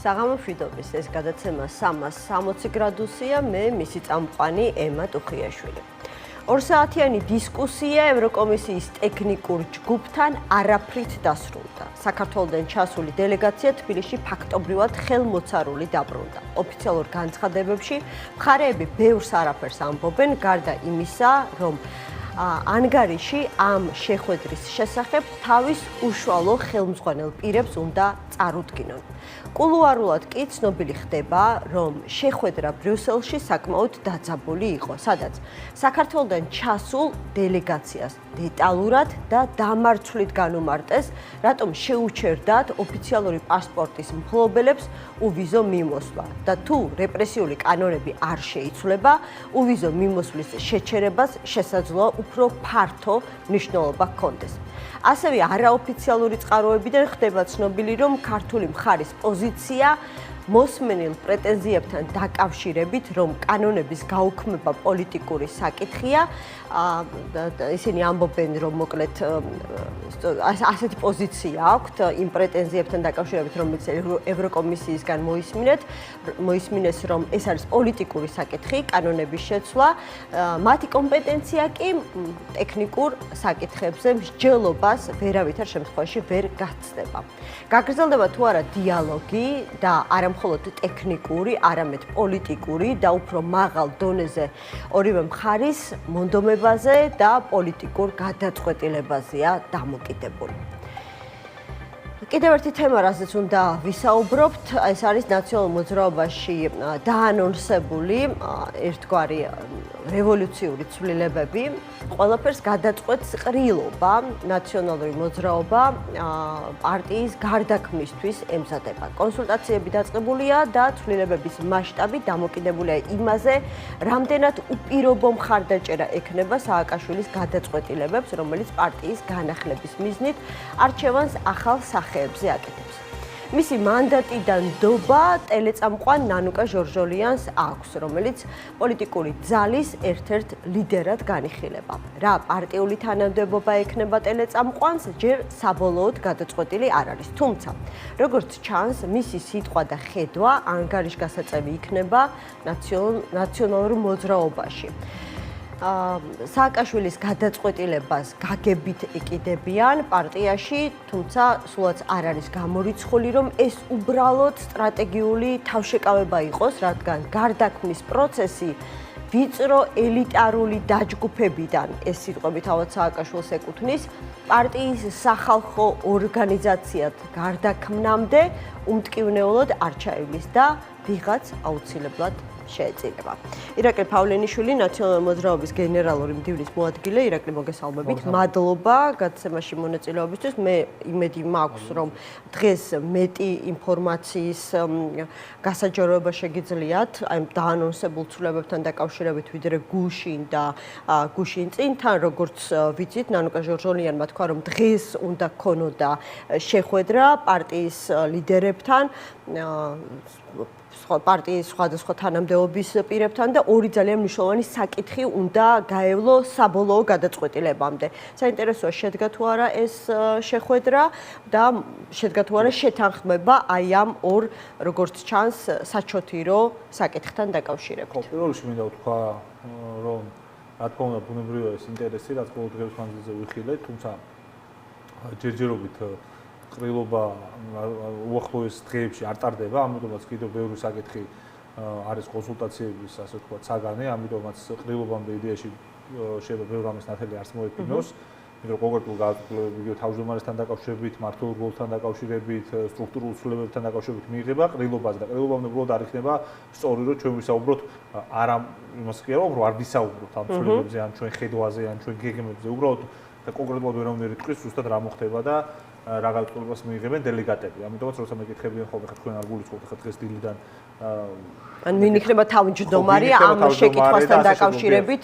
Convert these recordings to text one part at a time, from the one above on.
საღამო მშვიდობის, ეს გადაცემა 360 გრადუსია, მე მისი წამყვანი ემა ტუხიაშვილი. 2 საათიანი დისკუსია ევროკომისიის ტექნიკურ ჯგუფთან არაფრით დასრულდა. საქართველოდან ჩასული დელეგაცია თბილისში ფაქტობრივად ხელმოცარული დაბრუნდა. ოფიციალურ განცხადებებში მხარეები ბევრს არაფერს ამბობენ, გარდა იმისა, რომ ანგარიში ამ შეხვედრის შესახებ თავის უშუალო ხელმძღვანელ პირებს უნდა წარუდგინონ. კულუარულად კი ცნობილი ხდება, რომ შეხვედრა ბრიუსელში საკმაოდ დაძაბული იყო, სადაც საქართველოდან ჩასულ დელეგაციას დეტალურად და დამარცვლით განუმარტეს, რატომ შეუჩერდათ ოფიციალური პასპორტის მფლობელებს უვიზო მიმოსვლა და თუ რეპრესიული კანონები არ შეიცვლება, უვიზო მიმოსვლის შეჩერებას შესაძლოა უფრო ფართო მნიშვნელობა ჰქონდეს. ასევე არაოფიციალური წყაროებიდან ხდება ცნობილი, რომ ქართული მხარის პოზიცია მოსმენილ პრეტენზიებთან დაკავშირებით, რომ კანონების გაუქმება პოლიტიკური საკითხია, ისინი ამბობენ, რომ მოკლედ ასეთი პოზიცია აქვთ იმ პრეტენზიებთან დაკავშირებით, რომელიც ევროკომისიისგან მოისმინეს, რომ ეს არის პოლიტიკური საკითხი, კანონების შეცვლა, მათი კომპეტენცია კი ტექნიკურ საკითხებზე მსჯელობას ვერავითარ შემთხვევაში ვერ გაცდება. გაგრძელდება თუ არა დიალოგი და არა მხოლოდ ტექნიკური, არამედ პოლიტიკური და უფრო მაღალ დონეზე ორივე მხარის მონდომებაზე და პოლიტიკურ გადაწყვეტილებაზეა დამოკიდებული. კიდევ ერთი თემა, რაზეც უნდა ვისაუბრობთ, ეს არის ნაციონალურ მოძრაობაში დაანონსებული ერთგვარი რევოლუციური ცვლილებები. ყველაფერს გადაწყვეტს ყრილობა, ნაციონალური მოძრაობა პარტიის გარდაქმნისთვის ემზადება. კონსულტაციები დაწყებულია და ცვლილებების მასშტაბი დამოკიდებულია იმაზე, რამდენად უპირობო მხარდაჭერა ექნება სააკაშვილის გადაწყვეტილებებს, რომელიც პარტიის განახლების მიზნით არჩევანს ახალ სახეებზე აკეთებს. მისი მანდატიდან დობა ტელეწამყვან ნანუკა ჟორჟოლიანს აქვს, რომელიც პოლიტიკური ძალის ერთ-ერთ ლიდერად განიხილება. რა პარტიული თანამდებობა ექნება ტელეწამყვანს, ჯერ საბოლოოდ გადაწყვეტილი არ არის. თუმცა, როგორც ჩანს, მისი სიტყვა და ხედვა ანგარიშგასაწევი იქნება ნაციონალურ მოძრაობაში. სააკაშვილის გადაწყვეტილებას გაგებით ეკიდებიან პარტიაში, თუმცა სულაც არ არის გამორიცხული, რომ ეს უბრალოდ სტრატეგიული თავშეკავება იყოს, რადგან გარდაქმნის პროცესი ვიწრო ელიტარული დაჯგუფებიდან, ეს სიტყვები თავად სააკაშვილს ეკუთვნის, პარტიის სახალხო ორგანიზაციად გარდაქმნამდე უმტკივნეულოდ არ ჩაივლის და ვიღაც აუცილებლად შეეწირება. ირაკლი ფავლენიშვილი, ნაციონალური მოძრაობის გენერალური მდივნის მოადგილე, ირაკლი მოგესალმებით. მადლობა გადაცემაში მონაწილეობისთვის. მე იმედი მაქვს, რომ დღეს მეტი ინფორმაციის გასაჯაროება შეგიძლიათ აი დაანონსებულ ცვლილებებთან დაკავშირებით, ვიდრე გუშინ და გუშინ წინთან, როგორც ვიცით, ნანუკა ჟორჟოლიანმა თქვა, რომ დღეს უნდა ქონოდა შეხვედრა პარტიის ლიდერებთან, პარტიის სხვადასხვა თანამდებობის პირებთან და ორი ძალიან მნიშვნელოვანი საკითხი უნდა გაევლო საბოლოო გადაწყვეტილებამდე. საინტერესოა შედგა თუ არა ეს შეხვედრა და შედგა თუ არა შეთანხმება აი ამ ორ, როგორც ჩანს, საჩოთირო საკითხთან დაკავშირებით. პირველ რიგში მინდა ვთქვა, რომ რა თქმა უნდა ბუნებრივია ეს ინტერესი, რაც ყოველ დღის მანძილზე ვიხილეთ, თუმცა ჯერჯერობით ყრილობა უახლოეს დღეებში არ ტარდება, ამიტომაც კიდევ ბევრი საკითხი არის კონსულტაციების, ასე ვთქვათ, საგანი, ამიტომაც ყრილობამდე იდეაში შეიძლება ბევრ ამის ნათელი არც მოეფინოს, იმიტომ რომ კონკრეტულ გადაწყვეტილებები იგივე თავმჯდომარესთან დაკავშირებით, მმართველ რგოლთან დაკავშირებით, სტრუქტურულ ცვლილებებთან დაკავშირებით მიიღება ყრილობაზე და ყრილობამდე უბრალოდ არ იქნება სწორი, რომ ჩვენ ვისაუბროთ არა იმას კი არა, უბრალოდ არ ვისაუბროთ ამ ცვლილებებზე, ან ჩვენ ხედვაზე, ან ჩვენ გეგმებზე, უბრალოდ და კონკრეტულად ვერავნერი თქვის, ზუსტად რა მოხდება და რა გადაწყვეტილებას მიიღებენ დელეგატები. ამიტომაც როცა მეკითხებიან ხოლმე ხა თქვენ არ გულისხმობთ ხა დღეს დილიდან ან ვინ იქნება თავმჯდომარე ამ შეკითხვასთან დაკავშირებით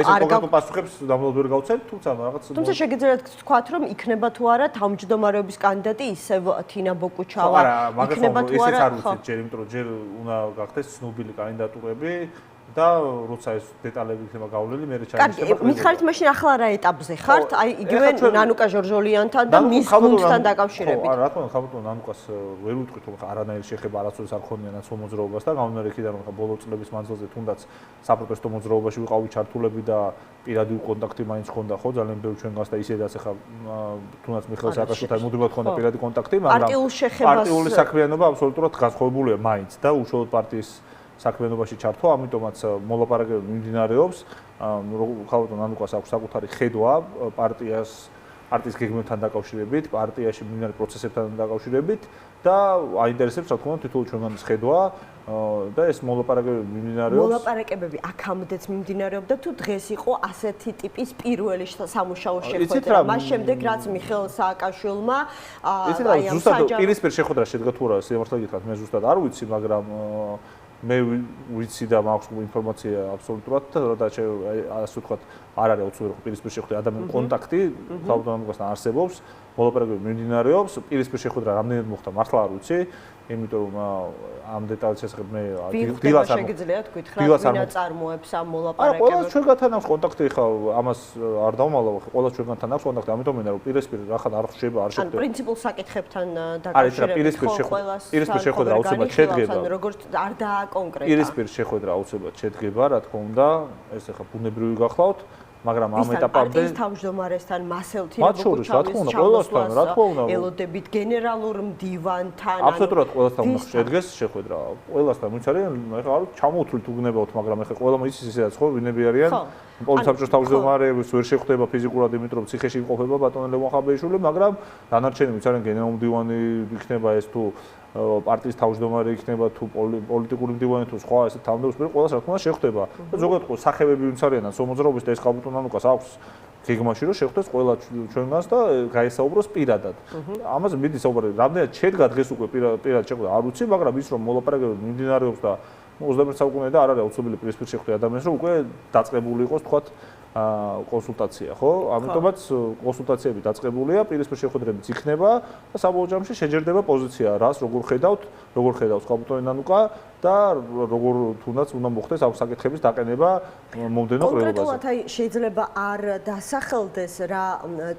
არ გაქვს პასუხებს დამლოდ ვერ გავცემთ, თუმცა რაღაც თუმცა შეგიძლიათ თქვათ, რომ იქნება თუ არა თავმჯდომარეობის კანდიდატი ისევ თინა ბოკუჩავა იქნება თუ არა ესეც არ ვიცით ჯერ, იმიტომ რომ ჯერ უნდა გახდეს ცნობილი კანდიდატურები და როცა ეს დეტალები იქნება გავლილი, მე კარგი, მითხარით მაშინ ახლა რა ეტაპზე ხართ? აი იგივე ნანუკა ჟორჟოლიანთან და მის გუნდთან დაკავშირებით. ხო, რა თქმა უნდა, ხალხო ნანუკას ვერ ვიტყვით, რომ არანაირი შეხება არასოდეს არ ქონია ნაცვალ მოძრაობას და გამომდინარე იქიდან რომ ბოლო წლების მანძილზე თუნდაც საპროტესტო მოძრაობაში ვიყავი ჩართულები და პირადი კონტაქტი მაინც ხონდა ხო ძალიან ბევრი ჩვენგანს და ისედაც ახლა თუნდაც მიხეილ სააკაშვილთან მუდმივად ხონდა პირადი კონტაქტი, მაგრამ პარტიული საქმიანობა აბსოლუტურად განსხვავებულია მაინც და უშუალოდ პარტიის საქმიანობაში ჩართვა, ამიტომაც მოლაპარაკებები მიმდინარეობს. ხალხო ნანუკას აქვს საკუთარი ხედვა პარტიის გეგმებთან დაკავშირებით, პარტიაში მიმდინარე პროცესებთან დაკავშირებით და აინტერესებს რა თქმა უნდა თითოეულ ჩვენგანის ხედვა და ეს მოლაპარაკებები მიმდინარეობს. მოლაპარაკებები აქამდეც მიმდინარეობდა თუ დღეს იყო ასეთი ტიპის პირველი სამუშაო შეხვედრა, მას შემდეგ რაც მიხეილ სააკაშვილმა აი ამ ზუსტად პირისპირ შეხვედრა შედგა თუ არა, სიმართლე გითხრათ, მე ზუსტად არ ვიცი, მაგრამ მე ვიცი და მაქვს ინფორმაცია აბსოლუტურად და ასე ვთქვათ არ არის აუცილებელი პირისპირ შეხვედრა ადამიანის კონტაქტი ხალხთან არსებობს მოლაპარაკებები მიმდინარეობს პირისპირ შეხვედრა რამდენად მოხდა მართლა არ ვიცი იმიტომ რომ ამ დეტალებს შესახებ მე დილას არ შეგიძლია თქვით რა ვინა წარმოებს ამ მოლაპარაკებებს ყველა ჩვენგანთან აქვს კონტაქტი ხა ამას არ დავმალავ ყველა ჩვენგანთან აქვს კონტაქტი ამიტომ მინდა რომ პირისპირ რახან არ ხდება არ შეხვდება ან პრინციპულ საკითხებთან დაკავშირებით პირისპირ შეხვედრა აუცილებლად შედგება როგორც არ დააკონკრეტა პირისპირ შეხვედრა აუცილებლად შედგება რა თქმა უნდა ეს ახლა ბუნებრივი გახლავთ მაგრამ ამ ეტაპამდე ის თავმჯდომარესთან მასელთინა ბოკუჩავის რა თქმა უნდა ელოდებით გენერალურ მდივანთან აბსოლუტურად ყველასთან უნდა შედგეს შეხვედრა ყველასთან ვინც არის ეხლა არ ჩამოვთვლით უგნებავთ მაგრამ ეხლა ყველა ის ისედაც ხო ვინები არიან პოლიციის თავმჯდომარეებს ვერ შეხვდება ფიზიკურად იმიტომ რომ ციხეში იმყოფება ბატონი ლევან ხაბეიშვილი მაგრამ დანარჩენი ვინც არიან გენერალურ მდივანი იქნება ეს თუ პარტიის თავმჯდომარე იქნება თუ პოლიტიკური მდივანი თუ სხვა ესე თავმჯდომარე ყველას რა თქმა უნდა შეხვდება და ზოგადად სახებები ვინც არიან სომოძრაობის და ეს ხალხო ნანუკას აქვს გეგმაში რომ შეხვდეს ყველა ჩვენგანს და გაესაუბროს პირადად ამაზე მიდის საუბარი რამდენად შედგა დღეს უკვე პირადად შეხვდა არ ვიცი მაგრამ ის რომ მოლაპარაკებები მიმდინარეობს და 21 საუკუნე და არ არის აუცილებელი პირისპირ შეხვდა ადამიანს რომ უკვე დაწყებული იყოს თქვათ კონსულტაცია ხო? ამიტომაც კონსულტაციები დაწყებულია, პირისპირ შეხვედრებიც იქნება და საბოლოო ჯამში შეჯერდება პოზიცია, რას როგორ ხედავს ხალხო ნანუკა და როგორ თუნდაც უნდა მოხდეს ამ საკითხების დაყენება მომდენო ყრილობაზე. კონკრეტულად აი შეიძლება არ დასახელდეს რა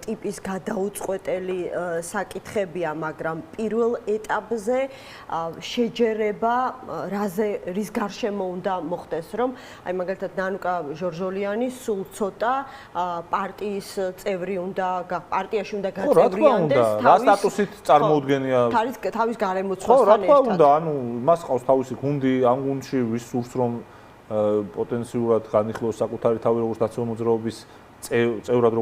ტიპის გადაუწყვეტელი საკითხებია, მაგრამ პირველ ეტაპზე შეჯერება რის გარშემო უნდა მოხდეს, რომ აი მაგალითად ნანუკა ჟორჟოლიანი სულ ცოტა პარტიის წევრი უნდა პარტიაში უნდა გაწევრიანდეს რა სტატუსით წარმოუდგენია თავის გარემოცვასთან ერთად. ხო, რა თქმა უნდა, ანუ მას ყავს თავისი გუნდი, ამ გუნდში ვის სურს რომ პოტენციურად განიხილოს საკუთარი თავი როგორც ნაციონალური მოძრაობის წევრად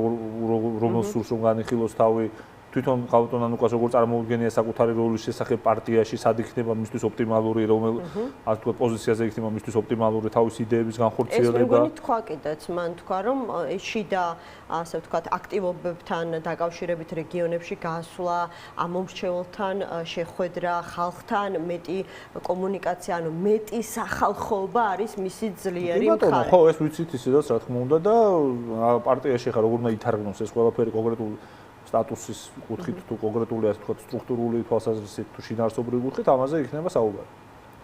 რომელს სურს რომ განიხილოს თავი თვითონ ხალხო ნანუკას როგორ წარმოუდგენია საკუთარი როლის შესახებ პარტიაში სად იქნება მისთვის ოპტიმალური ასე თქვა პოზიციაზე იქნება მისთვის ოპტიმალური თავისი იდეების განხორციელება. ეს მეგონი თქვა კიდეც მან თქვა რომ შიდა ასე ვთქვათ აქტივობებთან დაკავშირებით რეგიონებში გასვლა ამომრჩეველთან შეხვედრა ხალხთან მეტი კომუნიკაცია ანუ მეტი სახალხოობა არის მისი ძლიერი მხარე. ხო ეს ვიცით ისედაც რა თქმა უნდა და პარტიაში ხა როგორ უნდა ითარგმნოს ეს ყველაფერი კონკრეტულ სტატუსის კუთხით თუ კონკრეტული ასე ვთქვათ სტრუქტურული თვალსაზრისით თუ შინაარსობრივი კუთხით ამაზე იქნება საუბარი.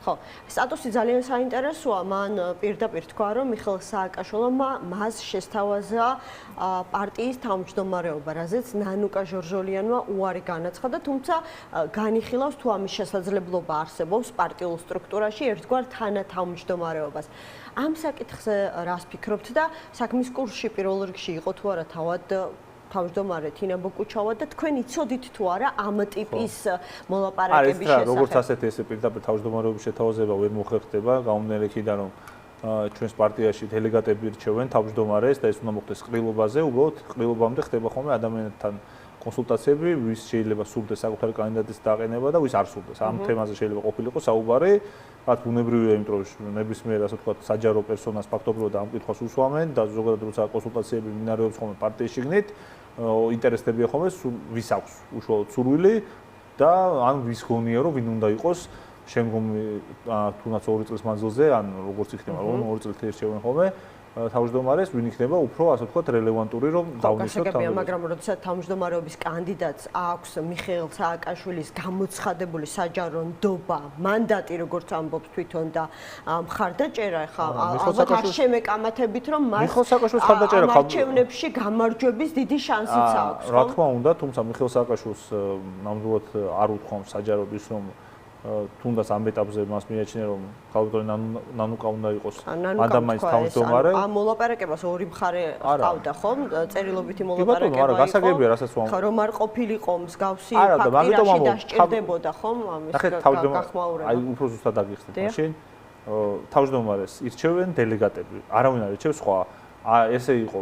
ხო, სტატუსი ძალიან საინტერესოა, მან პირდაპირ თქვა, რომ მიხეილ სააკაშვილმა მას შესთავაზა პარტიის თავმჯდომარეობა, რაზეც ნანუკა ჟორჟოლიანმა უარი განაცხადა, თუმცა განიხილავს თუ ამის შესაძლებლობა არსებობს პარტიულ სტრუქტურაში ერთგვარ თანათავმჯდომარეობას. ამ საკითხზე რას ფიქრობთ და საქმის კურსში პირველ რიგში იყო თუ არა თავად თავმჯდომარე თინა ბოკუჩავა და თქვენ იცოდით თუ არა ამ ტიპის მოლაპარაკების შესახებ. როგორც ასეთი ესე პირდაპირ თავმჯდომარეობის შეთავაზება ვერ მოხერხდება, გამომდინარე იქიდან რომ ჩვენს პარტიაში დელეგატები რჩევენ თავმჯდომარეს და ეს უნდა მოხდეს ყრილობაზე, უბრალოდ ყრილობამდე ხდება ხოლმე ადამიანთან კონსულტაციები, ვის შეიძლება სურდეს საკუთარი კანდიდატის დაყენება და ვის არ სურდეს. ამ თემაზე შეიძლება ყოფილიყო საუბარი, რაც ბუნებრივია, იმიტომ რომ ნებისმიერ ასე ვთქვათ საჯარო პერსონას ფაქტობრივად ამ კითხვას უსვამენ და ზოგადად როცა კონსულტაციები მიმდინარეობს ხოლმე პარტიის შიგნით, ინტერესდებია ხოლმე ვის აქვს უშუალოდ სურვილი და ან ვის გონია რომ ვინ უნდა იყოს შემდგომი თუნდაც 2 წლის მანძილზე ან როგორც იქნება რომ 2 წელით ერჩევენ ხოლმე თავმჯდომარეს, ვინ იქნება უფრო ასე ვთქვათ რელევანტური, რომ დავნიშნოთ თავმჯდომარეს. მაგრამ როდესაც თავმჯდომარეობის კანდიდატს აქვს მიხეილ სააკაშვილის გამოცხადებული საჯარო ნდობა, მანდატი, როგორც ამბობს თვითონ და მხარდაჭერა, ხა ალბათ არ შემეკამათებით, რომ მას არჩევნებში გამარჯვების დიდი შანსიც აქვს. რა თქმა უნდა, თუმცა მიხეილ სააკაშვილს ნამდვილად არ უთქვამს საჯაროდ ის, რომ თუნდაც ამ ეტაპზე მას მიაჩნია რომ ხალხური ნანუკა უნდა იყოს ადამიანის თავმჯდომარე. ამ მოლაპარაკებას ორი მხარე ჰყავდა ხომ? წერილობითი მოლაპარაკება იყო. გასაგებია, რასაც ვამბობ. რომ არ ყოფილიყო მსგავსი ფაქტი დასჭირდებოდა ხომ ამის გახმაურება. აი უფრო ზუსტად აგიხსნით მაშინ. თავმჯდომარეს ირჩევენ დელეგატები. არავინ არ ირჩევს სხვა. ესე იყო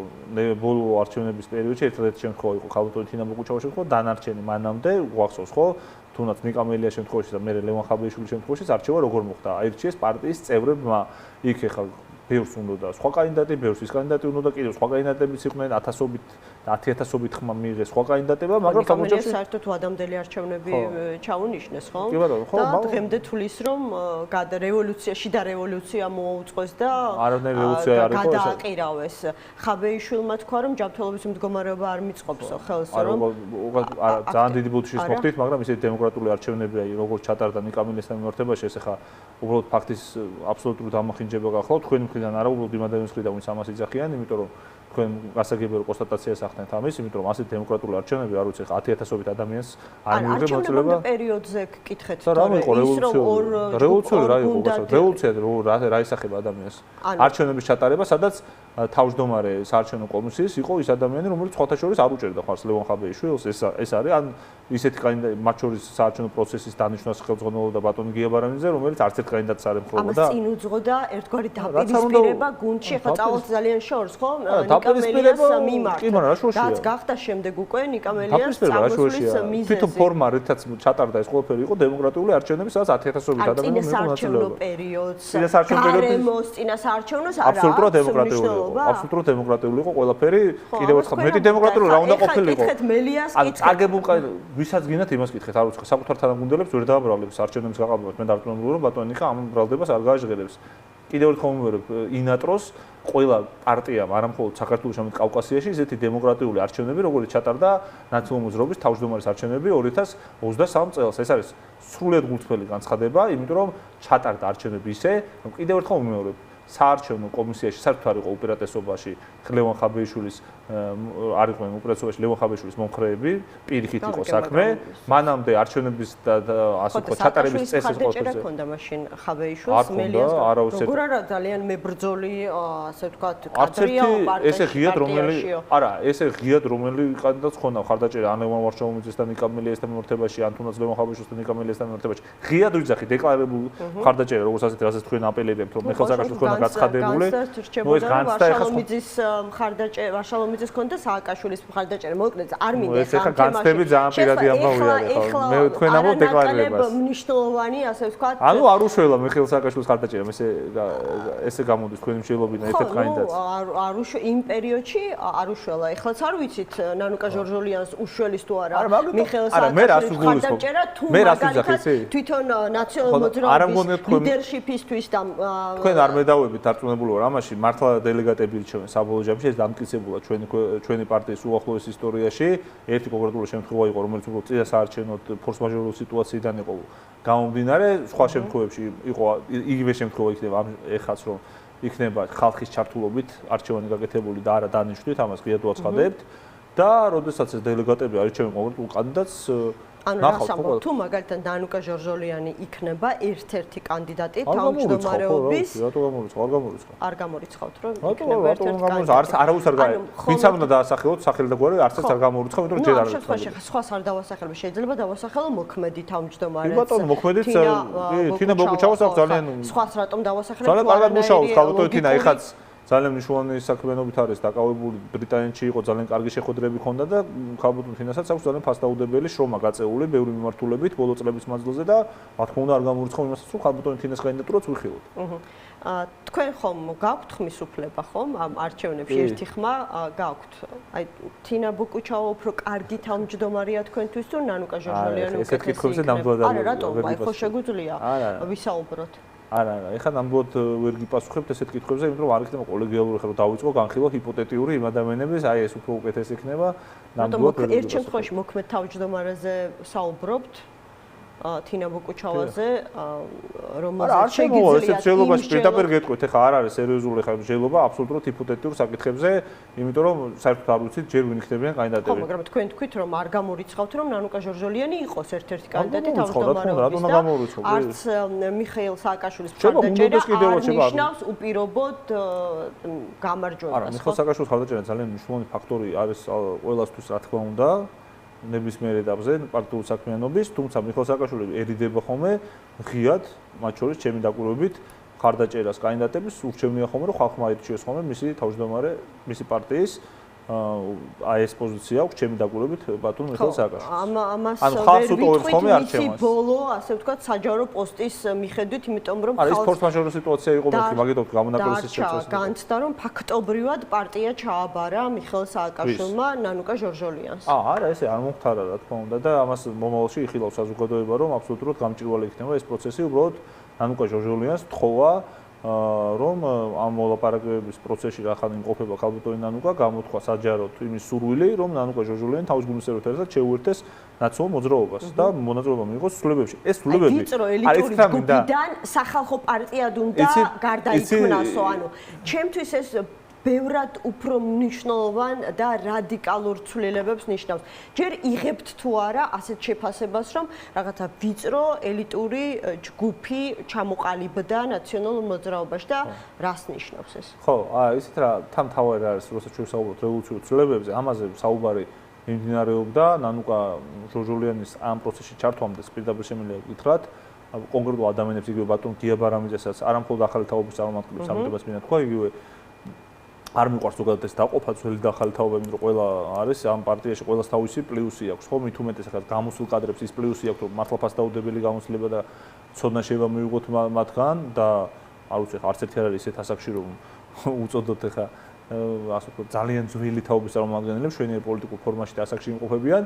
ბოლო არჩევნების პერიოდში ერთ-ერთი შემთხვევა იყო ხალხური თინა ბოկუჩაუს შემთხვევა, დანარჩენი მანამდე უახსოვს ხო? თუნდაც ნიკამელია შემთხვევაში და მე ლევან ხაბეიშვილის შემთხვევაში არჩევა როგორ მოხდა? აირჩიეს პარტიის წევრებმა. იქ ეხლა ბევრს უნდა და სხვა კანდიდატი, ბევრს ის კანდიდატი უნდა და კიდევ სხვა კანდიდატებიც იყვნენ 10,000-ობით ხმა მიიღეს სხვა კანდიდატება, მაგრამ გამოჩნდა საერთოდ უადამდელი არჩევნები ჩაუნიშნეს, ხო? კი ბატონო, ხო, და დღემდე თulis რომ რევოლუციაში და რევოლუცია მოუწყოს და არავინ რევოლუცია არ იყო გადააყირავეს. ხაბეიშვილმა თქვა რომ ჯანმრთელობის მდგომარეობა არ მიწყობსო ხელს რომ ძალიან დიდი ბუდიშის მოხდით, მაგრამ ისეთი დემოკრატიული არჩევნებია, როგორც ჩატარდა ნიკამელესთან მიმართებაში, ეს ახლა უბრალოდ ფაქტის აბსოლუტური დამახინჯება გახლავთ, თქვენი მხრიდან არა, უბრალოდ იმ ადამიანის მხრიდან, ვინც ამას იძახიან, იმიტომ რომ თქვენ გასაგებია რომ კონსტატაციას ახდენთ ამის, იმიტომ რომ ასეთი დემოკრატიული არჩევნები არ ვიცი, 10,000-ობით ადამიანს არ მიიღება მოწოდება. პერიოდზე გკითხეთ თორემ იყო რევოლუციური რა იყო, რევოლუცია რა ისახება ადამიანს. არჩევნების ჩატარება, სადაც თავმჯდომარე საარჩევნო კომისიის იყო ის ადამიანი, რომელიც სხვათა შორის არ უჭერდა ხარს ლევან ხაბეიშვილს, ეს არის ან ისეთი კანდიდატი მათ შორის საარჩევნო პროცესის დანიშვნას ხელმძღვანელობდა ბატონი გია ბარანიძე, რომელიც არც ერთ კანდიდატს არ ემხრობოდა. ამას წინ უძღოდა ერთგვარი დაპირისპირება გუნდში, ახლა წავალთ ძალიან შორს, ხო? ნიკამელიას მიმართ. კი, მაგრამ რა შორშია? რაც გახდა შემდეგ უკვე ნიკამელიას წამოსვლის მიზეზი. თვითონ ფორმა, რითაც ჩატარდა ეს ყველაფერი იყო დემოკრატიული არჩევნები, სადაც 10,000-ობით ადამიანი მიიღო მონაწილეობა. პერიოდს. გარემოს წინასაარჩევნოს არა. აბსოლუტურად დემოკრატიული. აბსოლუტურად დემოკრატიული იყო ყველაფერი. კიდევ ერთხელ მეტი დემოკრატიული რა უნდა ყოფილიყო? აგებულ ვისაც გინდათ იმას კითხეთ, არ უცხო საკუთარ თანაგუნდელებს ვერ დააბრალებს არჩევნების გაყალბებას. მე დარწმუნებული რომ ბატონი ნიკა ამ ბრალდებას არ გააჟღერებს. კიდევ ერთხელ მომვერებ ინატროს ყველა პარტიამ არა მხოლოდ საქართველოს, არამედ კავკასიაში ისეთი დემოკრატიული არჩევნები, როგორც ჩატარდა ნაციონალური მოძრაობის თავმჯდომარის არჩევნები 2023 წელს. ეს არის სრულიად გულწრფელი განცხადება, იმიტომ რომ ჩატარდა არჩევნები ისე, რომ კიდევ ერთხელ მომეორებ საარჩევნო კომისიაში საერთოდ არ იყო უპირატესობაში ლევან ხაბეიშვილის არ იყვნენ უპირატესობაში ლევან ხაბეიშვილის მომხრეები, პირიქით იყო საქმე. მანამდე არჩევნების და ასე ვთქვათ ჩატარების წესის ყოველთვის რა ქონდა მაშინ ხაბეიშვილს მელიას როგორ არა ძალიან მებრძოლი ასე ვთქვათ კადრია პარტიაში. ესე ღიად რომელი არა, ესე ღიად რომელი კანდიდატს ხონდა ხარდაჭერა ან ლევან ვარშავუმიძესთან ნიკამელიასთან მიმართებაში, ან თუნდაც ლევან ხაბეიშვილსთან ნიკამელიასთან მიმართებაში. ღიად ვიძახი დეკლარირებული ხარდაჭერა, როგორც ასეთი რასაც თქვენ აპელირებთ, რომ მე ხელსაკაშვილს ხონდა გაცხადებული. ნუ ეს განცდა ვარშალომიძის მხარდაჭერა, ვარშალომიძის ქონდა სააკაშვილის მხარდაჭერა. მოკლედ არ მინდა ეს ახლა განცდები ძალიან პირადი ამბავი არის ხო? მე თქვენ ამბობთ დეკლარირებას. მნიშვნელოვანი ასე ვთქვათ. ანუ არ უშველა მიხეილ სააკაშვილის მხარდაჭერა, ესე გამოდის თქვენი მშელობიდან ერთ-ერთ კანდიდატს. არ უშვა იმ პერიოდში არ უშველა. ეხლაც არ ვიცით ნანუკა ჟორჟოლიანს უშველის თუ არა მიხეილ სააკაშვილის მხარდაჭერა თუ მაგალითად თვითონ ნაციონალურ მოძრაობის ლიდერშიპისთვის და თქვენ არ მედავებით დარწმუნებული ვარ ამაში, მართლა დელეგატები ირჩევენ საბოლოო ჯამში, ეს დამტკიცებულა ჩვენი პარტიის უახლოეს ისტორიაში. ერთი კონკრეტული შემთხვევა იყო, რომელიც უფრო წინასაარჩევნოდ ფორს-მაჟორული სიტუაციიდან იყო გამომდინარე, სხვა შემთხვევებში იყო იგივე შემთხვევა იქნება ამ ეხაც რომ იქნება ხალხის ჩართულობით არჩევანი გაკეთებული და არა დანიშნვით, ამას ღიად ვაცხადებთ და როდესაც ეს დელეგატები არჩევენ კონკრეტულ კანდიდატს ანუ რას ამბობ თუ მაგალითად ნანუკა ჟორჟოლიანი იქნება ერთ-ერთი კანდიდატი თავმჯდომარეობის არ გამორიცხავთ რომ იქნება ერთ-ერთი კანდიდატი არავის არ გაი ვინც არ უნდა დაასახელოთ სახელი და გვარი არც არ გამორიცხავ იმიტომ რომ ჯერ არ არის სხვას არ დავასახელებ შეიძლება დავასახელო მოქმედი თავმჯდომარეს ბატონო მოქმედიც თინა ბოկუჩაუს აქვს ძალიან სხვას რატომ დავასახელებ ძალიან კარგად მუშაობს ხალხო თინა ეხაც ძალიან მნიშვნელოვანი საქმიანობით არის დაკავებული ბრიტანეთში იყო ძალიან კარგი შეხვედრები ჰქონდა და ხალბატონ თინასაც აქვს ძალიან ფასდაუდებელი შრომა გაწეული ბევრი მიმართულებით ბოლო წლების მანძილზე და რა თქმა უნდა არ გამორიცხავ იმასაც რომ ხალბატონ თინას კანდიდატურაც ვიხილოთ. თქვენ ხომ გაქვთ ხმის უფლება ხომ ამ არჩევნებში ერთი ხმა გაქვთ. აი თინა ბოკუჩავა უფრო კარგი თავმჯდომარეა თქვენთვის თუ ნანუკა ჟორჟოლიანი უკეთესი? ესეთ კითხვებზე ნამდვილად არა რატომ? აი ხო შეგვიძლია ვისაუბროთ. არა, ეხლა ნამდვილად ვერ გიპასუხებთ ესეთ კითხვებზე, იმიტომ რომ არ იქნება კოლეგიალური ხარო დავიწყო განხილვა ჰიპოთეტიური იმ ადამიანების, აი ეს უფრო უკეთეს იქნება. ნამდვილად ერთ შემთხვევაში მოქმედ თავმჯდომარეზე საუბრობთ. თინა ბუკუჩავაზე, რომელზეც შეგიძლიათ შეიძლება პირდაპირ გეტყვით, ეხლა არ არის სერიოზული ხარჯება აბსოლუტურად ჰიპოთეტიურ საკითხებზე, იმიტომ რომ საერთოდ არ ვიცით ჯერ ვინ იქნებიან კანდიდატები. ხო, მაგრამ თქვენ თქვით რომ არ გამორიცხავთ რომ ნანუკა ჟორჟოლიანი იყოს ერთ-ერთი კანდიდატი თავმჯდომარეობის და არც მიხეილ სააკაშვილის მხარდაჭერა არ ნიშნავს უპირობოდ გამარჯვებას. არა, მიხეილ სააკაშვილის მხარდაჭერა ძალიან მნიშვნელოვანი ფაქტორი არის ყველასთვის, რა თქმა უნდა. ნებისმიერ ეტაპზე პარტიული საქმიანობის, თუმცა მიხეილ სააკაშვილი ერიდება ხოლმე ღიად, მათ შორის ჩემი დაკვირვებით, მხარდაჭერას კანდიდატების ურჩევნია ხოლმე, რომ ხალხმა აირჩიოს ხოლმე მისი თავმჯდომარე, მისი პარტიის აი ეს პოზიცია აქვს ჩემი დაკვირვებით ბატონ მიხეილ სააკაშვილს. ამას ვერ ვიტყვით მისი ბოლო, ასე ვთქვათ, საჯარო პოსტის მიხედვით, იმიტომ რომ ხალხს არის ფორს-მაჟორი სიტუაცია იყო მეთქი, მაგითაც გამონაკლისის შეწესება. განცდა რომ ფაქტობრივად პარტია ჩააბარა მიხეილ სააკაშვილმა ნანუკა ჟორჟოლიანს. არა, ესე არ მომხდარა, რა თქმა უნდა და ამას მომავალში იხილავს საზოგადოება, რომ აბსოლუტურად გამჭვირვალე იქნება ეს პროცესი, უბრალოდ ნანუკა ჟორჟოლიანს თხოვა რომ ამ მოლაპარაკებების პროცესში რა ხან იმყოფება ქალბატონი ნანუკა გამოთხვა საჯაროდ იმის სურვილი რომ ნანუკა ჟორჟოლიანი თავის გუნდსერვით ერთად შეუერთეს ნაცნობ მოძრაობას და მონაწილეობა მიიღოს ცვლილებებში. ეს ცვლილებები ვიწრო ელიტური ჯგუფიდან სახალხო პარტიად უნდა გარდაიქმნასო, ანუ ჩემთვის ეს ბევრად უფრო მნიშვნელოვან და რადიკალურ ცვლილებებს ნიშნავს. ჯერ იღებთ თუ არა ასეთ შეფასებას, რომ რაღაცა ვიწრო ელიტური ჯგუფი ჩამოყალიბდა ნაციონალურ მოძრაობაში და რას ნიშნავს ეს? ხო, ისეთ რა თავთავარი არის, როცა ჩვენ საუბრობთ რევოლუციურ ცვლილებებზე, ამაზე საუბარი მიმდინარეობდა ნანუკა ჟორჟოლიანის ამ პროცესში ჩართვამდე პირდაპირ შემიძლია გითხრათ. კონკრეტულ ადამიანებს იგივე ბატონ გიაბარამიძესაც არამხოლოდ ახალი თაობის წარმომადგენლებს ამიტომაც მინდა თქვა, იგივე არ მიყვარს ზოგადად ეს დაყოფა ძველი და ახალი თაობა, იმიტომ რომ ყველა არის ამ პარტიაში ყველას თავისი პლუსი აქვს. ხო, მით უმეტეს ახლა გამოსულ კადრებს ის პლუსი აქვს, რომ მართლა ფასდაუდებელი გამოცდილება და ცოდნა შეიძლება მივიღოთ მათგან და არ ვიცი, არც ერთი არ არის ისეთ ასაკში, რომ უწოდოთ ახლა ასე ვთქვათ, ძალიან ძველი თაობის წარმომადგენლებს შვენიერ პოლიტიკურ ფორმაში და ასაკში იმყოფებიან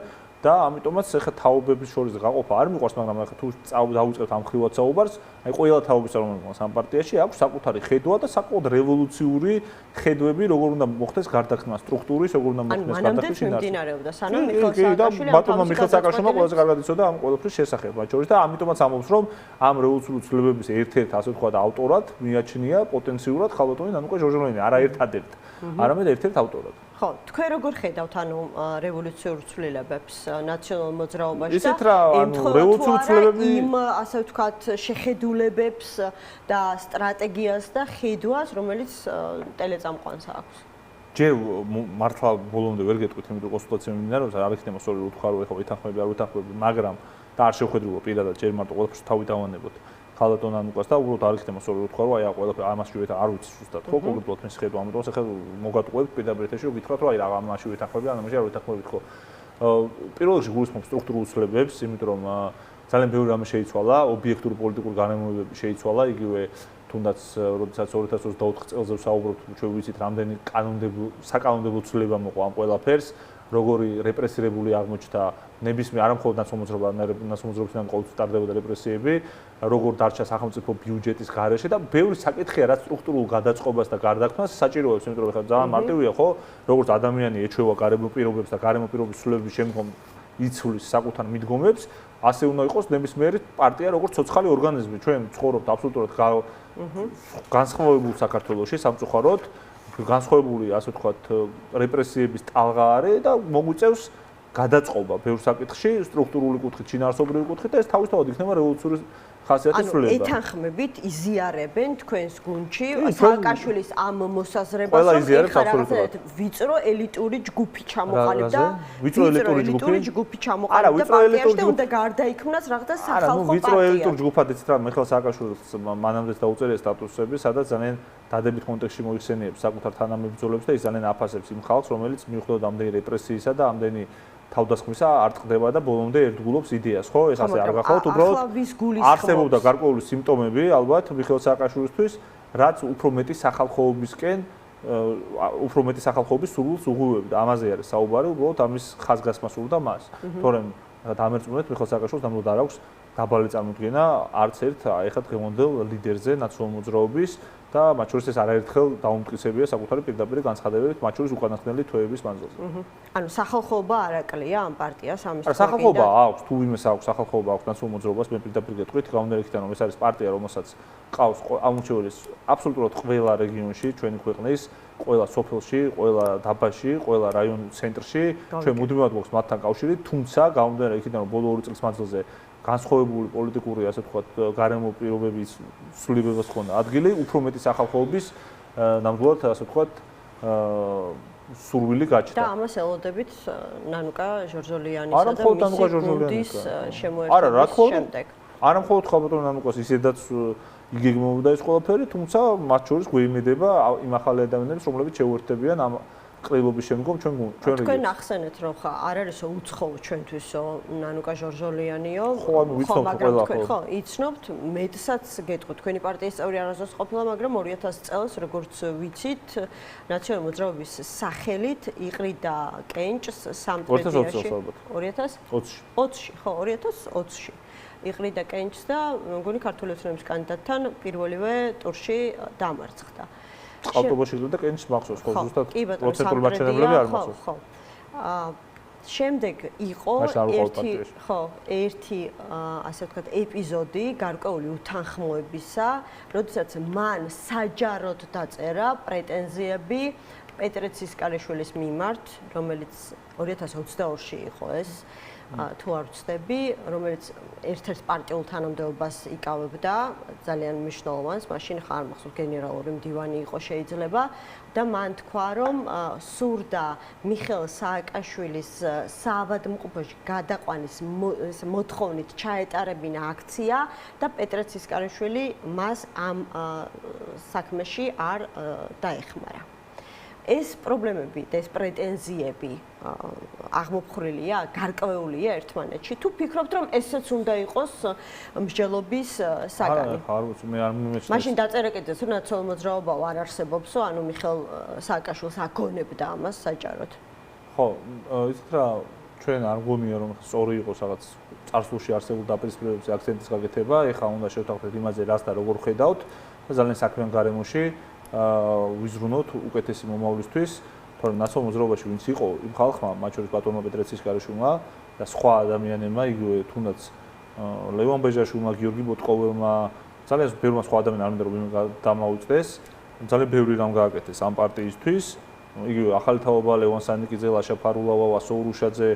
და ამიტომაც ახლა თაობების შორის გაყოფა არ მიყვარს, მაგრამ ახლა თუ დავიწყებთ ამ ხრივად საუბარს, აი ყველა თაობის წარმომადგენელს ამ პარტიაში აქვს საკუთარი ხედვა და საკუთარ რევოლუციური ხედვები, როგორ უნდა მოხდეს გარდაქმნა სტრუქტურის, როგორ უნდა მოხდეს გარდაქმნა შინაარსი. მიმდინარეობდა, სანამ მიხეილ სააკაშვილი ბატონმა მიხეილ სააკაშვილმა ყველაზე კარგად იცოდა ამ ყველაფრის შესახებ, მათ შორის და ამიტომაც ამბობს, რომ ამ რევოლუციური ცვლილებების ერთ-ერთ ასე ვთქვათ ავტორად მიაჩნია პოტენციურად ხალბატონი ნანუკა ჟორჟოლიანი, არა ერთადერთ, არამედ ერთ-ერთ ავტორად. ხო, თქვენ როგორ ხედავთ ანუ რევოლუციურ ცვლილებებს ნაციონალურ მოძრაობაში და რევოლუციურ ცვლილებები იმ ასე ვთქვათ შეხედულებებს და სტრატეგიას და ხედვას, რომელიც ტელეწამყვანს აქვს? ჯერ მართლა ბოლომდე ვერ გეტყვით, იმიტომ რომ კონსულტაცია მიმდინარეობს, არ იქნება სწორი უთხარო, ეხლა ვითანხმები, არ ვითანხმები, მაგრამ და არ შევხედულო პირადად ჯერ მარტო ყველაფერს თავი დავანებოთ. ხალბატონ ნანუკას და უბრალოდ არ იქნება სწორი უთხარო, აი ყველაფერი ამაში არ ვიცი ზუსტად, ხო, კონკრეტულად მის ხედვა, ამიტომ ახლა მოგატყუებთ პირდაპირ ეთერში, რომ გითხრათ, რომ აი რა ამაში ვითანხმები, ამაში არ ვითანხმებით, ხო. პირველ რიგში გულისხმობ სტრუქტურულ ცვლილებებს, იმიტომ რომ ძალიან ბევრი რამე შეიცვალა, ობიექტური პოლიტიკური განმეორებები შეიცვალა, იგივე თუნდაც როდესაც 2024 წელს ვსაუბრობთ, ჩვენ ვიცით, რამდენი საკანონმდებლო ცვლილება მოყვა ამ ყველაფერს, როგორი რეპრესირებული აღმოჩნდა ნებისმიერ არამხოლოდ ნაცნობმოძრაობისგან ყოველთვის ტარდებოდა რეპრესიები, როგორ დარჩა სახელმწიფო ბიუჯეტის გარეშე და ბევრი საკითხია, რაც სტრუქტურულ გადაწყობას და გარდაქმნას საჭიროებს, იმიტომ რომ ხა ძალიან მარტივია, ხო, როგორც ადამიანი ეჩვევა გარემო პირობებს და გარემო პირობების ცვლილების შემდგომ იცვლის საკუთარ მიდგომებს, ასე უნდა იყოს ნებისმიერი პარტია, როგორც ცოცხალი ორგანიზმი. ჩვენ ცხოვრობთ აბსოლუტურად განსხვავებულ საქართველოში სამწუხაროდ, განსხვავებული, ასე ვთქვათ, რეპრესიების ტალღა არის და მოგვიწევს გადაწყობა ბევრ საკითხში, სტრუქტურული კუთხით, შინაარსობრივი კუთხით და ეს თავისთავად იქნება რევოლუციური ხასიათის ცვლილება. ანუ ეთანხმებით, იზიარებენ თქვენს გუნდში სააკაშვილის ამ მოსაზრებას, რომ ეხლა ვიწრო ელიტური ჯგუფი ჩამოყალიბდა. ვიწრო ელიტური ჯგუფი ჩამოყალიბდა პარტიაში და უნდა გარდაიქმნას რაღაცა სახალხო პარტია. ვიწრო ელიტური ჯგუფად იცით რა, მიხეილ სააკაშვილს მანამდეც დაუწერია სტატუსები, სადაც ძალიან დადებით კონტექსტში მოიხსენიებს საკუთარ თანამებრძოლებს და ის ძალიან აფასებს იმ ხალხს, რომელიც მიუხედავად ამდენი რეპრესიისა და ამდენი თავდასხმისა არ წყდება და ბოლომდე ერთგულობს იდეას, ხო? ეს ასე არ გახავთ, უბრალოდ არსებობდა გარკვეული სიმპტომები, ალბათ, მიხეილ სააკაშვილისთვის, რაც უფრო მეტი სახალხოებისკენ, უფრო მეტი სახალხოების სურვილს უღუვებდა. ამაზე არის საუბარი, უბრალოდ ამის ხაზგასმა სურდა მას. თორემ ამერწმუნეთ მიხეილ სააკაშვილს ნამდვილად არ აქვს დაბალი წარმოდგენა არც ერთ ეხლა დღევანდელ ლიდერზე ნაციონალურ მოძრაობის და მათ შორის ეს არაერთხელ დაუმტკიცებია საკუთარი პირდაპირ განცხადებებით, მათ შორის უკანასკნელი თვეების მანძილზე. ანუ სახალხოობა არ აკლია ამ პარტიას ამის თქმა უნდა. სახალხოობა აქვს, თუ ვინმეს აქვს სახალხოობა აქვს ნაციონალურ მოძრაობას, მე პირდაპირ გეტყვით, გამომდინარე რომ ეს არის პარტია, რომელსაც ყავს ამუშეურის აბსოლუტურად ყველა რეგიონში, ჩვენი ქვეყნის, ყველა სოფელში, ყველა დაბაში, ყველა რაიონის ცენტრში, ჩვენ მუდმივად გვაქვს მათთან კავშირი, თუმცა გამომდინარე იქიდან რომ ბოლო 2 წლის მანძილზე განსხვავებული პოლიტიკური, ასე ვთქვათ, გარემო პირობების ცვლილებებას ჰქონდა ადგილი, უფრო მეტი სახალხოობის ნამდვილად, ასე ვთქვათ, სურვილი გაჩნდა. და ამას ელოდებით ნანუკა ჟორჟოლიანისა და მისი გუნდის შემოერთების შემდეგ. არა მხოლოდ ხალხო ნანუკას ისედაც იგეგმებოდა ეს ყველაფერი, თუმცა მათ შორის გვეიმედება იმ ახალი ადამიანებს, რომლებიც შეუერთდებიან ამ ყრილობის შემდგომ ჩვენ რეგიონს. თქვენ ახსენეთ რომ ხა არ არისო უცხოო ჩვენთვისო ნანუკა ჟორჟოლიანიო, ხო, იცნობთ, მეტსაც გეტყვით, თქვენი პარტიის წევრი არასდროს ყოფილა, მაგრამ 2000 წელს, როგორც ვიცით, ნაციონალური მოძრაობის სახელით იყრიდა კენჭს სამტრედიაში 2020-ში, ხო, 2020-ში. იყრიდა კენჭს და მგონი ქართული ოცნების კანდიდატთან პირველივე ტურში დამარცხდა. ყავტობაში და კენჭს მახსოვს, ხო, ზუსტად პროცენტული მაჩვენებლები არ მახსოვს. ხო. შემდეგ იყო ერთი ასე ვთქვათ ეპიზოდი გარკვეული უთანხმოებისა, როდესაც მან საჯაროდ დაწერა პრეტენზიები პეტრე ცისკარიშვილის მიმართ, რომელიც 2022-ში იყო ეს, თუ არ ვცდები, რომელიც ერთ-ერთ პარტიულ თანამდებობას იკავებდა, ძალიან მნიშვნელოვანს, მაშინ ხარ მახსოვს გენერალური მდივანი იყო შეიძლება და მან თქვა, რომ სურდა მიხეილ სააკაშვილის საავადმყოფოში გადაყვანის მოთხოვნით ჩაეტარებინა აქცია და პეტრე ცისკარიშვილი მას ამ საქმეში არ დაეხმარა. ეს პრობლემები და ეს პრეტენზიები აღმოფხრილია, გარკვეულია ერთმანეთში. თუ ფიქრობთ, რომ ესეც უნდა იყოს მსჯელობის საგანი? არა, მე არ მიმეჩნევს. მაშინ დაწერე კიდეც, რომ ნაციონალური მოძრაობა არ არსებობსო, ანუ მიხეილ სააკაშვილს აგონებდა ამას საჯაროდ. ხო, იცით რა, ჩვენ არ გონია რომ სწორი იყოს რაღაც წარსულში არსებულ დაპირისპირებებზე აქცენტის გაკეთება, ეხლა უნდა შევთანხმდეთ იმაზე, რას და როგორ ხედავთ და ძალიან საქმიან გარემოში ვიზრუნოთ უკეთესი მომავლისთვის, თორემ ნაციონალურ მოძრაობაში ვინც იყო, იმ ხალხმა, მათ შორის ბატონმა პეტრე ცისკარიშვილმა და სხვა ადამიანებმა, იგივე თუნდაც ლევან ბეჟაშვილმა, გიორგი ბოტკოველმა, ძალიან ბევრმა სხვა ადამიანმა არ მინდა რომ დამაუწდეს, ძალიან ბევრი რამ გააკეთეს ამ პარტიისთვის, იგივე ახალი თაობა, ლევან სანიკიძე, ლაშა ფარულავა, ვასო ურუშაძე,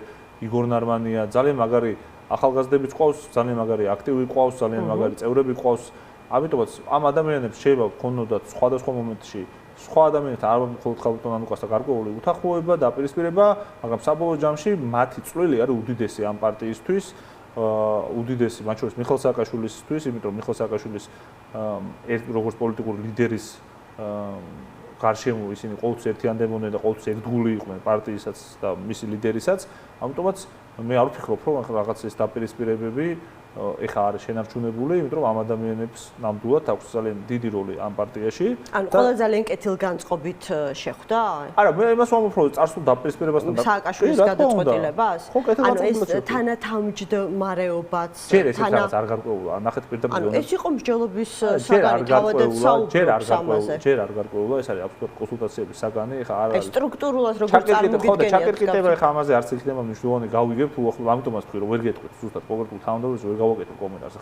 იგორ ნარმანია, ძალიან მაგარი ახალგაზრდები ყავს, ძალიან მაგარი აქტივი ყავს, ძალიან მაგარი წევრები ყავს. ამიტომაც ამ ადამიანებს შეიძლება გქონოდათ სხვადასხვა მომენტში სხვა ადამიანებთან არ მხოლოდ ხალხო ნანუკასთან გარკვეული უთანხმოება და დაპირისპირება, მაგრამ საბოლოო ჯამში მათი წვლილი არის უდიდესი ამ პარტიისთვის, უდიდესი მათ შორის მიხეილ სააკაშვილისთვის, იმიტომ რომ მიხეილ სააკაშვილის როგორც პოლიტიკური ლიდერის გარშემო ისინი ყოველთვის ერთიანდებოდნენ და ყოველთვის ერთგული იყვნენ პარტიისაც და მისი ლიდერისაც, ამიტომაც მე არ ვფიქრობ, რომ რაღაც ეს დაპირისპირებები ეხა არის შენარჩუნებული, იმიტომ რომ ამ ადამიანებს ნამდვილად აქვს ძალიან დიდი როლი ამ პარტიაში. ანუ ყველა ძალიან კეთილგანწყობით შეხვდა? არა, მე იმას ვამბობ, რომ წარსულ დაპირისპირებასთან სააკაშვილის გადაწყვეტილებას? ანუ ეს თანათავმჯდომარეობაც ჯერ ეს რაღაც არ გარკვეულა, ნახეთ პირდაპირ. ანუ ეს იყო მსჯელობის საგანი, თავადაც საუბრობს ამაზე. ჯერ არ გარკვეულა, ეს არის აბსოლუტურად კონსულტაციების საგანი, ეხა არ არის. ეს სტრუქტურულად როგორ წარმოგიდგენიათ? ჩაკერკიტება ეხა ამაზე არც იქნება მნიშვნელოვანი გავიგებთ, ამიტომაც ვთქვი, რომ ვერ გეტყვით ზუსტად კონკრეტულ თანამდებობებს ვერ გავაკეთებ კომენტარს,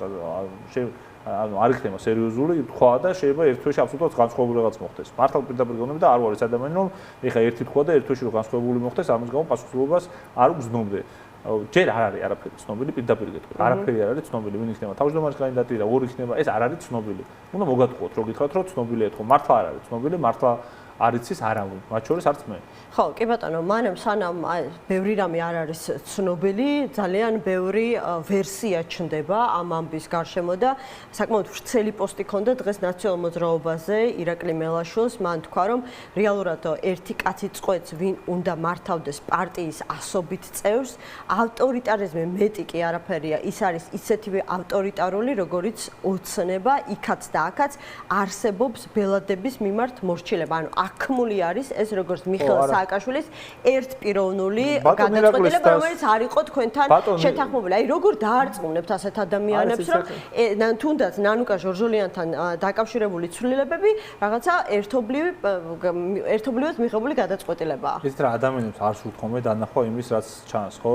ანუ არ იქნება სერიოზული, თქვა და შეიძლება ერთ თვეში აბსოლუტურად განსხვავებული რაღაც მოხდეს. მართლა პირდაპირ გონები და არ ვარ ეს ადამიანი, რომ ეხა ერთი თქვა და ერთ თვეში რომ განსხვავებული მოხდეს, ამის გამო პასუხისმგებლობას არ უგზნობდე. ჯერ არ არის არაფერი ცნობილი, პირდაპირ გეტყვი. არაფერი არ არის ცნობილი, ვინ იქნება თავმჯდომარის კანდიდატი და ორი იქნება, ეს არ არის ცნობილი. უნდა მოგატყუოთ, რომ გითხრათ, რომ ცნობილია ეთქო, მართლა არ არის ცნობილი, მართლა არ იცის არავინ, მათ შორის არც მე. ხო, კი ბატონო, მანამ სანამ ბევრი რამე არ არის ცნობილი, ძალიან ბევრი ვერსია ჩნდება ამ ამბის გარშემო და საკმაოდ ვრცელი პოსტი ქონდა დღეს ნაციონალურ მოძრაობაზე ირაკლი მელაშვილს, მან თქვა, რომ რეალურად ერთი კაცი წყვეტს, ვინ უნდა მართავდეს პარტიის ასობით წევრს, ავტორიტარიზმი მეტი კი არაფერია, ის არის ისეთივე ავტორიტარული, როგორიც ოცნება იქაც და აქაც არსებობს ბელადების მიმართ მორჩილება, ანუ აქმული არის ეს როგორც მიხეილ სააკაშვილის ერთპიროვნული გადაწყვეტილება, რომელიც არ იყო თქვენთან შეთანხმებული. აი როგორ დაარწმუნებთ ასეთ ადამიანებს, რომ თუნდაც ნანუკა ჟორჟოლიანთან დაკავშირებული ცვლილებები რაღაცა ერთობლივად მიღებული გადაწყვეტილებაა. ეს რა ადამიანებს არ სურთ ხოლმე დანახვა იმის, რაც ჩანს, ხო?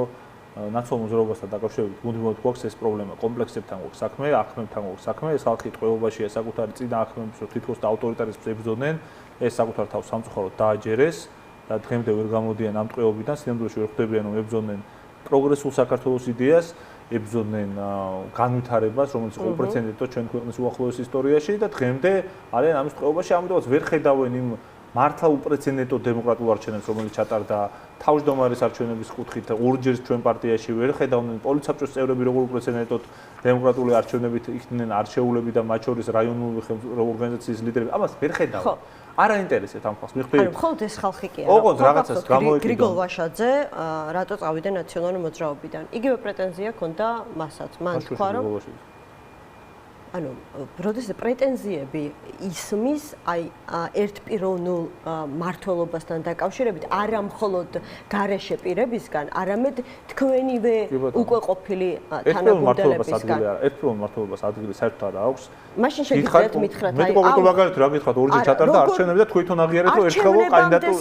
ნაცვალ მოძრაობასთან დაკავშირებით მუდმივად გვაქვს ეს პრობლემა, კომპლექსებთან გვაქვს საქმე, ახმებთან გვაქვს საქმე, ეს ხალხი ტყვეობაშია საკუთარი წინა ახმების, რომ თითქოს ავტორიტარიზმს ებრძოდნენ, ეს საკუთარ თავს სამწუხაროდ დააჯერეს და დღემდე ვერ გამოდიან ამ ტყვეობიდან, სინამდვილეში ვერ ხვდებიან, რომ ებრძოდნენ პროგრესულ საქართველოს იდეას, ებრძოდნენ განვითარებას, რომელიც იყო უპრეცედენტო ჩვენ ქვეყნის უახლოეს ისტორიაში და დღემდე არიან ამის ტყვეობაში, ამიტომაც ვერ ხედავენ იმ მართლა უპრეცედენტო დემოკრატიულ არჩევნებს, რომელიც ჩატარდა თავმჯდომარის არჩევნების კუთხით ორჯერ ჩვენ პარტიაში ვერ ხედავდნენ პოლიტსაბჭოს წევრები როგორ უპრეცედენტოდ დემოკრატიული არჩევნებით იქნენ არჩეულები და მათ შორის რაიონული ორგანიზაციის ლიდერები. ამას ვერ ხედავენ. არ აინტერესებთ ამ ხალხს. მიხვდებით? ანუ მხოლოდ ეს ხალხი კი არა. ოღონდ რაღაცას გამოეკიდა. გრიგოლ ვაშაძე რატო წავიდა ნაციონალური მოძრაობიდან? იგივე პრეტენზია ჰქონდა მასაც. მან თქვა რომ ანუ როდესაც პრეტენზიები ისმის აი ერთპიროვნულ მმართველობასთან დაკავშირებით არა მხოლოდ გარეშე პირებისგან, არამედ თქვენივე უკვე ყოფილი თანაგუნდელებისგან. ერთპიროვნულ მმართველობას ადგილი საერთოდ არ აქვს. მაშინ შეგიძლიათ მითხრათ აი კონკრეტულ მაგალითად რა გითხრათ ორჯერ ჩატარდა არჩევნები და თვითონ აღიარეთ რომ ერთხელ კანდიდატი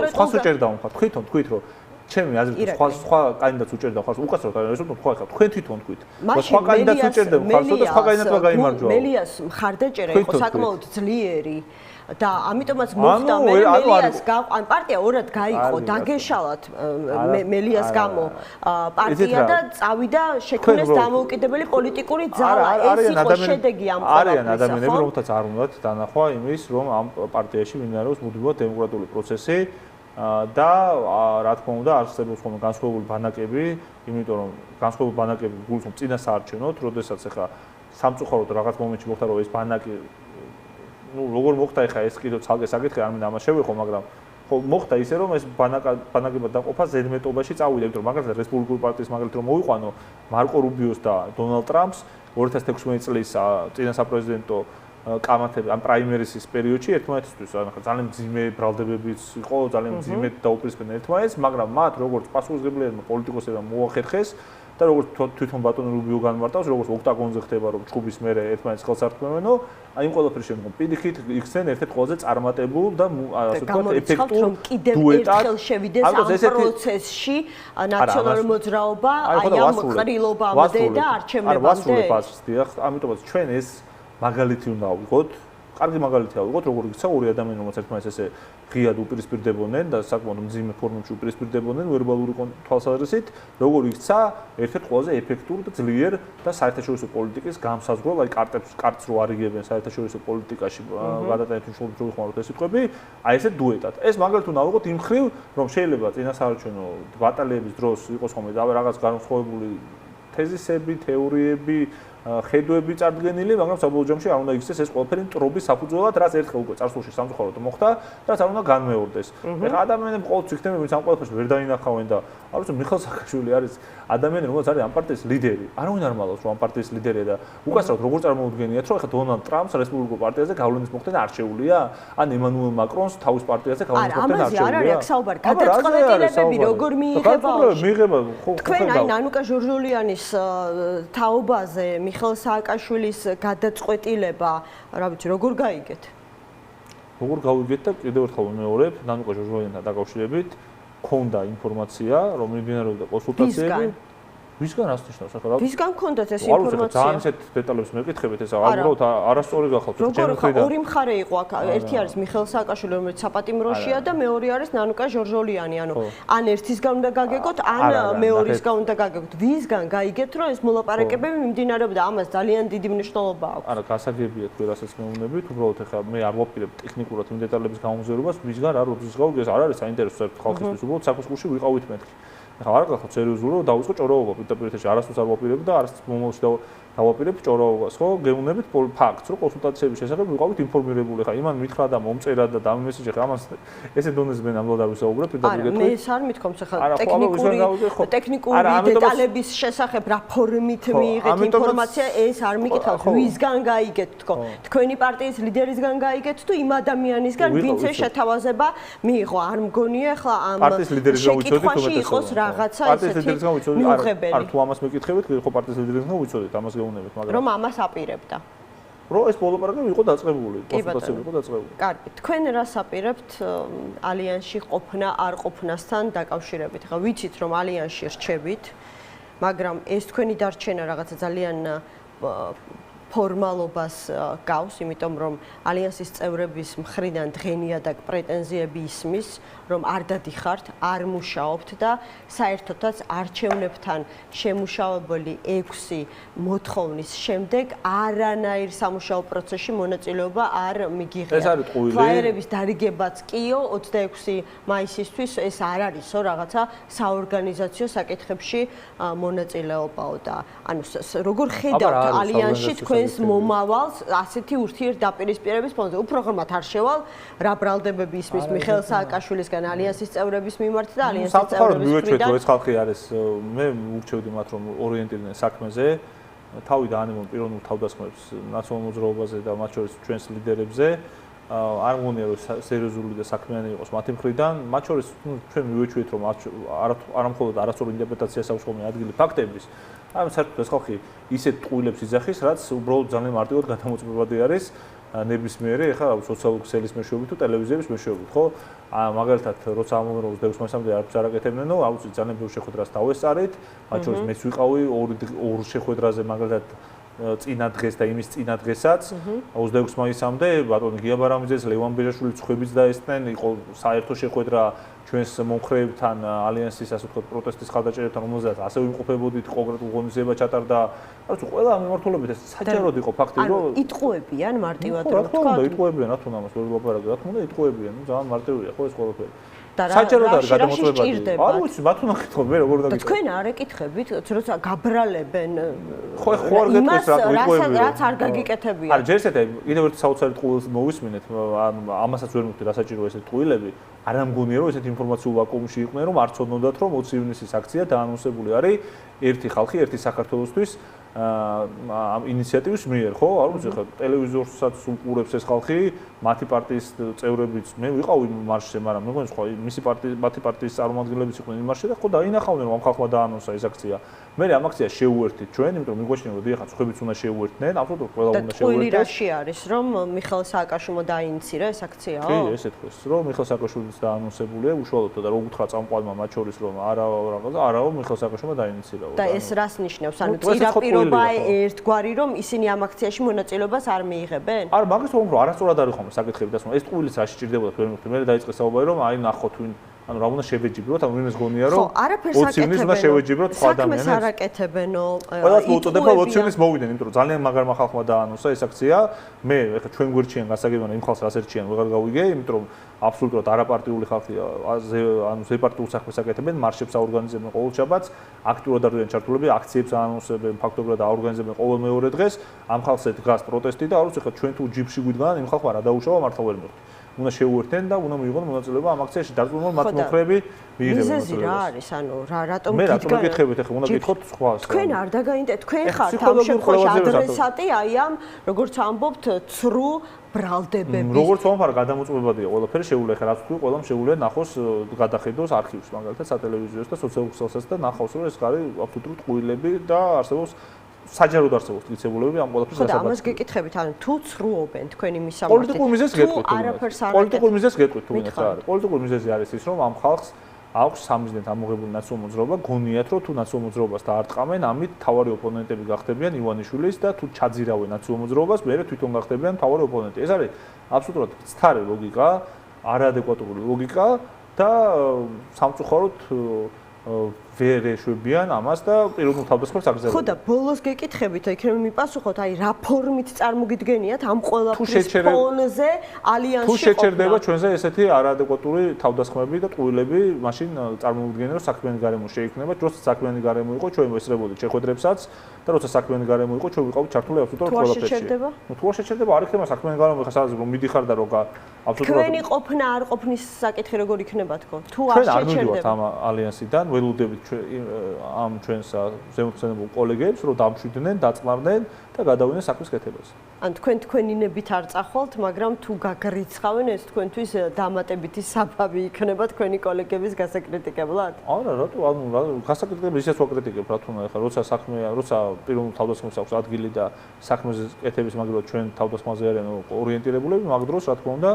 სხვა უჭერდა მხარ თვითონ თქვით რომ ჩემი აზრით სხვა კანდიდატს უჭერდა ხარ უკაცრავად არის რომ თქვა ხარ თქვენ თვითონ თქვით სხვა კანდიდატს უჭერდა ხარ და სხვა კანდიდატმა გაიმარჯვა მელიას მხარდაჭერა იყო საკმაოდ ძლიერი და ამიტომაც მოხდა მელიას ან პარტია ორად გაიყო დაგეშალათ მელიას გამო პარტია და წავიდა შექმნეს დამოუკიდებელი პოლიტიკური ძალა ეს იყო შედეგი ამ ყველაფრისა არიან ადამიანები რომელთაც არ უნდათ დანახვა იმის რომ ამ პარტიაში მინარევს მუდმივად დემოკრატიული პროცესი და რა თქმა უნდა არსებობს ხოლმე განსხვავებული ბანაკები, იმიტომ რომ განსხვავებული ბანაკები გულისხმობ წინასაარჩევნოთ, როდესაც ახლა სამწუხაროდ რაღაც მომენტში მოხდა რომ ეს ბანაკი ну როგორ მოხდა ახლა ეს კიდევ ცალკე საკითხი არ მინდა ამას შევეხო, მაგრამ ხო მოხდა ისე რომ ეს ბანაკებად დაყოფა ზედმეტობაში წავიდა, იმიტომ რომ მაგალითად რესპუბლიკური პარტიის მაგალითად რომ მოიყვანო მარკო რუბიოს და დონალდ ტრამპს 2016 წლის წინასაპრეზიდენტო კამათები ამ პრაიმერისის პერიოდში ერთმანეთისთვის ძალიან მძიმე ბრალდებებიც იყო, ძალიან მძიმე დაუპირისპირდნენ ერთმანეთს, მაგრამ მათ როგორც პასუხისმგებლებმა პოლიტიკოსებმა მოახერხეს და როგორც თვითონ ბატონი რუბიო განმარტავს, როგორც ოქტაგონზე ხდება, რომ ჭუბის მერე ერთმანეთს ხელს არქმევენო, აი იმ ყველაფრის შემდგომ პირიქით იქცენ ერთ-ერთ ყველაზე წარმატებულ და ასე ვთქვათ ეფექტურ დუეტად. ერთხელ შევიდეს ამ პროცესში ნაციონალური მოძრაობა, აი ამ ყრილობამდე და არჩევნებამდე. არ ვასრულებ ასს, დიახ, ამიტომაც ჩვენ ეს მაგალითი უნდა ავიღოთ. კარგი მაგალითი ავიღოთ, როგორ იქცა ორი ადამიანი, რომელიც ერთმანეთს ესე ღიად უპირისპირდებოდნენ და საკმაოდ მძიმე ფორმებში უპირისპირდებოდნენ ვერბალური თვალსაზრისით, როგორ იქცა ერთ-ერთ ყველაზე ეფექტურ და ძლიერ და საერთაშორისო პოლიტიკის გამსაზღვრელ, აი კარტს რო არიგებენ საერთაშორისო პოლიტიკაში გადატანით უშუალოდ ხმაროთ ეს სიტყვები, აი ესე დუეტად. ეს მაგალითი უნდა ავიღოთ იმ ხრივ, რომ შეიძლება წინასაარჩევნო ბატალიების დროს იყოს ხოლმე რაღაც განსხვავებული თეზისები, თეორიები ხედვები წარდგენილი, მაგრამ საბოლოო ჯამში არ უნდა იქცეს ეს ყველაფერი მტრობის საფუძველად, რაც ერთხელ უკვე წარსულში სამწუხაროდ მოხდა, რაც არ უნდა განმეორდეს. ეხლა ადამიანები ყოველთვის იქნებიან, ვინც ამ ყველაფერს ვერ დაინახავენ და არ ვიცი, მიხეილ სააკაშვილი არის ადამიანი, რომელიც არის ამ პარტიის ლიდერი. არავინ არ მალავს, რომ ამ პარტიის ლიდერია და უკაცრავად როგორ წარმოუდგენიათ, რომ ეხლა დონალდ ტრამპს რესპუბლიკურ პარტიაზე გავლენის მოხდენა არჩეულია, ან ემანუელ მაკრონს თავის პარტიაზე გავლენის მოხდენა არჩეულია. არ არის აქ საუბარი, გადაწყვეტილებები როგორ მიიღება. თქვენ აი ნანუკა ჟორჟოლიანის თაობაზე მიხეილ სააკაშვილის გადაწყვეტილება, რა ვიცი, როგორ გაიგეთ? როგორ გავიგეთ და კიდევ ერთხელ ვიმეორებ, ნანუკა ჟორჟოლიანთან დაკავშირებით ქონდა ინფორმაცია, რომ მიმდინარეობდა კონსულტაციები. ვისგან რას ნიშნავს ახლა? ვისგან ქონდათ ეს ინფორმაცია? ძალიან ისეთ დეტალებს მეკითხებით, ეს უბრალოდ არასწორი გახავთ ჩემი მხრიდან. ორი მხარე იყო აქ. ერთი არის მიხეილ სააკაშვილი, რომელიც საპატიმროშია და მეორე არის ნანუკა ჟორჟოლიანი, ანუ ან ერთისგან უნდა გაგეგოთ, ან მეორისგან უნდა გაგეგოთ. ვისგან გაიგეთ, რომ ეს მოლაპარაკებები მიმდინარეობდა? ამას ძალიან დიდი მნიშვნელობა აქვს. არა, გასაგებია თქვენ რასაც მეუბნებით, უბრალოდ ახლა მე არ ვაპირებ ტექნიკურად იმ დეტალების გამომზრდობას, ვისგან რა როდესაც გავიგეს, არ არის საინტერესო ხალხისთვის, უბრალოდ საფუძვლში ვიყავით მეთქი. ეხლა არ გახსოვთ სერიოზულად რომ დაიწყო ჭორაობა პირდაპირ არასდროს არ ვაპირებ და არც მომავალში დავაპირებ ჭორაობას, ხო? გეუბნებით ფაქტს, რომ კონსულტაციების შესახებ ვიყავით ინფორმირებული. ხა იმან მითხრა და მომწერა და დამემესეჯა, ხა ამას ესე დონეზე მე ნამდვილად არ ვისაუბრებ პირდაპირ გეტყვით. არა, მე არ მithkoms ახლა ტექნიკური დეტალების შესახებ რა ფორმით მიიღეთ ინფორმაცია, ეს არ მიკითხავთ, ვისგან გაიგეთ თქო. თქვენი პარტიის ლიდერისგან გაიგეთ თუ იმ ადამიანისგან, ვინც ეს შეთავაზება მიიღო. არ მგონია ახლა ამ პარტიის ლიდერისგან ვიცოდით თუ იყოს რაღაცა პარტიის ლიდერისგან ვიცოდით, არ თუ ამას მეკითხებით, ხო პარტიის ლიდერისგან ვიცოდით ამას რომ ამას აპირებდა. რომ ეს ბოლო პარაგრაფი იყო დაწყებული, კონსულტაციები იყო დაწყებული. კარგი, თქვენ რას აპირებთ ალიანსში ყოფნა არ ყოფნასთან დაკავშირებით? ხა ვიცით რომ ალიანსში რჩებით, მაგრამ ეს თქვენი დარჩენა რაღაცა ძალიან ფორმალობას გავს, იმიტომ რომ ალიანსის წევრების მხრიდან დღენიადაგ პრეტენზიები ისმის, რომ არ დადიხართ, არ მუშაობთ და საერთოდაც არჩევნებთან შემუშავებული 6 მოთხოვნის შემდეგ არანაირ სამუშაო პროცესში მონაწილეობა არ მიგიღია. ეს არის ტყუილი. ფლაიერების დარიგებაც კიო 26 მაისისთვის ეს არ არისო რაღაცა საორგანიზაციო საკითხებში მონაწილეობაო და ანუ როგორ ხედავთ ალიანსში თქვენს მომავალს ასეთი ურთიერთდაპირისპირების ფონზე? უფრო ღრმად არ შევალ რა ბრალდებები ისმის მიხეილ სააკაშვილისგან ალიანსის წევრების მიმართ და ალიანსის წევრების მივეჩვეთ რომ ეს ხალხი არის მე ურჩევდი მათ რომ ორიენტირდნენ საქმეზე თავი დაანებონ პიროვნულ თავდასხმებს ნაციონალურ მოძრაობაზე და მათ შორის ჩვენს ლიდერებზე არ მგონია რომ სერიოზული და საქმიანი იყოს მათი მხრიდან მათ შორის ჩვენ მივეჩვეთ რომ არა მხოლოდ არასწორი ინტერპრეტაციას აქვს ხოლმე ადგილი ფაქტების აი საერთოდ ეს ხალხი ისეთ ტყუილებს იძახის რაც უბრალოდ ძალიან მარტივად გადამოწმებადი არის ნებისმიერი ახლა სოციალური ქსელის მეშვეობით თუ ტელევიზიების მეშვეობით ხო მაგალითად როცა ამბობენ რომ 26-მდე არაფერს არ აკეთებდნენ აუცი ძალიან ბევრ შეხვედრას დავესწარით მათ შორის მეც ვიყავი ორ შეხვედრაზე მაგალითად წინა დღეს და იმის წინა დღესაც 26 მაისამდე ბატონი გია ბარამიძეს ლევან ბეჟაშვილის ხვებიც დაესწნენ იყო საერთო შეხვედრა ჩვენს მომხრეებთან ალიანსის ასე ვთქვათ პროტესტის ხალხაჭერებთან რომელზეც ასე ვიმყოფებოდით კონკრეტულ ღონისძიება ჩატარდა რაც ყველა მიმართულებით ეს საჯაროდ იყო ფაქტი რომ იტყუებიან მარტივად რომ თქვა და იტყუებიან რა თქმა უნდა ვერ ვლაპარაკი რა თქმა უნდა იტყუებიან ნუ ძალიან მარტივია ხო ეს ყველაფერი საჯაროდ არის გადამოწმებადი არ ვიცი მათ უნდა გითხო მე როგორ დაგიკითხო თქვენ არ ეკითხებით როცა გაბრალებენ ხო არ გეტყვის რა იტყუებიან რაც არ გაგიკეთებია არა ჯერ ესეთი კიდევ ერთი საოცარი ტყუილს მოვისმინეთ ამასაც ვერ მივხვდი რა საჭირო ესეთი ტყუილები არ ამგონია რომ ესეთი ინფორმაციულ ვაკუუმში იყვნენ რომ არ ცოდნოდათ რომ 20 ივნისის აქცია დაანონსებული არის ერთი ხალხი ერთი საქართველოსთვის ამ ინიციატივის მიერ ხო არ ვიცი ხა ტელევიზორსაც უყურებს ეს ხალხი მათი პარტიის წევრებიც მე ვიყავი მარშზე მაგრამ მე ხო მათი პარტიის წარმომადგენლებიც იყვნენ იმ მარშზე და ხო დაინახავდნენ რომ ამ ხალხმა დაანონსა ეს აქცია მე ამ აქციას შევუერთდით ჩვენ იმიტომ რომ მიგვაჩნია რომ დიახ ცხებიც უნდა შევუერთდნენ აბსოლუტურად ყველა უნდა შევუერთდეს და რაში არის რომ მიხეილ სააკაშვილმა დაინიცირა ეს აქციაო კი ესე თქვეს რომ მიხეილ სააკაშვილიც დაანონსებულია უშუალოდ და რო უთხრა წამყვანმა მათ შორის რომ არაო მიხეილ სააკაშვილმა დაინიცირაო და ეს რას ნიშნავს ანუ წირაპირობა ერთგვარი რომ ისინი ამ აქციაში მონაწილეობას არ მიიღებენ არა მაგის თქმა რომ არასწორად არის ხომ საკითხები და ეს ტყუილის რა შეჭirdებოდა თქვენ მე დაიწყე საუბარი რომ აი ნახოთ ვინ ანუ რა უნდა შევეჯიბროთ ანუ ვინმეს გონია რომ 20 ივნისს უნდა შევეჯიბროთ სხვა ადამიანებს საქმეს არ აკეთებენო ყველას მოუწოდება 20 ივნისს მოვიდნენ იმიტომ რომ ძალიან მაგარმა ხალხმა დაანონსა ეს აქცია მე ეხლა ჩვენ გვერდჩიან გასაგებია იმ ხალხს რას ერჩიან ვეღარ გავიგე იმიტომ რომ აბსოლუტურად არაპარტიული ხალხი ანუ ზეპარტიულ საქმეს აკეთებენ მარშებს აორგანიზებენ ყოველ შაბათს აქტიურად არიან ჩართულები აქციებს აანონსებენ ფაქტობრივად აორგანიზებენ ყოველ მეორე დღეს ამ ხალხს დგას პროტესტი და არ ვიცი ხა ჩვენ თუ ჯიბში გვიდგან იმ ხალხმა რა დაუშავა მართლა ვერ მივხვდი უნდა შევუერთდნენ და უნდა მიიღონ მონაწილეობა ამ აქციაში დარწმუნებული მათ მოხრეები მიიღებენ მიზეზი რა არის ანუ რატომ მე რატომ გეკითხებით ახლა უნდა გითხოთ სხვა თქვენ არ დაგაინტერესებთ თქვენ ხართ ამ შემთხვევაში ადრესატი აი ამ როგორც ამბობთ ცრუ ბრალდებები როგორც ვამბობ გადამოწმებადია ყველაფერი შეუძლია ხა რაც თქვი ყველამ შეუძლია ნახოს გადახედოს არქივს მაგალითად სატელევიზიოს და სოციალურ ქსელსაც და ნახოს რომ ეს არის აბსოლუტურად ტყუილები და არსებობს საჯაროდ არსებობს მტკიცებულებები ამ ყველაფრის შესახებ. ხო და ამას გეკითხებით, ანუ თუ ცრუობენ თქვენი მისამართი. პოლიტიკურ მიზეზს გეტყვით. არაფერს არ პოლიტიკურ მიზეზს გეტყვით თუ ვინაც არის. პოლიტიკურ მიზეზი არის ის, რომ ამ ხალხს აქვს სამიზნედ ამოღებული ნაციონალური მოძრაობა, გონიათ რომ თუ ნაციონალურ მოძრაობას დაარტყამენ, ამით თავარი ოპონენტები გახდებიან ივანიშვილის და თუ ჩაძირავენ ნაციონალურ მოძრაობას, მე თვითონ გახდებიან თავარი ოპონენტი. ეს არის აბსოლუტურად მცდარი ლოგიკა, არაადეკვატური ლოგიკა და სამწუხაროდ ვერ ეშვებიან ამას და პიროვნულ თავდასხმებს აგრძელებენ. ხო და ბოლოს გეკითხებით, იქნებ მიპასუხოთ, აი რა ფორმით წარმოგიდგენიათ ამ ყველაფრის ფონზე ალიანსში ყოფნა? თუ შეჩერდება ჩვენზე ესეთი არაადეკვატური თავდასხმები და ტყუილები, მაშინ წარმოვიდგენთ, რომ საქმიანი გარემო შეიქმნება, როცა საქმიანი გარემო იყო, ჩვენ ვესწრებოდით შეხვედრებსაც და როცა საქმიანი გარემო იყო, ჩვენ ვიყავით ჩართული აბსოლუტურად ყველაფერში. თუ არ შეჩერდება, არ იქნება საქმიანი გარემო, ხა სადაც რომ მიდიხარ და როგა აბსოლუტურად ჩვენი ყოფნა არ ყოფნის საკითხი როგორ იქნება თქო? თუ არ შეჩერდება. ჩვენ არ მივიდივართ ამ ალიანსიდან, ველოდებით ამ ჩვენს ზემოხსენებულ კოლეგებს, რომ დამშვიდნენ, დაწყმარდნენ და გადავიდნენ საქმის კეთებას. ან თქვენინებით არ წახვალთ, მაგრამ თუ გაგრიცხავენ, ეს თქვენთვის დამატებითი საბაბი იქნება თქვენი კოლეგების გასაკრიტიკებლად? არა, რატო? ანუ გასაკრიტიკებლად ისეც ვაკრიტიკებ, რა თქმა უნდა, ხა როცა საქმეა, როცა პიროვნულ თავდასხმებს აქვს ადგილი და საქმეზე კეთების მაგალითად ჩვენ თავდასხმაზე არიან ორიენტირებულები, მაგ დროს რა თქმა უნდა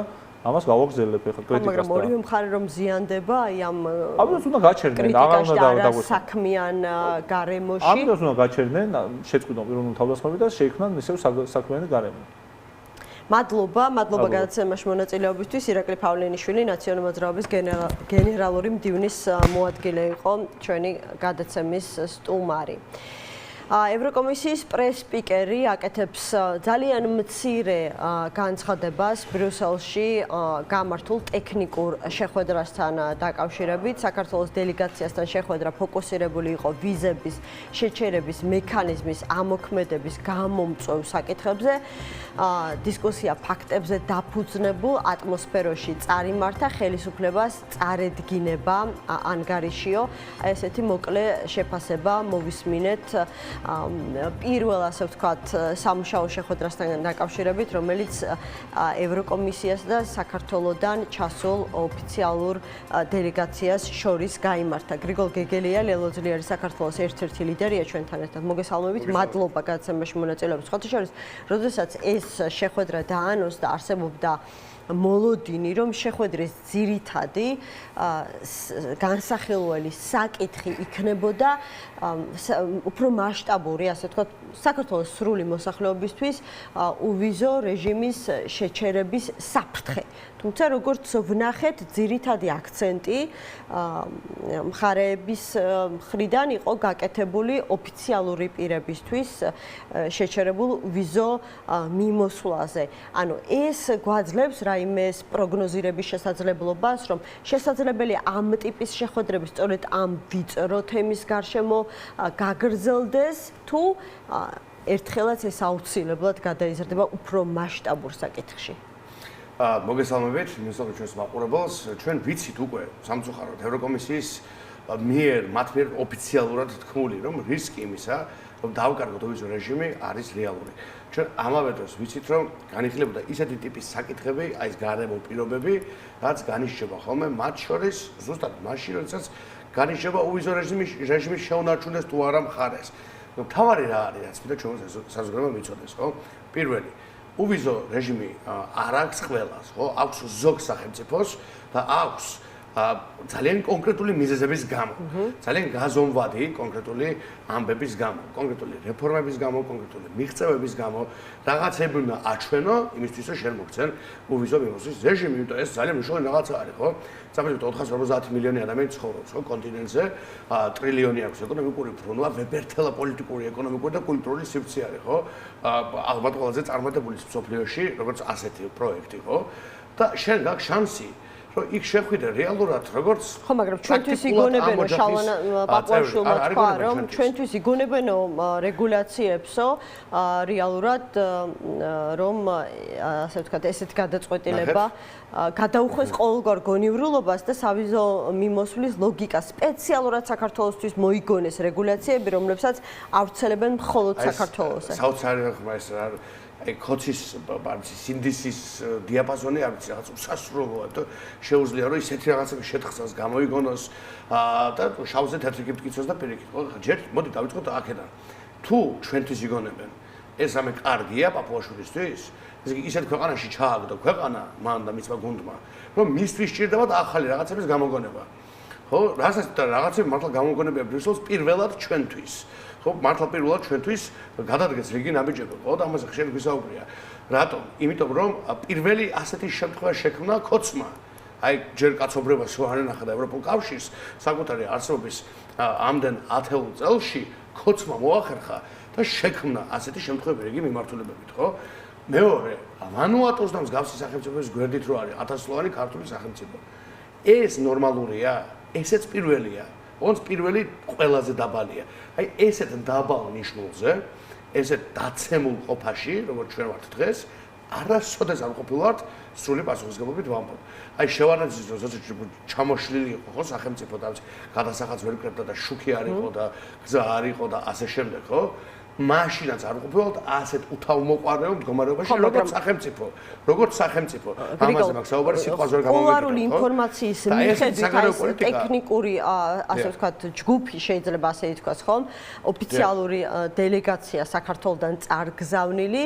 ამას გავაგრძელებ ახლა კრიტიკას და მაგრამ ორივე მხარე რომ ზიანდება აი ამ ამას უნდა გაჩერდნენ, აღარ უნდა დაგვეცან საქმიან გარემოში. ამას უნდა გაჩერდნენ, შეწყვიტონ პიროვნული თავდასხმები და შეიქმნან ისევ საქმიანი გარემო. მადლობა გადაცემაში მონაწილეობისთვის. ირაკლი პავლენიშვილი, ნაციონალური მოძრაობის გენერალური მდივნის მოადგილე იყო ჩვენი გადაცემის სტუმარი. ევროკომისიის პრეს-სპიკერი აკეთებს ძალიან მცირე განცხადებას ბრიუსელში გამართულ ტექნიკურ შეხვედრასთან დაკავშირებით. საქართველოს დელეგაციასთან შეხვედრა ფოკუსირებული იყო ვიზების შეჩერების მექანიზმის ამოქმედების გამომწვევ საკითხებზე. დისკუსია ფაქტებზე დაფუძნებულ ატმოსფეროში წარიმართა, ხელისუფლებას წარედგინება ანგარიშიო. ესეთი მოკლე შეფასება მოვისმინეთ პირველ ასე ვთქვათ სამუშაო შეხვედრასთან დაკავშირებით, რომელიც ევროკომისიას და საქართველოსთან ჩასულ ოფიციალურ დელეგაციას შორის გაიმართა. გრიგოლ გეგელია, ლელოძლიერი საქართველოს ერთ-ერთი ლიდერია ჩვენთან ერთად. მოგესალმებით, მადლობა გადაცემაში მონაწილეობის. სხვათა შორის, როდესაც ეს შეხვედრა დაანონსდა, არსებობდა მოლოდინი, რომ შეხვედრის ძირითადი განსახილველი საკითხი იქნებოდა უფრო მასშტაბური, ასე ვთქვათ, საქართველოს სრული მოსახლეობისთვის უვიზო რეჟიმის შეჩერების საფრთხე. თუმცა, როგორც ვნახეთ, ძირითადი აქცენტი მხარეების მხრიდან იყო გაკეთებული ოფიციალური პირებისთვის შეჩერებულ ვიზო მიმოსვლაზე. ანუ ეს გვაძლევს რაიმეს პროგნოზირების შესაძლებლობას, რომ შესაძლებელია ამ ტიპის შეხვედრები სწორედ ამ ვიწრო თემის გარშემო გაგრძელდეს, თუ ერთხელაც ეს აუცილებლად გადაიზრდება უფრო მასშტაბურ საკითხში. მოგესალმებით, მისწორებთ ჩვენს მაყურებელს. ჩვენ ვიცით უკვე სამწუხაროდ ევროკომისიის მათ მიერ ოფიციალურად თქმული, რომ რისკი იმისა, რომ დავკარგოთ ვიზო რეჟიმი არის რეალური. ჩვენ ამავე დროს ვიცით, რომ განიხილებოდა ისეთი ტიპის საკითხები, აი ეს გარემო პირობები, რაც განიშნება ხოლმე მათ შორის, ზუსტად მაშინ, როდესაც განიშნება უვიზო რეჟიმის შეუნარჩუნდეს თუ არა მხარეს. მთავარი რა არის, რაც მინდა ჩვენ საზოგადოება მიცოდეს, ხო? პირველი უვიზო რეჟიმი არ აქვს ყველას, ხო? აქვს ზოგ სახელმწიფოს და აქვს ძალიან კონკრეტული მიზეზების გამო, ძალიან გაზომვადი კონკრეტული ამბების გამო, კონკრეტული რეფორმების გამო, კონკრეტული მიღწევების გამო, რაღაცები უნდა აჩვენო იმისთვის, რომ შემოგცენ უვიზო მიმოსვლის რეჟიმი, იმიტომ ეს ძალიან მნიშვნელოვანი რაღაცა არის, ხო? საფრთხე 450 მილიონი ადამიანი ცხოვრობს, ხო, კონტინენტზე, ტრილიონი აქვს ეკონომიკური ბრუნვა, ვებერთელა პოლიტიკური, ეკონომიკური და კულტურული სივრცე არის, ხო? ალბათ ყველაზე წარმატებული მსოფლიოში, როგორც ასეთი პროექტი, ხო? და შენ გაქვს შანსი რომ იქ შეხვიდე რეალურად როგორც ხო, მაგრამ ჩვენთვის იგონებენო შალანა პაპუაშვილმა თქვა, რომ ჩვენთვის იგონებენო რეგულაციებსო რეალურად რომ ასე ვთქვათ, ესეთ გადაწყვეტილება გადაუხვეს ყოველგვარ გონივრულობას და სავიზო მიმოსვლის ლოგიკას. სპეციალურად საქართველოსთვის მოიგონეს რეგულაციები, რომლებსაც ავრცელებენ მხოლოდ საქართველოსზე. საოცარი ხმა ეს კოცის სინდისის დიაპაზონი არის რაღაც უსასრულოა და შეუძლია რომ ისეთი რაღაცები შეთხსას გამოიგონოს და შავზე თეთრი კითხოს და პირიქით. ჯერ მოდი დავიწყოთ აქედან. თუ ჩვენთვის იგონებენ ეს ამე კარგია პაპუაშვილისთვის, ესე იგი ისეთ ქვეყანაში ჩააგდო ქვეყანა მან და მისმა გუნდმა, რომ მისთვის სჭირდებათ ახალი რაღაცების გამოგონება. ხო, რასაც და რაღაცები მართლა გამოგონებია ბრიუსელს პირველად ჩვენთვის. ხო, მართლა პირველად ჩვენთვის გადადგეს რიგი ნაბიჯები, ხო, და ამაზე ხშირად გვისაუბრია. რატომ? იმიტომ რომ პირველი ასეთი შემთხვევა შექმნა კოცმა. აი ჯერ კაცობრებას არ ენახა და ევროპულ კავშირს საკუთარი არსებობის ამდენ 10 წელში ქოცმა მოახერხა და შექმნა ასეთი შემთხვევები რიგი მიმართულებებით, ხო? მეორე, ვანუატუს და მსგავსი სახელმწიფოების გვერდით რო არის 1000-ლოვანი ქართული სახელმწიფო. ეს ნორმალურია? ესეც პირველია. ოღონდ პირველი ყველაზე დაბალია. აი ესეთ დაბალ ნიშნულზე, ესეთ დაცემულ ყოფაში, როგორც ჩვენ ვართ დღეს, არასოდეს არ ყოფილვართ სრული პასუხისმგებლობით ვამბობ. აი შევანაძის როცა ჩამოშლილი იყო ხო სახელმწიფო და გადასახადს ვერ კრებდა და შუქი არ იყო და გზა არ იყო და ასე შემდეგ, ხო? მაშინაც არ ყოფილვართ ასეთ უთავმოყარეო მდგომარეობაში, როგორც სახელმწიფო. ამაზე მაქვს საუბარი სიტყვას ვერ გამოვიდგინე. პოლარული ინფორმაციის მიხედვით ტექნიკური, ასე ვთქვათ, ჯგუფი შეიძლება ასე ითქვას, ხომ? ოფიციალური დელეგაცია საქართველოსთან წარგზავნილი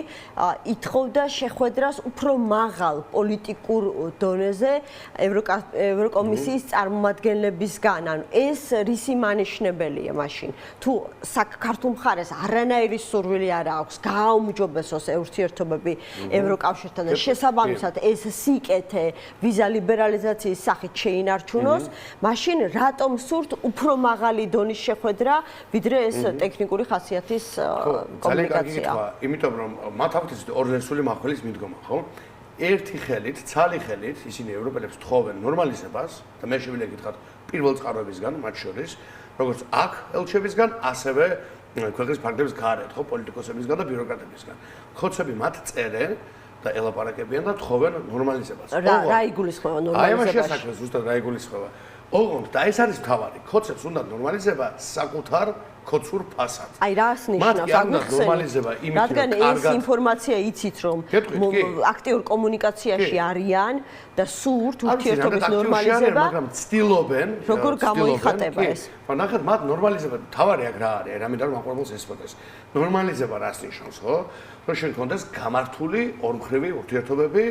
ითხოვდა შეხვედრას უფრო მაღალ პოლიტიკურ დონეზე ევროკომისიის წარმომადგენლებისგან. ანუ ეს რისი მანიშნებელია მაშინ? თუ საქართველოს მხარეს არანაირი სურვილი არ აქვს გააუმჯობესოს ურთიერთობები ევროკავშირთან და შესაბამისად ეს სიკეთე ვიზა ლიბერალიზაციის სახით შეინარჩუნოს, მაშინ რატომ სურთ უფრო მაღალი დონის შეხვედრა, ვიდრე ეს ტექნიკური ხასიათის კომუნიკაცია? იმიტომ რომ მათ აქვთ ორლესული მახვილის მიდგომა, ხო? ერთი ხელით, ცალი ხელით ისინი ევროპელებს თხოვენ ნორმალიზებას და მე შეგვიძლია გითხრათ პირველ წყაროებისგან, მათ შორის, როგორც აქ ელჩებისგან, ასევე ქვეყნის ფარგლების გარეთ, ხო, პოლიტიკოსებისგან და ბიუროკრატებისგან. ხოცები მათ წერენ და ელაპარაკებიან და თხოვენ ნორმალიზებას. რა იგულისხმება ნორმალიზებაში? აი ამაში ასაკრებს ზუსტად რა იგულისხმება. ოღონდ და ეს არის თავარი. ხოცებს უნდა ნორმალიზება საკუთარ ქოცურ ფასად. აი რას ნიშნავს ნორმალიზება იმით, რადგან ეს ინფორმაცია იცით რომ აქტიურ კომუნიკაციაში არიან და სურთ ურთიერთობის ნორმალიზება, მაგრამ ცდილობენ როგორ გამოიხატება ეს? ნახეთ, მათ ნორმალიზება თავარი აქ რა არის, რამე და რომ აყურებელს ესწოდეს. ნორმალიზება რას ნიშნავს, ხო? რომ შენ გქონდეს გამართული ორმხრივი ურთიერთობები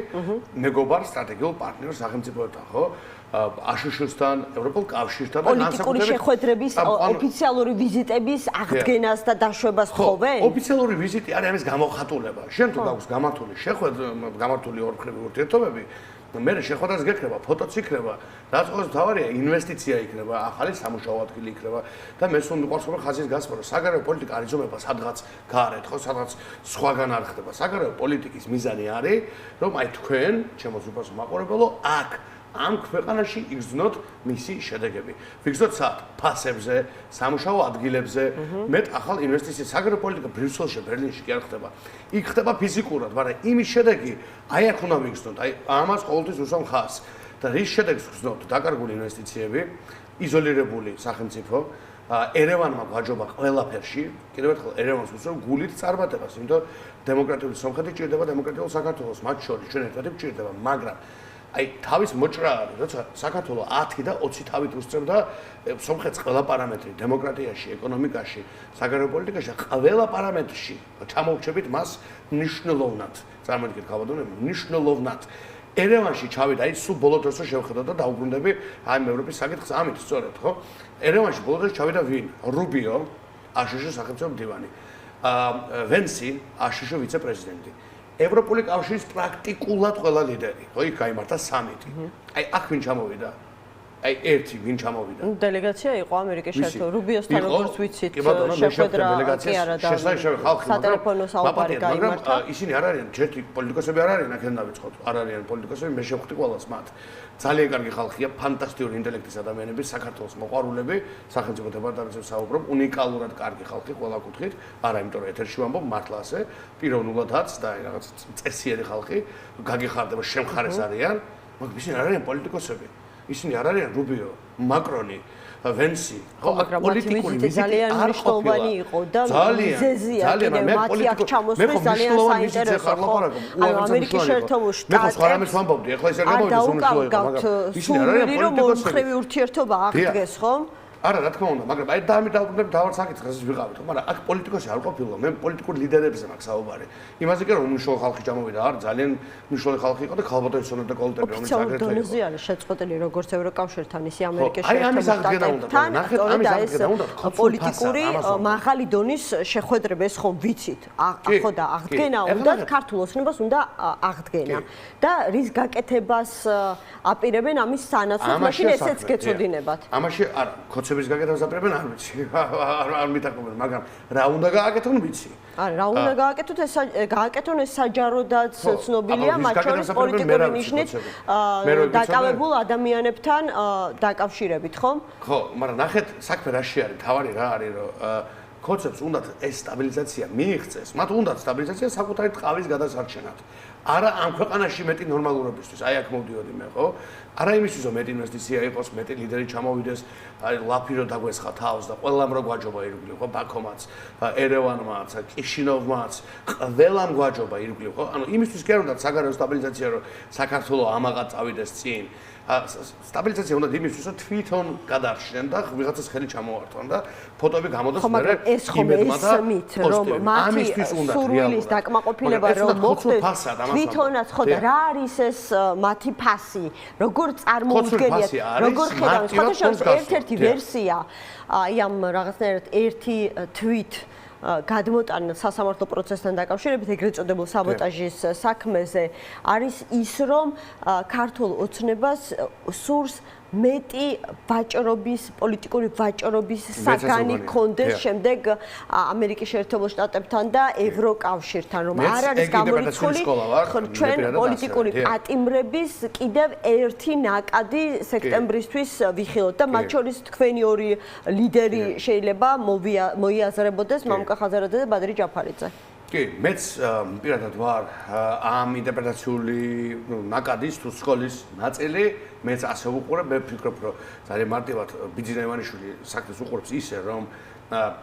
მეგობარ სტრატეგიულ პარტნიორ სახელმწიფოებთან, ხო? აშშ-თან, ევროპულ კავშირთან და პოლიტიკური შეხვედრების ოფიციალური ვიზიტების აღდგენას და დაშვებას თხოვენ? ოფიციალური ვიზიტი არის ამის გამოხატულება. შენ თუ გაქვს გამართული შეხვედრა, გამართული ორმხრივი ურთიერთობები, მე შეხვედრას გეკრება, ფოტოც იქნება, რაც ყოველთვის თავარია, ინვესტიცია იქნება, ახალი სამუშაო ადგილი იქნება და მე სულ მიყვარს რომ ხაზის გასწორება. საგარეო პოლიტიკა არ იზომება სადღაც გარეთ, ხო, სადღაც სხვაგან არ ხდება. საგარეო პოლიტიკის მიზანი არის, რომ აი თქვენ, ჩემო უპასო მაყურებელო, აქ ამ ქვეყანაში იგრძნოთ მისი შედეგები. ვიგრძნოთ სად? ფასებზე, სამუშაო ადგილებზე, მეტ ახალ ინვესტიციებს. საგარეო პოლიტიკა ბრიუსელში, ბერლინში კი არ ხდება. იქ ხდება ფიზიკურად, მაგრამ იმის შედეგი აი აქ უნდა ვიგრძნოთ. აი ამას ყოველთვის უსვამ ხაზს. და რის შედეგს ვგრძნოთ? დაკარგული ინვესტიციები, იზოლირებული სახელმწიფო, ერევანმა გვაჯობა ყველაფერში. კიდევ ერთხელ ერევანს უსვამ გულით წარმატებას, იმიტომ დემოკრატიული სომხეთი ჭირდება დემოკრატიულ საქართველოს, მათ შორის ჩვენ ერთად ჭირდება, მაგრამ აი თავის მოჭრა არის, როცა საქართველოს 10 და 20 თავით უსწრებდა სომხეთს ყველა პარამეტრი, დემოკრატიაში, ეკონომიკაში, საგარეო პოლიტიკაში, ყველა პარამეტრში ჩამოვრჩებით მას მნიშვნელოვნად. წარმოიდგინეთ ხალხადონები, მნიშვნელოვნად. ერევანში ჩავიდა, აი სულ ბოლო დროს შევხედოთ და დაუბრუნდები აი ევროპის საკითხს, ამით სწორედ, ხო? ერევანში ბოლო დროს ჩავიდა ვინ? რუბიო, აშშ სახელმწიფო მდივანი. ვენსი, აშშ ვიცე-პრეზიდენტი. ევროპული კავშირის პრაქტიკულად ყველა ლიდერი, ხო, იქ გაიმართა სამიტი. აი აქ ვინ ჩამოვიდა? აი ერთი ვინ ჩამოვიდა? დელეგაცია იყო ამერიკის შეერთებულ რუბიოსთან, როგორც ვიცით, შეხვედრა კი არა და სატელეფონო საუბარი გაიმართა. მაგრამ ისინი არ არიან, ჯერთი პოლიტიკოსები არ არიან, აქედან დავიწყოთ. არ არიან პოლიტიკოსები, მე შევხვდი ყველას მათ. ძალიან კარგი ხალხია, ფანტასტიკური ინტელექტის ადამიანები, საქართველოს მოყვარულები, სახელმწიფო დეპარტამენტზე საუბრობ, უნიკალურად კარგი ხალხი ყველა კუთხით. არა, იმიტომ რომ ეთერში ვამბობ, მართლა ასე, პიროვნულადაც და რაღაც წესიერი ხალხი, გაგიხარდება, შემხარეს არიან, მაგრამ ისინი არ არიან პოლიტიკოსები. ისინი არ არიან რუბიო, მაკრონი, ვენსი, ხო, პოლიტიკური ძალიან მნიშვნელოვანი იყო და მიზეზია კიდევ მათი აქ ჩამოსვლა ძალიან საინტერესო ხო? ანუ ამერიკის შეერთებულ შტატებში ვამბობდი, ახლა ეს არ გამოვიდეს უმნიშვნელოება, მაგრამ ისინი არ არიან პოლიტიკოსები. მხრივი ურთიერთობა აღდგეს, ხო? არა, რა თქმა უნდა, მაგრამ აი დამი დავუბრუნდები დავარ საკითხს ვიყავით, მაგრამ აქ პოლიტიკოსი არ ყოფილა, მე პოლიტიკურ ლიდერებზე მაქვს საუბარი. იმაზე კი რომ უმნიშვნელო ხალხი ჩამოვიდა, არ ძალიან მნიშვნელოვანი ხალხი იყო და ქალბატონისონა და კოლტები რომელიც აგრეთვე იყო. დონეზე არის შეწყვეტილი როგორც ევროკავშირთან, ისე ამერიკის შეერთებულ შტატებთან. ნახეთ, პოლიტიკური მაღალი დონის შეხვედრები ეს ხომ ვიცით. ხო და აღდგენა უნდა ქართულ ოცნებას უნდა აღდგენა. და რის გაკეთებას აპირებენ ამის სანაცვლოდ, მაშინ ესეც გეცოდინებათ. ამაში არა, პროცესების გაკეთებას აპირებენ, არ ვიცი. არ მითაყობენ, მაგრამ რა უნდა გააკეთონ, ვიცი. რა უნდა გააკეთონ ეს საჯაროდაც ცნობილია, მათ შორის პოლიტიკური ნიშნით დაკავებულ ადამიანებთან დაკავშირებით, ხო? ხო, მაგრამ ნახეთ, საქმე რაში არის, თავარი რა არის, რომ კონცეფტს უნდათ ეს სტაბილიზაცია მიიღწეს, მათ უნდათ სტაბილიზაცია საკუთარი ტყავის გადასარჩენად. არა ამ ქვეყანაში მეტი ნორმალურობისთვის, აი აქ მოვდიოდი მე, ხო? არა იმისთვის, რომ მეტი ინვესტიცია იყოს, მეტი ლიდერი ჩამოვიდეს, აი ლაფირო დაგვესხა თავს და ყველამ რო გვაჯობა ირგვლივ, ხო? ბაქომაც, ერევანმაც, კიშინოვმაც, ყველამ გვაჯობა ირგვლივ, ხო? ანუ იმისთვის კი არ უნდა საგარეო სტაბილიზაცია, რომ საქართველოს ამაღად წავიდეს წინ. სტაბილიზაცია უნდა იმისთვის, რომ თვითონ გადარჩნენ და ვიღაცას ხელი ჩამოართვან და ფოტოები გამოდოს მერე იმედმა და რომ მათი სურვილის დაკმაყოფილება რომ მოხდეს თვითონაც ხო და რა არის ეს მათი ფასი, როგორ წარმოუდგენიათ, როგორ ხედავთ, ხოთაშორის ერთ-ერთი ვერსია, აი ამ რაღაცნაირად ერთი თვით გადმოტანა სასამართლო პროცესთან დაკავშირებით ეგრეთ წოდებულ საბოტაჟის საქმეზე არის ის, რომ ქართულ ოცნებას სურს მეტი ვაჭრობის, პოლიტიკური ვაჭრობის საგანი კონდეს შემდეგ ამერიკის შეერთებულ შტატებთან და ევროკავშირთან, რომ არ არის გამორიცხული ჩვენ პოლიტიკური პატიმრების კიდევ ერთი ნაკადი სექტემბრისთვის ვიხილოთ და მათ შორის თქვენი ორი ლიდერი შეიძლება მოიაზრებოდეს მამუკა ხაზარაძე და ბადრი ჯაფარიძე. კი, მეც პირადად ვარ ამ ინტერპრეტაციული ნაკადის თუ სკოლის ნაწილი, მეც ასე ვუყურებ, მე ვფიქრობ, რომ ძალიან მარტივად ბიძინა ივანიშვილი საქმეს უყურებს ისე, რომ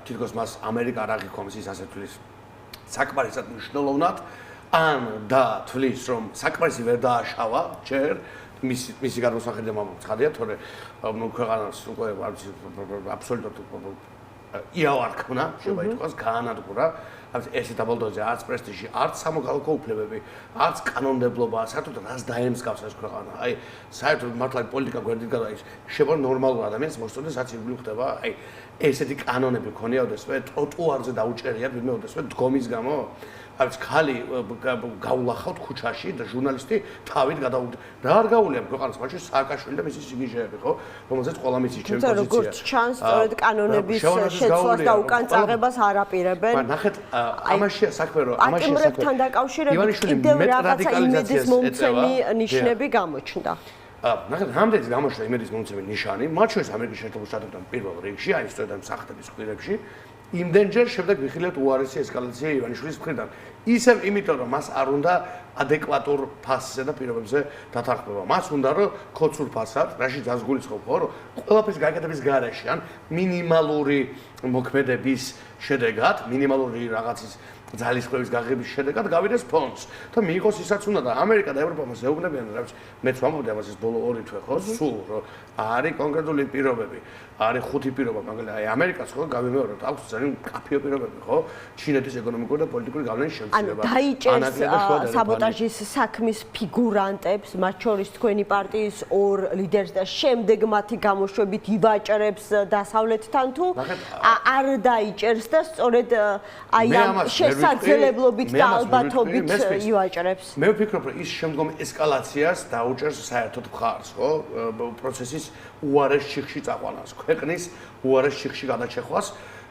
თითქოს მას ამერიკა არ აღიქვამს ის ასე თვლის საკმარისად მნიშვნელოვნად, ან და თვლის, რომ საკმარისი ვერ დააშავა ჯერ მისი გადმოსახედება ცხადია, თორე ქვეყანას უკვე არ ვიცი აბსოლუტურად იავარქნა, შეიძლება ითქვას, გაანადგურა. ეს დაბალდოზე არც პრესტიჟი, არც სამოქალაქო უფლებები, არც კანონმდებლობა, საერთოდ რას დაემსგავს ეს ქვეყანა. აი, საერთოდ მართლა პოლიტიკა გვერდით გადაის. შეიძლება ნორმალურ ადამიანს მოსწონდეს, რაც ირგვლივ ხდება. აი, ესეთი კანონები ქონიოდესვე, ტროტუარზე დაუჭერიათ, ვიმეოდესვე დგომის გამო. აი, ხალი გაულახავთ ქუჩაში და ჟურნალისტი თავით გადაუდგა. რა არ გაუვლია ქვეყანას, მაშინ სააკაშვილი და მისი სიგიჟეები, ხო? რომელზეც ყველა მიცის ჩემი პოზიცია. როგორც ჩანს, სწორედ კანონების შეცვლას და უკან წაღებას არ აპირებენ. მაგრამ ნახეთ, ამაშია საქმე, რომ ამაშია საქმე. პატიმრებთან დაკავშირებით კიდევ რაღაცა იმედის მომცემი ნიშნები გამოჩნდა. ნახეთ, რამდენი გამოჩნდა იმედის მომცემი ნიშანი, მათ შორის ამერიკის შეერთებულ შტატებთან პირველ რიგში, აი სწორედ ამ სახთების ხვირებში. იმდენჯერ შემდეგ ვიხილეთ უარესი ესკალაცია ივანიშვილის მხრიდან. ისევ იმიტომ, რომ მას არ უნდა ადეკვატურ ფასზე და პირობებზე დათანხმება. მას უნდა, რომ ქოცურ ფასად, რაში დასგულისხმობ, ხო, რომ ყველაფრის გაკეთების გარეშე, ან მინიმალური მოქმედების შედეგად, მინიმალური რაღაცის ძალისხმევის გაღების შედეგად გავიდეს ფონდს და მიიღოს ისაც უნდა და ამერიკა და ევროპა მას ეუბნებიან, რა ვიცი, მეც ვამბობდი ამას ეს ბოლო 2 თვე, ხო, სულ რომ არის კონკრეტული პირობები, არის 5 პირობა, მაგალითად, აი ამერიკას ხო გავიმეორებთ, აქვს ძალიან კაფეო პირობები, ხო, ჩინეთის ეკონომიკური და პოლიტიკური გავლენის შემცირება. ანუ დაიჭერს საბოტაჟის საქმის ფიგურანტებს, მათ შორის თქვენი პარტიის 2 ლიდერს და შემდეგ მათი გამოშვებით ივაჭრებს დასავლეთთან თუ არ დაიჭერს და სწორედ აი ამ შესაძლებლობით და ალბათობით ივაჭრებს. მე ვფიქრობ, რომ ის შემდგომ ესკალაციას დაუჭერს საერთოდ მხარს, ხო, პროცესის უარეს შიხში წაყვანას, ქვეყნის უარეს შიხში გადაჭეხვას.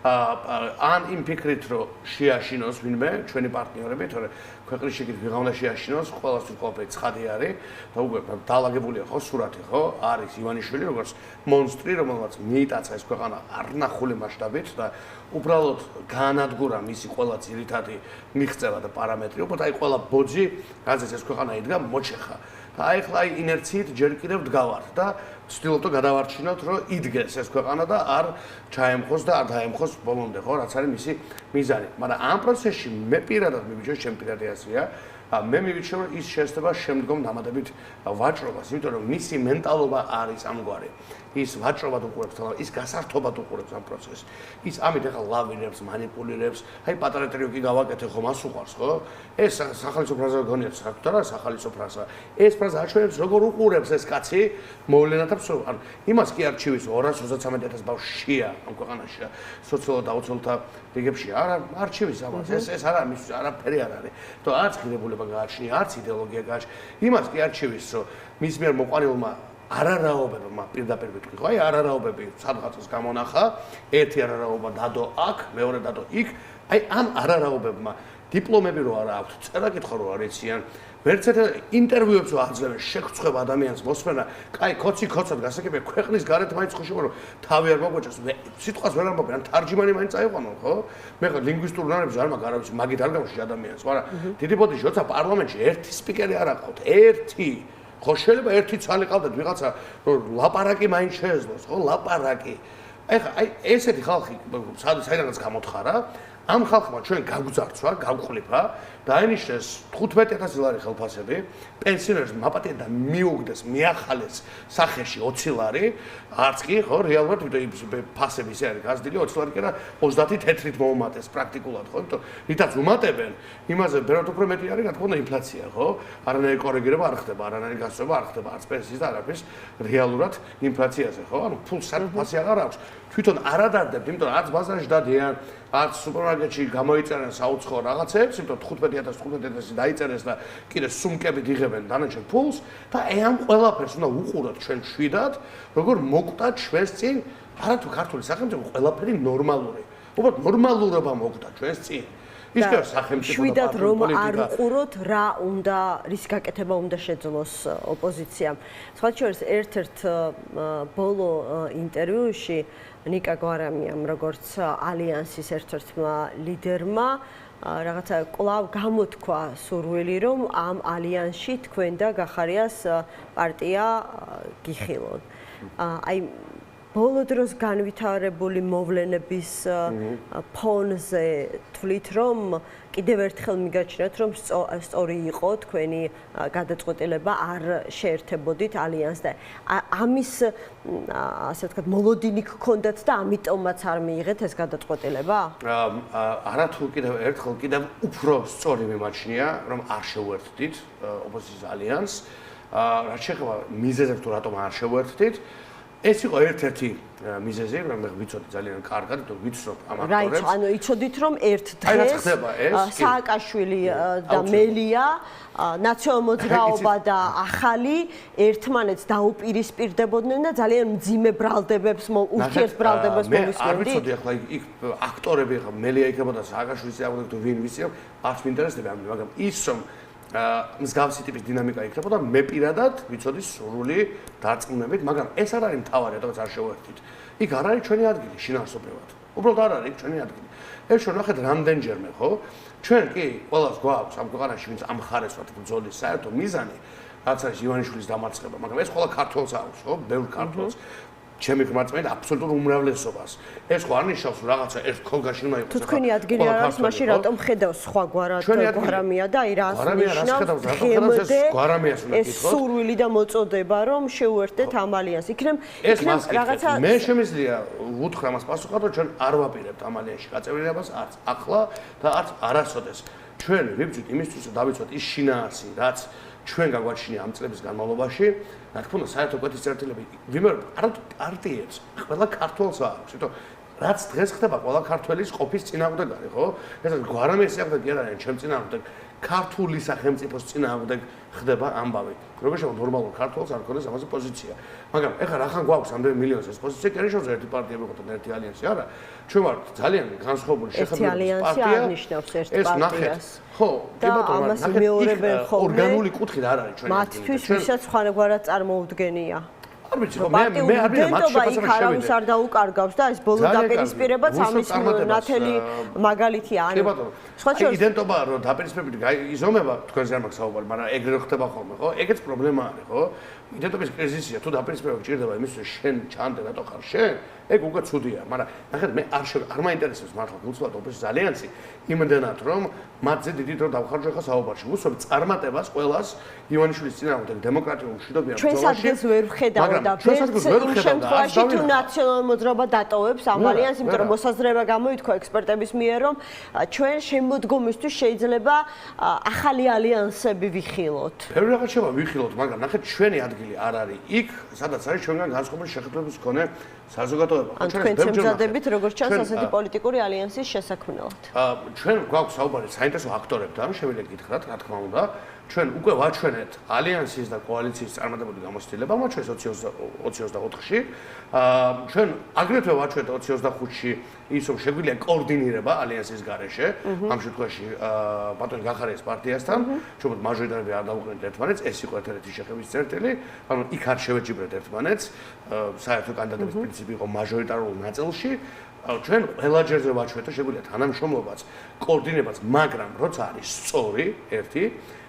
ან იმ ფიქრით, რომ შეაშინოს ვინმე ჩვენი პარტნიორები, თორე ქვეყნის შიგნით ვიღა უნდა შეაშინოს, ყველასთვის ყველაფერი ცხადი არის და უკვე დაალაგებულია ხო სურათი, ხო? არის ივანიშვილი როგორც მონსტრი, რომელმაც მიიტაცა ეს ქვეყანა არნახული მასშტაბით და უბრალოდ გაანადგურა მისი ყველა ძირითადი მიღწევა და პარამეტრი. უბრალოდ აი ყველა ბოძი, რაზეც ეს ქვეყანა იდგა, მოჩეხა. და აი ხლა აი ინერციით ჯერ კიდევ დგავართ და ვცდილობთ გადავარჩინოთ, რომ იდგეს ეს ქვეყანა და არ ჩაემხოს და არ დაემხოს ბოლომდე, ხო, რაც არის მისი მიზანი. მაგრამ ამ პროცესში მე პირადად მივიჩნევ, ჩემი პირადი აზრია, მე მივიჩნევ, რომ ის შეესწრება შემდგომ დამატებით ვაჭრობას, იმიტომ რომ მისი მენტალობა არის ამგვარი. ის ვაჭრობად უყურებს, ის გასართობად უყურებს ამ პროცესს. ის ამით ახლა ლავირებს, манипуლირებს. აი პატარა ტრიუკი გავაკეთე ხო, მას უყარს, ხო? ეს სახალისო ფრაზა გონიათ, საერთოდ არა სახალისო ფრაზა. ეს ფრაზა აჩვენებს, როგორ უყურებს ეს კაცი მოვლენათა მსოფლმას. ანუ იმას კი არჩივის 233,000 ბავშვია ამ ქვეყანაში, სოციალურ დაუცველთა რიგებში. არა არჩივის ამას. ეს არა მის არაფერი არ არის. თუ არც ღირებულება გააჩნია, არც იდეოლოგია გააჩნია. იმას კი არჩივის, რომ მის მიერ მოყალილმა არარაობებმა პირდაპირ ვიტყვი ხო? აი არარაობები სადღაც გამონახა, ერთი არარაობა დადო აქ, მეორე დადო იქ. აი ამ არარაობებმა დიპლომები რო არა აქვთ, წერა-კითხვა რო არ იციან, ვერც ერთ ინტერვიუებს რო აძლევენ, შეგწყვება ადამიანს მოსმენა, კაი, ქოცი-ქოცად გასაგებია, ქვეყნის გარეთ მაინც ხოშება რომ თავი არ მოგვაჭას, სიტყვას ვერ ამბობენ, ან თარჯიმანი მაინც წაიყვანონ, ხო? მე ხო ლინგვისტურ უნარებში არ მაქვს არავის, მაგით არ გამშვი ადამიანს, მაგრამ დიდი ბოდიში როცა პარლამენტში ერთი სპიკერი არ აყავთ, ერთი ხო შეიძლება ერთი ცალი ყავდეთ ვიღაცა რომ ლაპარაკი მაინც შეეძლოს, ხო? ლაპარაკი. აი ესეთი ხალხი საიდანაც გამოთხარა, ამ ხალხმა ჩვენ გაგვძარცვა, გავყლიფა, დაენიშნეს 15000 ლარი ხელფასები, პენსიონერს მაპატიეთ და მიუგდეს, მიახალეს სახეში 20 ლარი, არც კი, ხო, რეალურად ფასები ისე არის გაზრდილი 20 ლარი კი არა 30 თეთრით მოუმატეს პრაქტიკულად, ხო, იმიტომ რითაც უმატებენ, იმაზე ბევრად უფრო მეტი არის, რა თქმა უნდა, ინფლაცია, ხო? არანაირი კორეგირება არ ხდება, არანაირი გასწრება არ ხდება, არც პენსიის და არაფრის რეალურად ინფლაციაზე, ხო? ანუ ფულს საფასი აღარ აქვს. თვითონ არ ადარდებთ, იმიტომ რომ არც ბაზარში დადიან, არც სუპერმარკეტში გამოიწერენ საუცხოო რაღაცებს, იმიტომ 15000 დაიწერეს და კიდე სუმკებით იღებენ დანარჩენ ფულს და ამ ყველაფერს უნდა უყუროთ ჩვენ შვიდად, როგორ მოკვდა ჩვენს წინ არათუ ქართული სახელმწიფო ყველაფერი ნორმალური. უბრალოდ ნორმალურობა მოკვდა ჩვენს წინ. ის კი სახელმწიფო შვიდად რომ არ უყუროთ რა უნდა, რის გაკეთება უნდა შეძლოს ოპოზიციამ. სხვა შორის ერთ-ერთ ბოლო ინტერვიუში ნიკა გვარამიამ, როგორც ალიანსის ერთ-ერთმა ლიდერმა, რაღაცა კვლავ გამოთქვა სურვილი, რომ ამ ალიანსში თქვენ და გახარიას პარტია გიხილოთ. აი ბოლო დროს განვითარებული მოვლენების ფონზე თვლით, რომ კიდევ ერთხელ მიგაჩნიათ, რომ სწორი იყო თქვენი გადაწყვეტილება არ შეერთებოდით ალიანსს და ამის ასე ვთქვათ მოლოდინი გქონდათ და ამიტომაც არ მიიღეთ ეს გადაწყვეტილება? არათუ კიდევ ერთხელ კიდევ უფრო სწორი მიმაჩნია, რომ არ შევერთდით ოპოზიციის ალიანსს. რაც შეეხება მიზეზებს თუ რატომ არ შევერთდით, ეს იყო ერთ-ერთი მიზეზი, რომ მე ვიცოდი ძალიან კარგად, თუ ვიცნობ ამ აქტორებს. რა, ანუ იცოდით, რომ ერთ დღეს სააკაშვილი და მელია, ნაციონალ-მოძრაობა და ახალი ერთმანეთს დაუპირისპირდებოდნენ და ძალიან მძიმე ბრალდებებს, ურთიერთ ბრალდებებს მოვისმენდით. მე არ ვიცოდი ახლა იქ აქტორები ახლა მელია იქებოდა სააკაშვილის წევრები თუ ვინ ვიცი, არც მინტერესდება ამ, მაგრამ ის რომ მსგავსი ტიპის დინამიკა იქნებოდა, მე პირადად ვიცოდი სრული დარწმუნებით, მაგრამ ეს არ არის მთავარი, რადგან არ შევერთით. იქ არ არის ჩვენი ადგილი შინაარსობრივად. უბრალოდ არ არის ჩვენი ადგილი. ეს შენახეთ რამდენჯერმე, ხო? ჩვენ კი ყველას გვაქვს ამ ქვეყანაში, ვინც ამ ხარეს ვართ ბრძოლის საერთო მიზანი, რაც არის ივანიშვილის დამარცხება, მაგრამ ეს ყველა ქართველს აქვს, ხო? ბევრ ქართველს. ჩემი ხმარწმენით აბსოლუტურ უმრავლესობას. ეს ხო არ ნიშნავს რომ რაღაცა ერთ ქოლგაში უნდა იყოს. თუ თქვენი ადგილი არ არის, მაშინ რატომ ხედავს სხვა გვარამია და აი რას ნიშნავს? ეს სურვილი და მოწოდება რომ შეუერთდეთ ამ ალიანსს. იქნებ რაღაცა მე შემიძლია უთხრა მას პასუხად, რომ ჩვენ არ ვაპირებთ ამ ალიანსში გაწევრიანებას არც ახლა და არც არასოდეს. ჩვენ ვიბრძვით იმისთვის, რომ დავიცვათ ის შინაარსი, რაც ჩვენ გაგვაჩნია ამ წლების განმავლობაში, რა თქმა უნდა, საერთო კვეთის წერტილები ვიმეორებ, არათუ პარტიებს, ყველა ქართველს აქვს, იმიტომ რაც დღეს ხდება ყველა ქართველის ყოფის წინააღმდეგ არის, ხო? ეს გვარამიის წინააღმდეგ კი არ არის, ჩემ წინააღმდეგ, ქართული სახელმწიფოს წინააღმდეგ ხდება ამბავი. როგორ შეიძლება ნორმალურ ქართველს არ ქონდეს ამაზე პოზიცია. მაგრამ ეხლა რახან გვაქვს ამდენი მილიონს ეს პოზიცია, კი არ ნიშნავს ერთი პარტია მიყოთ და ერთი ალიანსი, არა. ჩვენ ვართ ძალიან განსხვავებული შეხედულების პარტია. არ ნიშნავს ერთ პარტიას. ხო, კი ბატონო, ნახეთ, ორგანული კუთხით არ არის ჩვენი. მათთვის ვისაც სხვანაირად წარმოუდგენია. არ ვიცი, ხო, მე არ ვიცი, მათ შეფასება შევიდე. არავის არ დაუკარგავს და ეს ბოლო დაპირისპირებაც ამის ნათელი მაგალითია. კი ბატონო. აი იდენტობა რომ დაპირისპირებით იზომება, თქვენს არ მაქვს საუბარი, მაგრამ ეგრე ხდება ხოლმე, ხო? ეგეც პრობლემა არის, ხო? იდენტობის კრიზისია, თუ დაპირისპირება გჭირდება იმისთვის, შენ ჩანდე რატო ხარ შენ? ეგ უკვე ცუდია, მაგრამ ნახეთ, მე არ მაინტერესებს მართლა უცბად ოპოზიციის ალიანსი იმდენად, რომ მათზე დიდი დრო დავხარჯო ხა საუბარში. უსვამთ წარმატებას ყველას ივანიშვილის წინააღმდეგ დემოკრატიულ მშვიდობიან ბრძოლაში. ჩვენს ადგილს ვერ ვხედავ და იმ შემთხვევაში თუ ნაციონალ-მოძრაობა დატოვებს ამ ალიანსს, იმიტომ რომ მოსაზრება გამოითქვა ექსპერტების მიერ, რომ ჩვენ შემოდგომისთვის შეიძლება ახალი ალიანსები ვიხილოთ. ბევრი რაღაც შევა ვიხილოთ, მაგრამ ნახეთ, ჩვენი ადგილი არ არის იქ, სადაც არის ჩვენგან განსხვავებული შეხედულების მქონე საზოგადოება. ან თქვენ შემზადებით როგორც ჩანს ასეთი პოლიტიკური ალიანსის შესაქმნელად. ჩვენ გვაქვს საუბარი საინტერესო აქტორებთან, შევიდეთ გითხრათ, რა თქმა უნდა, ჩვენ უკვე ვაჩვენეთ ალიანსის და კოალიციის წარმატებული გამოცდილება, მათ შორის 2024-ში. ჩვენ აგრეთვე ვაჩვენეთ 2025-ში ის, რომ შეგვიძლია კოორდინირება ალიანსის გარეშე, ამ შემთხვევაში ბატონ გახარიას პარტიასთან, ჩვენ მაჟორიტარები არ დავუყენეთ ერთმანეთს, ეს იყო ერთ-ერთი შეხების წერტილი, ანუ იქ არ შევეჯიბრეთ ერთმანეთს, საერთო კანდიდატების პრინციპი იყო მაჟორიტარულ ნაწილში. ჩვენ ყველა ჯერზე ვაჩვენეთ, რომ შეგვიძლია თანამშრომლობაც, კოორდინებაც, მაგრამ როცა არის სწორი ერთი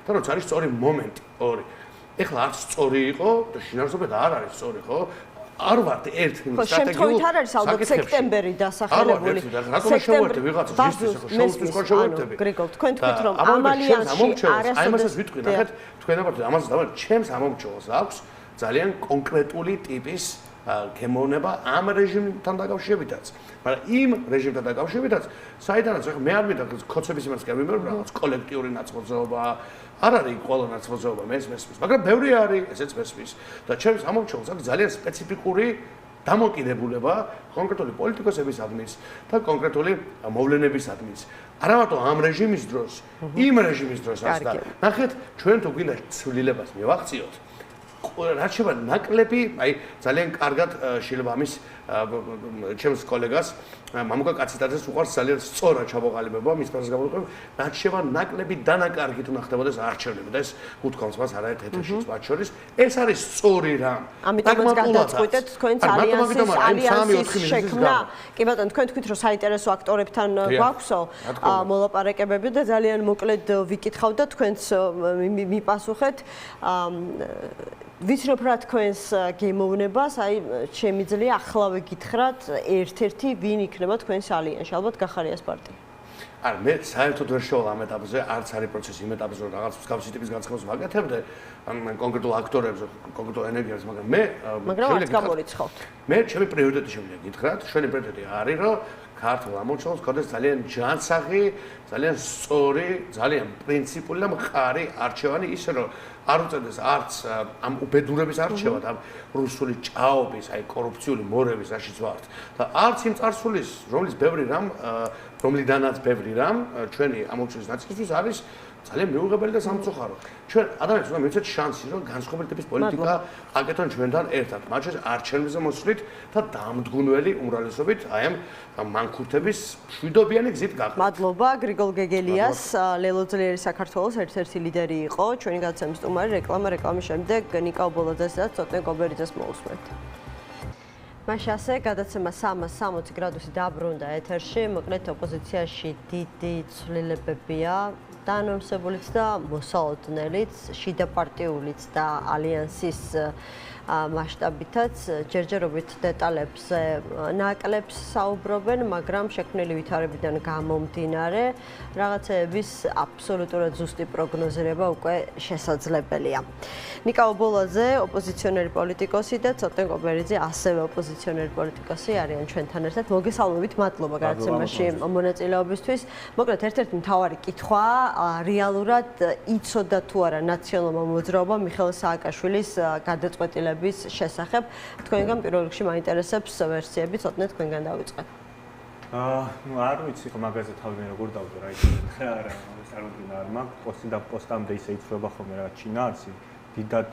და როცა არის სწორი მომენტი ორი. ეხლა არც სწორი იყო და შინაარსობრივ არ არის სწორი, ხო? არ ვართ ერთ სტრატეგიულ შემთხვევით არ არის ალბათ სექტემბერი დასახელებული. სექტემბერი ვიღაცა ზუსტი შეუძლებს კონშოვერტები. გრიგოლ, თქვენ თქვით რომ ამ ალიანსში ამასაც ვიტყვი, ნახეთ, თქვენ ამბობთ, ამასაც დავარ, ჩემს ამომრჩევლს აქვს ძალიან კონკრეტული ტიპის გემოვნება ამ რეჟიმთან დაკავშირებითაც. მაგრამ იმ რეჟიმთან დაკავშირებითაც, საიდანაც მე არ მინდა ქოცების იმას კი არ ვიმეორებ, რაღაც კოლექტიური ნაწმოძეობა არ არის ყველა ნაწმოძეობა მესმის, მაგრამ ბევრი არის, ესეც მესმის და ჩემს ამომრჩევლს აქვს ძალიან სპეციფიკური დამოკიდებულება კონკრეტული პოლიტიკოსებისადმის და კონკრეტული მოვლენებისადმის. არა მარტო ამ რეჟიმის დროს, იმ რეჟიმის დროსაც და ნახეთ, ჩვენ თუ გვინდა ცვლილებას მივახციოთ, რაც შევა ნაკლები, აი ძალიან კარგად შეიძლება ამის ჩემს კოლეგას მამუკა კაციტაძეს უყვარს ძალიან სწორად ჩამოყალიბება მის ფასს გამოყენება, რაც შევა ნაკლები დანაკარგით უნდა ხდებოდეს არჩევნები და ეს გუთქვამს მას არაერთ ეთერშიც მათ შორის, ეს არის სწორი რამ. ამიტომაც გადაწყვეტეთ თქვენც ალიანსის შექმნა. კი ბატონო, თქვენ თქვით რომ საინტერესო აქტორებთან გვაქვსო მოლაპარაკებები და ძალიან მოკლედ ვიკითხავ და თქვენც მიპასუხეთ. ვიცნობ რა თქვენს გემოვნებას, აი შემიძლია ახლავე გითხრათ ერთ-ერთი ვინ იქნება თქვენს ალიანსში, ალბათ გახარიას პარტია. არა, მე საერთოდ ვერ შევალ ამ ეტაპზე, არც არის პროცესი იმ ეტაპზე, რომ რაღაც მსგავსი ტიპის განცხადებას ვაკეთებდე, კონკრეტულ აქტორებს, კონკრეტულ ენერგიას, მაგრამ არც გამორიცხავთ. მე ჩემი პრიორიტეტი შემიძლია გითხრათ, შენი პრიორიტეტი არის, რომ ქართულ ამომრჩევლს ქონდეს ძალიან ჯანსაღი, ძალიან სწორი, ძალიან პრინციპული და მყარი არჩევანი, ისე რომ არ უწევდეს არც ამ უბედურების არჩევად, ამ რუსული ჭაობის, აი კორუფციული მორების რაშიც ვართ და არც იმ წარსულის, რომლიდანაც ბევრი რამ ჩვენი ამომრჩევლის ნაწილისთვის არის ძალიან მიუღებელი და სამწუხარო. ჩვენ ადამიანებს უნდა მივცეთ შანსი, რომ განსხვავებული ტიპის პოლიტიკა აკეთონ ჩვენთან ერთად, მათ შორის არჩევნებზე მოსვლით და დამდგუნველი უმრავლესობით აი ამ მანქურთების მშვიდობიანი გზით გაყრით. მადლობა გრიგოლ გეგელიას, ლელოძლიერი საქართველოს ერთ-ერთი ლიდერი იყო, ჩვენი გადაცემის სტუმარი, რეკლამის შემდეგ ნიკა ობოლაძესა და ცოტნე გობერიძეს მოусმენთ. მაშასე გადაცემა 360 გრადუსი დაბრუნდა ეთერში, მოკლედ ოპოზიციაში დიდი ცვლილებებია. დაანონსებულიც და მოსალოდნელიც, შიდა პარტიულიც და ალიანსის მასშტაბითაც ჯერჯერობით დეტალებზე ნაკლებს საუბრობენ, მაგრამ შექმნილი ვითარებიდან გამომდინარე, რაღაცეების აბსოლუტურად ზუსტი პროგნოზირება უკვე შესაძლებელია. ნიკა ობოლაძე, ოპოზიციონერი პოლიტიკოსი და ცოტნე გობერიძე, ასევე ოპოზიციონერი პოლიტიკოსი არიან ჩვენთან ერთად. მოგესალმებით, მადლობა გადაცემაში მონაწილეობისთვის. მოკლედ, ერთ-ერთი მთავარი კითხვა, რეალურად იცოდა თუ არა ნაციონალურმა მოძრაობამ მიხეილ სააკაშვილის გადაწყვეტილების შესახებ. თქვენგან პირველ რიგში მაინტერესებს ვერსიები, ცოტნე თქვენგან დავიწყეთ. არ ვიცი ხო მაგაზე თავი მე როგორ დავდო რა იცი. არა, ეს არ ვინა არ მაქვს. პოსტი და პოსტამდე ისე იწრება ხოლმე რა ჩინარსი. დიდად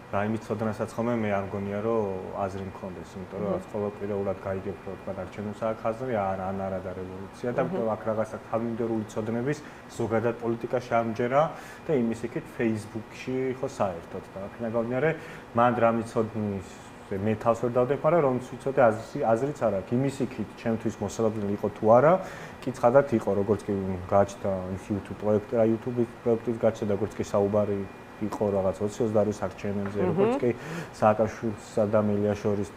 რა იმით ცოდნასაც ხოლმე მე არ მგონია რომ აზრი მქონდეს, იმიტომ რომ ყოველკვირეულად გაიგებ რომ თქვა არჩევნებს აქ აზრი ან არა და რევოლუცია და აქ რაღაცა თავმიმდევრული ცოდნების ზოგადად პოლიტიკაში ამჯერა და იმის იქით Facebook-ში ხო საერთოდ და აქ ნაგავნიარე მან რა მიცოდნის მე თავს ვერ დავდებ, მაგრამ რომ ვიცოდე აზრიც არ აქვს. იმის იქით ჩემთვის მოსალოდნელი იყო თუ არა, კი ცხადად იყო, როგორც კი გაჩნდა ის YouTube პროექტი, YouTube-ის პროექტის გაჩნდა, როგორც კი საუბარი იყო რაღაც 2022 არჩევნებზე, როგორც კი სააკაშვილსა და მელიაშორის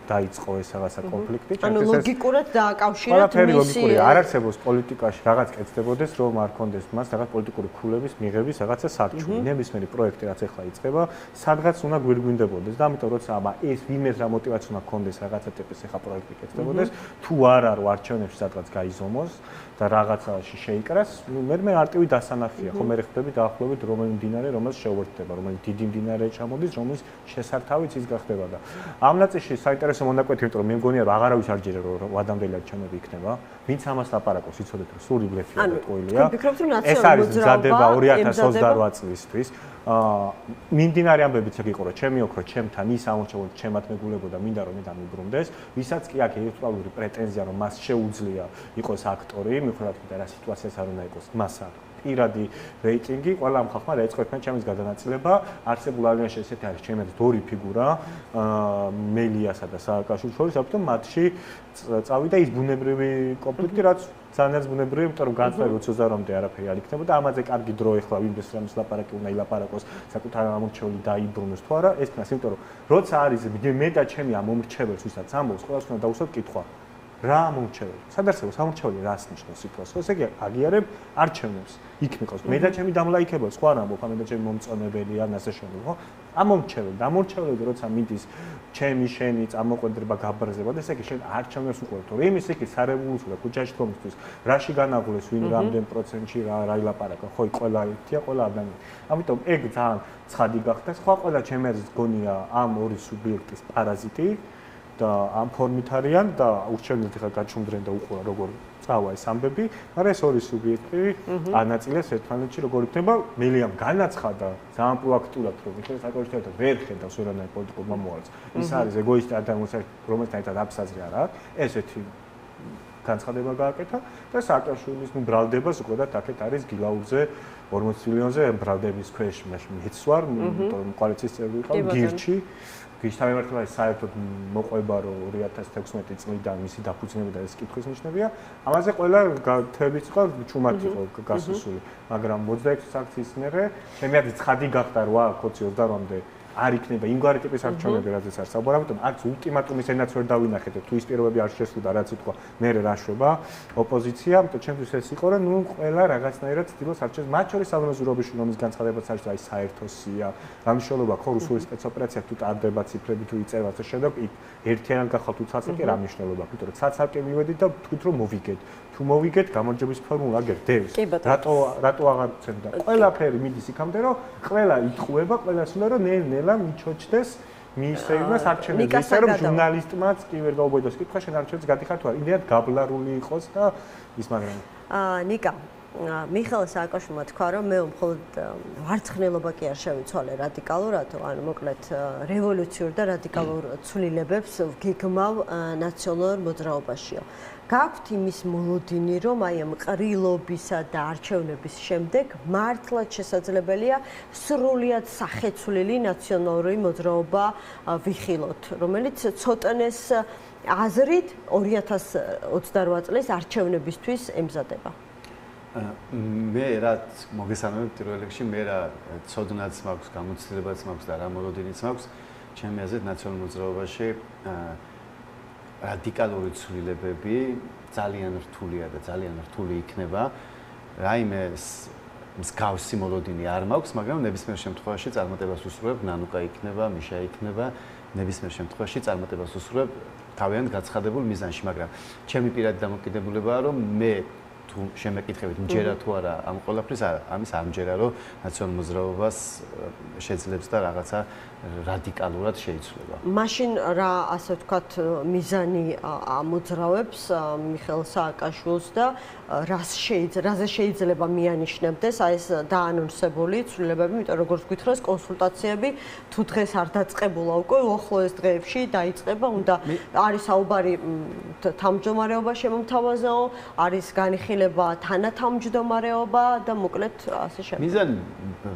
დაიწყო ეს რაღაცა კონფლიქტი. ანუ ლოგიკურად დააკავშირეთ ყველაფერი ლოგიკური არ არსებობს პოლიტიკაში, რაღაც კეთდებოდეს, რომ არ კონდეს მას რაღაც პოლიტიკური ქულების მიღების რაღაცა საჩუქრი. ნებისმიერი პროექტი რაც ახლა იწყება, სადღაც უნდა გვირგვინდებოდეს და ამიტომ როცა ეს ვინმეს რა мотиваცია უნდა კონდეს რაღაცა ტიპის ახლა პროექტი კეთდებოდეს, თუ არა რომ არჩევნებში სადღაც გაიზომოს და რაღაცაში შეიკრას, მე არტივი დასანახია, ხო მე ხდები დაახლოებით რომელი მდინარე, რომელს შეუერთდება, რომელი დიდი მდინარე ჩამოდის, რომლის შესართავიც ის გახდება და ამ ნაწილში საინტერესო საინტერესო მონაკვეთი, იმიტომ რომ მე მგონია რომ აღარავის არ ჯერა რომ ადამიანად ჩემები იქნება. ვინც ამას ლაპარაკობს, იცოდეთ რომ სული ბლეფია და ტყუილია. ეს არის მზადება 2028 წლისთვის. მიმდინარე ამბებიც ეგ იყო რომ ჩემი ოქრო ჩემთან ის ამორჩეულ ჩემად მეგულებოდა მინდა რომ მე დამიბრუნდეს ვისაც კი აქვს ინტელექტუალური პრეტენზია რომ მას შეუძლია იყოს აქტორი მიუხედავად იმისა რა სიტუაციას არ უნდა იყოს მას აქვს პირადი რეიტინგი ყველა ამ ხალხმა რა ეწყებთან ჩემის გადანაწილება არსებულ ალიანსში ესეთი არის ჩემი დორი ფიგურა მელიასა და სააკაშვილის შორის ამიტომ მათში წავიდა ის ბუნებრივი კონფლიქტი რაც ძალიან ბუნებრივია, იმიტომ რომ განსხვავებული 20-მდე არაფერი არ იქნებოდა. ამაზე კარგი დრო ეხლა ვინდეს რამის ლაპარაკი უნდა ილაპარაკოს, საკუთარ ამორჩეული დაიბრუნოს თუ არა, ეს ქნას, იმიტომ რომ როცა არის მე და ჩემი ამორჩეველს, ვისაც ამბობს, ყველას უნდა დაუსვათ კითხვა. რა ამორჩეველი? სად არსებობს ამორჩეველი რას ნიშნავს სიტუაცია? ესე იგი აგიარებ არჩევნებს. იქ მიყავს. მე და ჩემი დამლაიქებელი, სხვა რა ამბობ, მე და ჩემი მომწონებელი ან ასე შემდეგ, ხო? ამორჩეველი, როცა მიდის ჩემი შენი წამოყვედრება გაბრაზება და ესე იგი შენ არჩევნებს უყურებ, რომ იმის იქ სარევოლუციო და ქუჩაში თომისთვის რაში განაღლეს ვინ რამდენ პროცენტში რა ილაპარაკა, ხო, ყველა ერთია, ყველა ადამიანი. ამიტომ ეგ ძალიან ცხადი გახდა. სხვა ყველა ჩემი აზრით გონია ამ ორი სუბიექტის პარაზიტი და ამ ფორმით არიან და ურჩევნით ხა გაჩუმდნენ და უყურა როგორ წავა ეს ამბები, მაგრამ ეს ორი სუბიექტი ანაწილეს ერთმანეთში როგორ იქნება, მელიამ განაცხადა ძალიან პროაქტიულად, რომ მიხეილ სააკაშვილს ვერ ხედავს ვერანაირ პოლიტიკურ მომავალს. ის არის ეგოისტი ადამიანი, რომელთან ერთად აფსაზრი არ აქვს. ესეთი განცხადება გააკეთა და სააკაშვილის ბრალდებას უკვე და თაკეთ არის გილაურზე 40 მილიონზე ბრალდების ქვეშ მეც ვარ, იმიტომ რომ კოალიციის წევრი ვიყავ გირჩი. გიშთამემართება საერთოდ მოყვება რომ 2016 წლიდან მისი დაფუძნება და ეს კითხვის ნიშნებია. ამაზე ყველა თებიც იყო ჩუმად იყო გასასული, მაგრამ 26 სააქციის მერე ჩემი აზრით ცხადი გახდა რა 28-მდე არ იქნება იმგვარი ტიპის არჩევნები, რადგან არ საბარ, ამიტომ არც ულტიმატუმის ენაც ვერ დავინახეთ, თუ ის პირობები არ შესრულდა, რაც ითქვა, მე რა შვება ოპოზიცია, ამიტომ ჩემთვის ეს იყო, რომ ნუ ყველა რაღაცნაირად ცდილობს არჩევს, მათ შორის სამეზურობაში რომის განცხადებაც არის, აი საერთო სია, რამიშნულობა ხო რუსული სპეცოპერაცია თუ ტარდება ციფრები თუ იწერება ასე შემდეგ, იქ ერთიანად გახავთ თუ ცალკე რა მნიშვნელობა, იმიტომ რომ ცალკე მივედით და თქვით რომ მოვიგეთ. თუ მოვიგეთ, გამარჯვების ფორმულა გერდევს. რატო აღარ ცემდა? ყველაფერი მიდის იქამდე, რომ ყველა იტყუება, ყველას უნდა რომ ნელ-ნელა მიჩოჩდეს, მიისეირნოს არჩევნები. ისე რომ ჟურნალისტმაც კი ვერ გაუბედოს კითხვა, შენ არჩევნებს გადიხარ თუ არა. იმდენად გაბლარული იყოს და ის მაგრამ. ნიკა, მიხეილ სააკაშვილმა თქვა, რომ მე მხოლოდ ვარცხნილობა კი არ შევიცვალე რადიკალურად, ანუ მოკლედ რევოლუციურ და რადიკალურ ცვლილებებს გეგმავ ნაციონალურ მოძრაობაშიო. გაქვთ იმის მოლოდინი, რომ აი ამ ყრილობისა და არჩევნების შემდეგ მართლაც შესაძლებელია სრულიად სახეცვლილი ნაციონალური მოძრაობა ვიხილოთ, რომელიც ცოტნეს აზრით 2028 წლის არჩევნებისთვის ემზადება. მე რაც მოგესალმებით პირველ რიგში, მე რა ცოდნაც მაქვს, გამოცდილებაც მაქვს და რა მოლოდინიც მაქვს, ჩემი აზრით ნაციონალურ მოძრაობაში რადიკალური ცვლილებები ძალიან რთულია და ძალიან რთული იქნება. რაიმე მსგავსი მოლოდინი არ მაქვს, მაგრამ ნებისმიერ შემთხვევაში წარმატებას უსურვებ, ნანუკა იქნება, მიშა იქნება, ნებისმიერ შემთხვევაში წარმატებას უსურვებ თავიანთ გაცხადებულ მიზანში, მაგრამ ჩემი პირადი დამოკიდებულებაა, რომ მე თუ შემეკითხებით მჯერა თუ არა ამ ყველაფრის ამის არ მჯერა რომ ნაციონალურ მოძრაობას შეძლებს და რაღაცა რადიკალურად შეიცვლება. მაშინ რა ასე ვთქვათ მიზანი ამოძრავებს მიხეილ სააკაშვილს და რაზე შეიძლება მიანიშნებდეს აი ეს დაანონსებული ცვლილებები, იმიტომ რომ როგორც გითხრას კონსულტაციები თუ დღეს არ დაწყებულა უკვე უახლოეს დღეებში დაიწყება, უნდა არის საუბარი თავმჯდომარეობა შემომთავაზეო, არის განიხილება თანათავმჯდომარეობა და მოკლედ ასე შემდეგ. მიზანი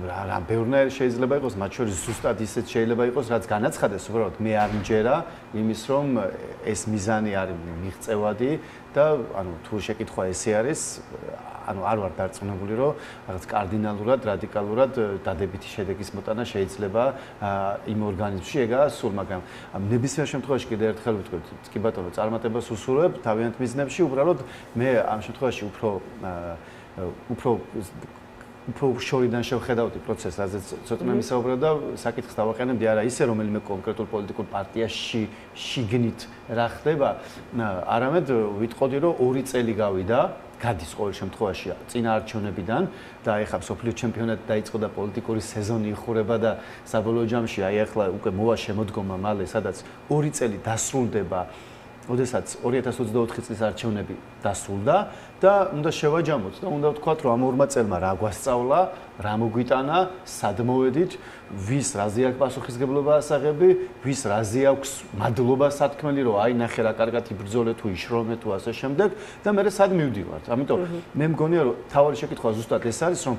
რა ბევრნაირი შეიძლება იყოს, მათ შორის ზუსტად ისეთ შეიძლება იყოს, რაც განაცხადეს, უბრალოდ მე არ მჯერა იმის, რომ ეს მიზანი არის მიღწევადი და ანუ თუ შეკითხვა ესე არის, ანუ არ ვარ დარწმუნებული, რომ რაღაც კარდინალურად, რადიკალურად დადებითი შედეგის მოტანა შეიძლება იმ ორგანიზმში ეგაა სულ, მაგრამ ნებისმიერ შემთხვევაში კიდევ ერთხელ ვიტყვით, კი ბატონო, წარმატებას უსურვებ თავიანთ მიზნებში, უბრალოდ მე ამ შემთხვევაში უფრო შორიდან შევხედავთ პროცესს, რაზეც ცოტა მისაუბრა და საკითხს დავაყენებდი არა ისე რომელიმე კონკრეტულ პოლიტიკურ პარტიაში შიგნით რა ხდება, არამედ ვიტყოდი რომ 2 წელი გავიდა გადის ყოველ შემთხვევაში წინა არჩევნებიდან და ეხლა მსოფლიო ჩემპიონატი დაიწყო და პოლიტიკური სეზონი იხურება და საბოლოო ჯამში აი ახლა უკვე მოვა შემოდგომა მალე, სადაც 2 წელი დასრულდება, ოდესაც 2024 წლის არჩევნები დასრულდა და უნდა შევაჯამოთ და უნდა ვთქვათ, რომ ამ 2 წელმა რა გვასწავლა, რა მოგვიტანა, სად მოვედით, ვის რაზე აქვს პასუხისგებლობა ასაღები, ვის რაზე აქვს მადლობა სათქმელი, რომ აი ნახე რა კარგად იბრძოლე თუ იშრომე თუ ასე შემდეგ და მე სად მივდივართ. ამიტომ მე მგონია, რომ თავარი შეკითხვა ზუსტად ეს არის, რომ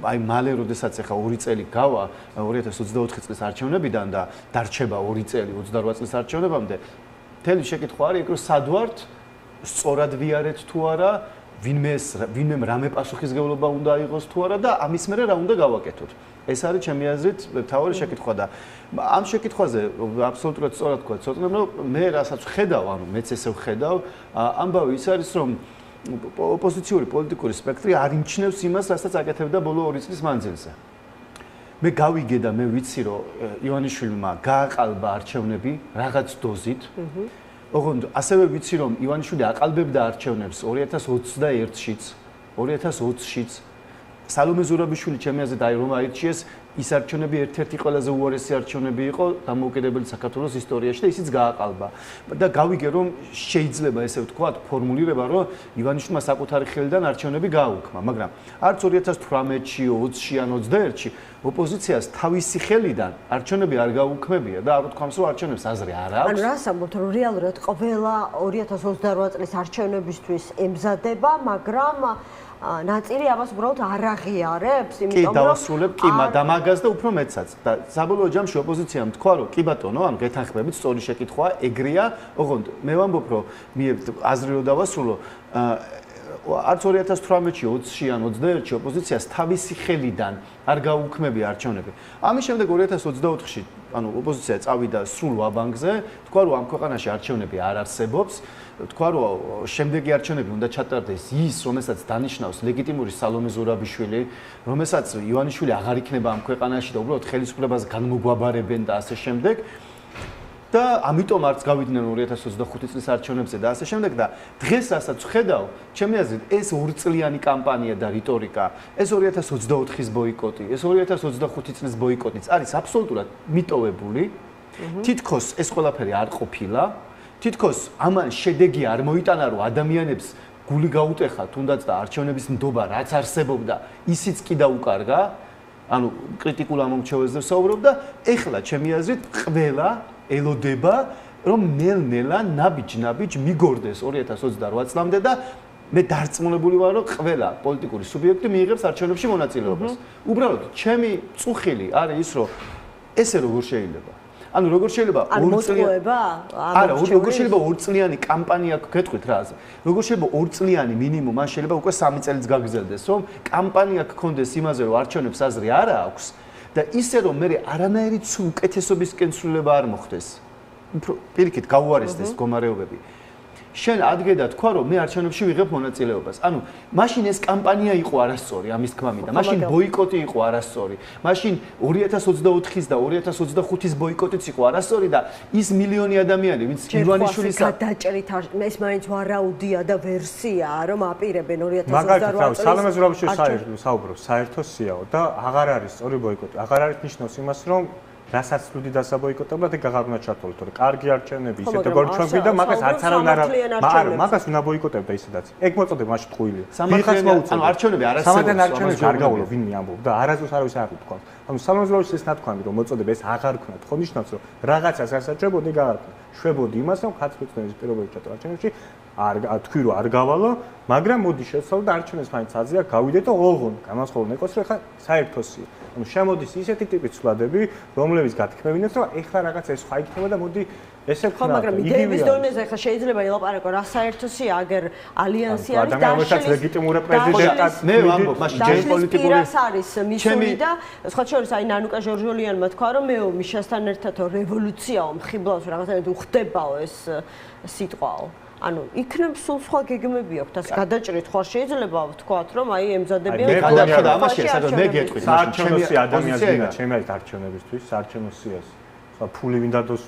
აი მალე როდესაც ახლა 2 წელი გავა 2024 წლის არჩევნებიდან და დარჩება 2 წელი 28 წლის არჩევნებამდე თელი შეკითხვა არის, რომ სად ვართ, სწორად ვიარეთ თუ არა, ვინმემ რამე პასუხისგებლობა უნდა აიღოს თუ არა და ამის მერე რა უნდა გავაკეთოთ. ეს არის ჩემი აზრით მთავარი შეკითხვა და ამ შეკითხვაზე აბსოლუტურად სწორად თქვა ცოტნემ, რომ მე რასაც ვხედავ, ანუ მეც ესე ვხედავ, ამბავი ის არის, რომ ოპოზიციური პოლიტიკური სპექტრი არ იმჩნევს იმას, რასაც აკეთებდა ბოლო 2 წლის მანძილზე. მე გავიგე და მე ვიცი, რომ ივანიშვილმა გააყალბა არჩევნები რაღაც დოზით. ოღონდ ასევე ვიცი, რომ ივანიშვილი აყალბებდა არჩევნებს 2021-შიც, 2020-შიც. სალომე ზურაბიშვილი ჩემი აზრით აი რომ აირჩიეს, ის არჩევნები ერთ-ერთი ყველაზე უარესი არჩევნები იყო დამოუკიდებელი საქართველოს ისტორიაში და ისიც გააყალბა. და გავიგე, რომ შეიძლება ესე ვთქვათ, ფორმულირება, რომ ივანიშვილმა საკუთარი ხელიდან არჩევნები გააუქმა, მაგრამ არც 2018-ში, 20-ში ან 21-ში ოპოზიციას თავისი ხელიდან არჩევნები არ გაუქმებია და არ ვთქვამს, რომ არჩევნებს აზრი არ აქვს. ანუ რას ამბობთ, რომ რეალურად ყველა 2028 წლის არჩევნებისთვის ემზადება, მაგრამ ნაწილი ამას უბრალოდ არ აღიარებს, იმიტომ რომ დავასრულებ კი და მაგას და უფრო მეცაც. და საბოლოო ჯამში ოპოზიციამ თქვა, რომ კი ბატონო, ან გეთანხმებით, სწორი შეკითხვაა, ეგრეა, ოღონდ მე ვამბობ, რომ აზრი რომ დავასრულო, არც 2018-ში, 20-ში ან 21-ში ოპოზიციას თავისი ხელიდან არ გაუქმებია არჩევნები. ამის შემდეგ 2024-ში, ანუ ოპოზიცია წავიდა სრულ ვაბანკზე, თქვა, რომ ამ ქვეყანაში არჩევნები არ არსებობს. თქვა, რომ შემდეგი არჩევნები უნდა ჩატარდეს ის, რომელსაც დანიშნავს ლეგიტიმური სალომე ზურაბიშვილი, რომელსაც ივანიშვილი აღარ იქნება ამ ქვეყანაში და უბრალოდ ხელისუფლებას განმოგვაბარებენ და ასე შემდეგ. და ამიტომ არც გავიდნენ 2025 წლის არჩევნებზე და ასე შემდეგ და დღეს რასაც ვხედავ, ჩემი აზრით ეს 2 წლიანი კამპანია და რიტორიკა, ეს 2024-ის ბოიკოტი, ეს 2025 წლის ბოიკოტიც არის აბსოლუტურად მიტოვებული. თითქოს ეს ყველაფერი არ ყოფილა. თითქოს ამან შედეგი არ მოიტანა, რომ ადამიანებს გული გაუტეხა თუნდაც და არჩევნების ნდობა რაც არსებობდა, ისიც კი დაუკარგა. ანუ კრიტიკულ ამომრჩეველზე ვსაუბრობ და ეხლა ჩემი აზრით ყველა ელოდება, რომ ნელ-ნელა ნაბიჯ-ნაბიჯ მიგორდეს 2028 წლამდე და მე დარწმუნებული ვარ, რომ ყველა პოლიტიკური სუბიექტი მიიღებს არჩევნებში მონაწილეობას. უბრალოდ ჩემი წუხილი არის ის, რომ ესე როგორ შეიძლება. ანუ როგორ შეიძლება 2 წლიანი კამპანია გეტყვით რა. როგორ შეიძლება 2 წლიანი მინიმუმ, ან შეიძლება უკვე 3 წელიც გაგრძელდეს, რომ კამპანია გქონდეს იმაზე, რომ არჩევნებს აზრი არ აქვს და ისე რომ მე არანაირი უკეთესობისკენ ცვლილება არ მოხდეს. უფრო პირიქით გაუარესდეს მდგომარეობები. შენ ადგე და თქვა, რომ მე არჩევნებში ვიღებ მონაწილეობას. ანუ მაშინ ეს კამპანია იყო არასწორი, ამის თქმა მინდა. მაშინ ბოიკოტი იყო არასწორი. მაშინ 2024-ის და 2025-ის ბოიკოტიც იყო არასწორი და ის მილიონი ადამიანი, ვინც ივანიშვილის გადაჭრით ეს მაინც ვარაუდია და ვერსიაა, რომ აპირებენ 2028 მაგალითად, სალომე ზურაბიშვილი საუბრობს საერთო სიაო და აღარ არის სწორი ბოიკოტი. აღარ არის ნიშნავს იმას, რომ რასაც ვთვლი დასაბოიკოტებლად ეგ აღარ უნდა ჩართულოთ, თორე კარგი არჩევნები ისეთ როგორ ჩვენგვი და მაგას არც არავინ არ მაგას უნდა ბოიკოტებდა ისედაც. ეგ მოწოდება მაშინ ტყუილი. ანუ არჩევნები არ არსებობს. სამართლიან არჩევნებს არ გავულო ვინმე ამბობ და არასდროს არავის არ თქვა. ანუ სალომე ზურაბიშვილის ეს ნათქვამი რომ მოწოდება ეს აღარ ქნათ, ხო ნიშნავს რომ რაღაცას გასაჭრებოდი გააკეთე. შვებოდი იმას რომ ხათმეტწლების პირობებში ჩატარდა არჩევნებში თქვი რომ არ გავალო, მაგრამ მოდი შევსწავლო და არჩევნებს მაინც აზია გავიდე და ოღონდ გამასხოლო ეკოს რომ ხა საერთოსია. ანუ შემოდის ისეთი ტიპის ცვლადები, რომლებიც გათქმევინებს, რომ ეხლა რაღაც ეს ხა იქნება და მოდი ესე ვქნა. ხო, მაგრამ იდეების დონეზე ხა შეიძლება ელაპარაკო რა საერთოსია, აგერ ალიანსი არის ადამიანებსაც ლეგიტიმური პრეზიდენტად მე ვამბობ, მაშინ გეოპოლიტიკური არის მისული და სხვა შორის აი ნანუკა ჟორჟოლიანმა თქვა, რომ მე მიშასთან ერთად რევოლუციაო, მხიბლავს რაღაცნაირად უხდებაო ეს სიტყვაო. ანუ იქნებ სულ სხვა გეგმები აქვს და გადაჭრით ხარ შეიძლება ვთქვათ რომ აი ემზადებიან გადაჭრა ამაში სადაც მე გეტყვით საარჩევნოსი ადამიანებია ჩემი არის არჩევნებისთვის საარჩევნოსიას სხვა ფული ვინ დადოს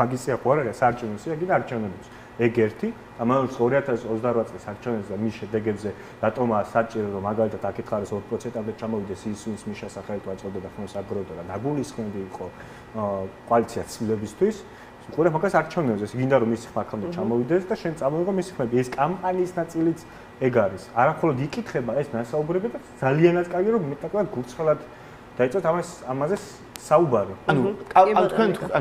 მაგისია ხო არა საარჩევნოსია კიდე არჩევნებისთვის ეგ ერთი. ამავდროულად 2028 წლის არჩევნებზე და მის შედეგებზე რატომაა საჭირო რომ მაგალითად აკითხარეს 2%-ამდე ჩამოვიდეს ის ვინც მის შესახებ ვაჭრობდა და ხმას აგროვდა და ნაგულისხმები იყო კოალიცია ცვლილებისთვის. უყურე მაგას არჩევნებზე გინდა რომ მისი ხმა აქამდე ჩამოვიდეს და შენ წამოიღო მისი ხმები. ეს კამპანიის ნაწილიც ეგ არის. არამხოლოდ იკითხება ეს ნასაუბრები და ძალიანაც კარგი რომ მეტაკლებად გულწრფელად დაიწყოთ ამაზე საუბარი. ანუ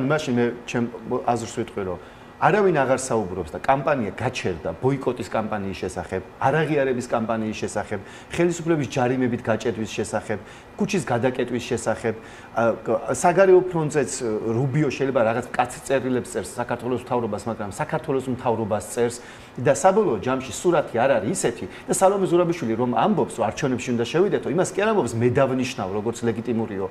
მაშინ მე ჩემ აზრს ვიტყვი რომ არავინ აღარ საუბრობს და კამპანია გაჩერდა ბოიკოტის კამპანიის შესახებ, არაღიარების კამპანიის შესახებ, ხელისუფლების ჯარიმებით გაჭედვის შესახებ, კუჩის გადაკეტვის შესახებ, საგარეო ფრონტზეც რუბიო შეიძლება რაღაც კაც წერილებს წერს საქართველოს მთავრობას, მაგრამ საქართველოს მთავრობას წერს და საბოლოო ჯამში სურათი არ არის ისეთი და სალომე ზურაბიშვილი რომ ამბობს რომ არჩევნებში უნდა შევიდეთო, იმას კი არ ამბობს მე დავნიშნავ როგორც ლეგიტიმურიო.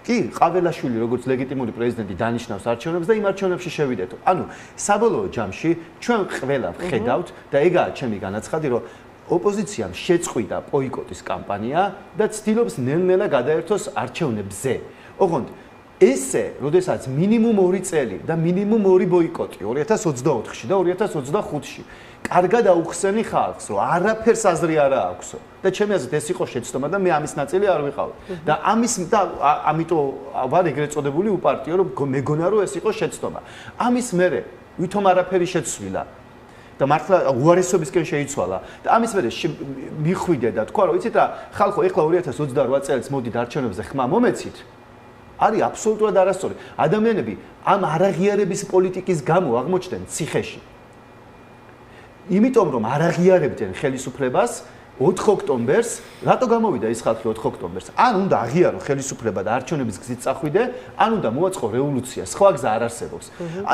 კი, ყაველაშვილი როგორც ლეგიტიმური პრეზიდენტი დანიშნავს არჩევნებს და იმ არჩევნებში შევიდეთო. ანუ საბოლოო ჯამში ჩვენ ყველა ვხედავთ და ეგაა ჩემი განაცხადი, რომ ოპოზიციამ შეწყვიტა ბოიკოტის კამპანია და ცდილობს ნელ-ნელა გადაერთოს არჩევნებზე. ოღონდ ესე, როდესაც მინიმუმ 2 წელი და მინიმუმ 2 ბოიკოტი 2024-ში და 2025-ში კარგად აუხსენი ხალხს, რომ არაფერს აზრი არ აქვსო. და ჩემი აზრით ეს იყო შეცდომა და მე ამის ნაწილი არ ვიყავ. და ამიტომ ვარ ეგრეთ წოდებული უპარტიო, რომ მეგონა რომ ეს იყო შეცდომა. ამის მერე ვითომ არაფერი შეცვლილა და მართლა უარესობისკენ შეიცვალა და ამის მერე მიხვიდე და თქვა რომ იცით რა, ხალხო ეხლა 2028 წელს მოდით არჩევნებზე ხმა მომეცით. არის აბსოლუტურად არასწორი. ადამიანები ამ არაღიარების პოლიტიკის გამო აღმოჩნდნენ ციხეში. იმიტომ რომ არ აღიარებდნენ ხელისუფლებას 4 ოქტომბერს, რატო გამოვიდა ის ხალხი 4 ოქტომბერს? ან უნდა აღიარო ხელისუფლება და არჩევნების გზით წახვიდე, ან უნდა მოაწყო რევოლუცია, სხვა გზა არ არსებობს.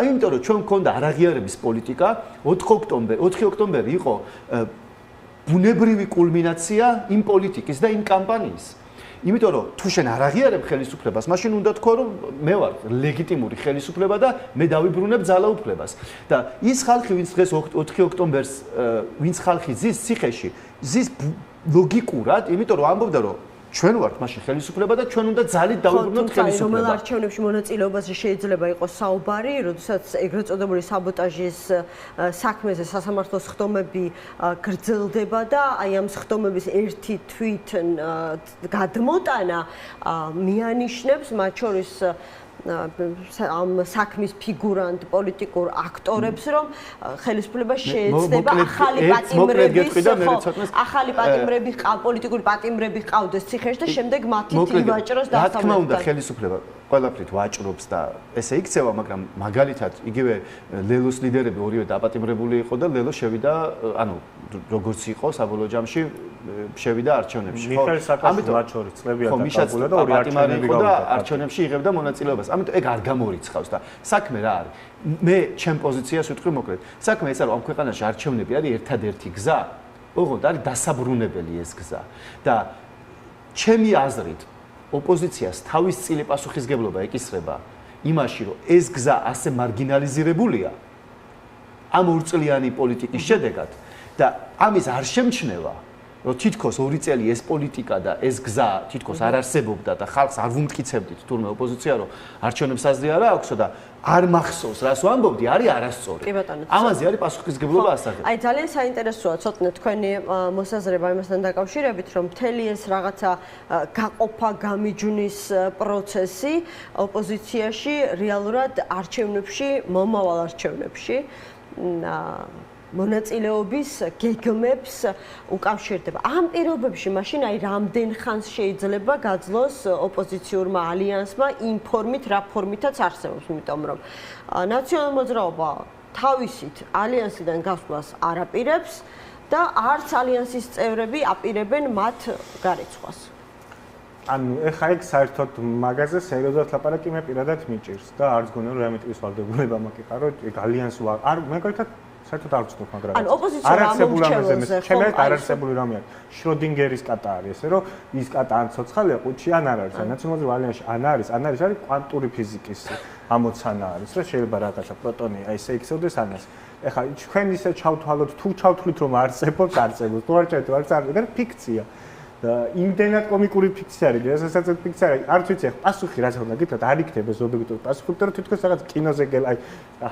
იმიტომ რომ ჩვენ მქონდა არ აღიარების პოლიტიკა, 4 ოქტომბერი იყო ბუნებრივი კულმინაცია იმ პოლიტიკის და იმ კამპანიის. იმიტომ რომ თუ შენ არ აღიარებ ხელისუფლებას, მაშინ უნდა თქვა რომ მე ვარ ლეგიტიმური ხელისუფლება და მე დავიბრუნებ ძალაუფლებას. და ის ხალხი, ვინც დღეს 4 ოქტომბერს, ვინც ხალხი ზის ციხეში, ზის ლოგიკურად, იმიტომ რომ ამბობდა რომ ჩვენ ვართ მაშინ ხელისუფლება და ჩვენ უნდა ძალით დავიბრუნოთ ხელისუფლება. რომელ არჩევნებში მონაწილეობაზე შეიძლება იყოს საუბარი, როდესაც ეგრეთ წოდებული საბოტაჟის საქმეზე სასამართლოს ხდომები გრძელდება და აი ამ ხდომების ერთი თვით გადმოტანა მიანიშნებს მათ შორის ამ საქმის ფიგურანტ პოლიტიკურ აქტორებს, რომ ხელისუფლება შეეცდება ახალი პატიმრები, პოლიტიკური პატიმრები ყავდეს ციხეში და შემდეგ მათი თივაჭროს დასამართად. რა თქმა უნდა, ხელისუფლება ყველაფრით ვაჭრობს და ესე იქცევა, მაგრამ მაგალითად იგივე ლელოს ლიდერები ორივე დაპატიმრებული იყო და ლელო შევიდა, ანუ როგორც იყო საბოლოო ჯამში შევიდა არჩევნებში, ხო? ამიტომ მათ შორის წლებია დაკავებული და ორი არჩევნები გავიდა და არჩევნებში იღებდა მონაწილეობას. ამიტომ ეგ არ გამორიცხავს და საქმე რა არის? მე ჩემ პოზიციას ვიტყვი მოკლედ. საქმე ეს არის, ამ ქვეყანაში არჩევნები არის ერთადერთი გზა, ოღონდ არის დასაბრუნებელი ეს გზა და ჩემი აზრით ოპოზიციას თავის წილი პასუხისგებლობა ეკისრება იმაში, რომ ეს გზა ასე მარგინალიზირებულია ამ ორწლიანი პოლიტიკის შედეგად და ამის არ შემჩნევა, რომ თითქოს 2 წელი ეს პოლიტიკა და ეს გზა თითქოს არ არსებობდა და ხალხს არ ვუმტკიცებდით თურმე ოპოზიცია, რომ არჩევნებს აზრი არ აქვსო და არ მახსოვს, რას ვამბობდი, არის არასწორი. ამაზე არის პასუხისგებლობა ასახელებს. აი ძალიან საინტერესოა ცოტნე თქვენი მოსაზრება იმასთან დაკავშირებით, რომ მთელი ეს რაღაცა გაყოფა, გამიჯვნის პროცესი ოპოზიციაში რეალურად არჩევნებში, მომავალ არჩევნებში მონაწილეობის გეგმებს უკავშირდება. ამ პირობებში მაშინ აი რამდენ ხანს შეიძლება გაძლოს ოპოზიციურმა ალიანსმა იმ ფორმით, რა ფორმითაც არსებობს, იმიტომ რომ ნაციონალური მოძრაობა თავისით ალიანსიდან გასვლას არ აპირებს და არც ალიანსის წევრები აპირებენ მათ გარიცხვას. ანუ ეხა ეგ საერთოდ მაგაზე სერიოზულად ლაპარაკი მე პირადად მიჭირს და არც გონია რომ რამე ტიპის ვალდებულება მაკითხა რომ ეგ ალიანსი არ მაგალითად საერთოდ არ ვწდობ მაგრამ ანუ ოპოზიცია ამომრჩეველზე ჩემი არარსებული რამე არის შროდინგერის კატა არის ესე რომ ის კატა ან ცოცხალია ყუთში ან არ არის ნაციონალური ალიანსში ან არის კვანტური ფიზიკის ამოცანა არის რომ შეიძლება რაღაცა პროტონი აი ესე იქცევდეს ანას ეხლა ჩვენ ისე ჩავთვალოთ თუ ჩავთვლით რომ არსებობს თუ არ ჩავთვალოთ არ არის ფიქცია და იმდენად კომიკური ფიქცია არის, რასაც ფიქცია არის, არც ვიცი, პასუხი რაც უნდა გითხრათ, არ იქნება ობიექტური პასუხი, იმიტომ რომ თითქოს რაღაც კინოზე აი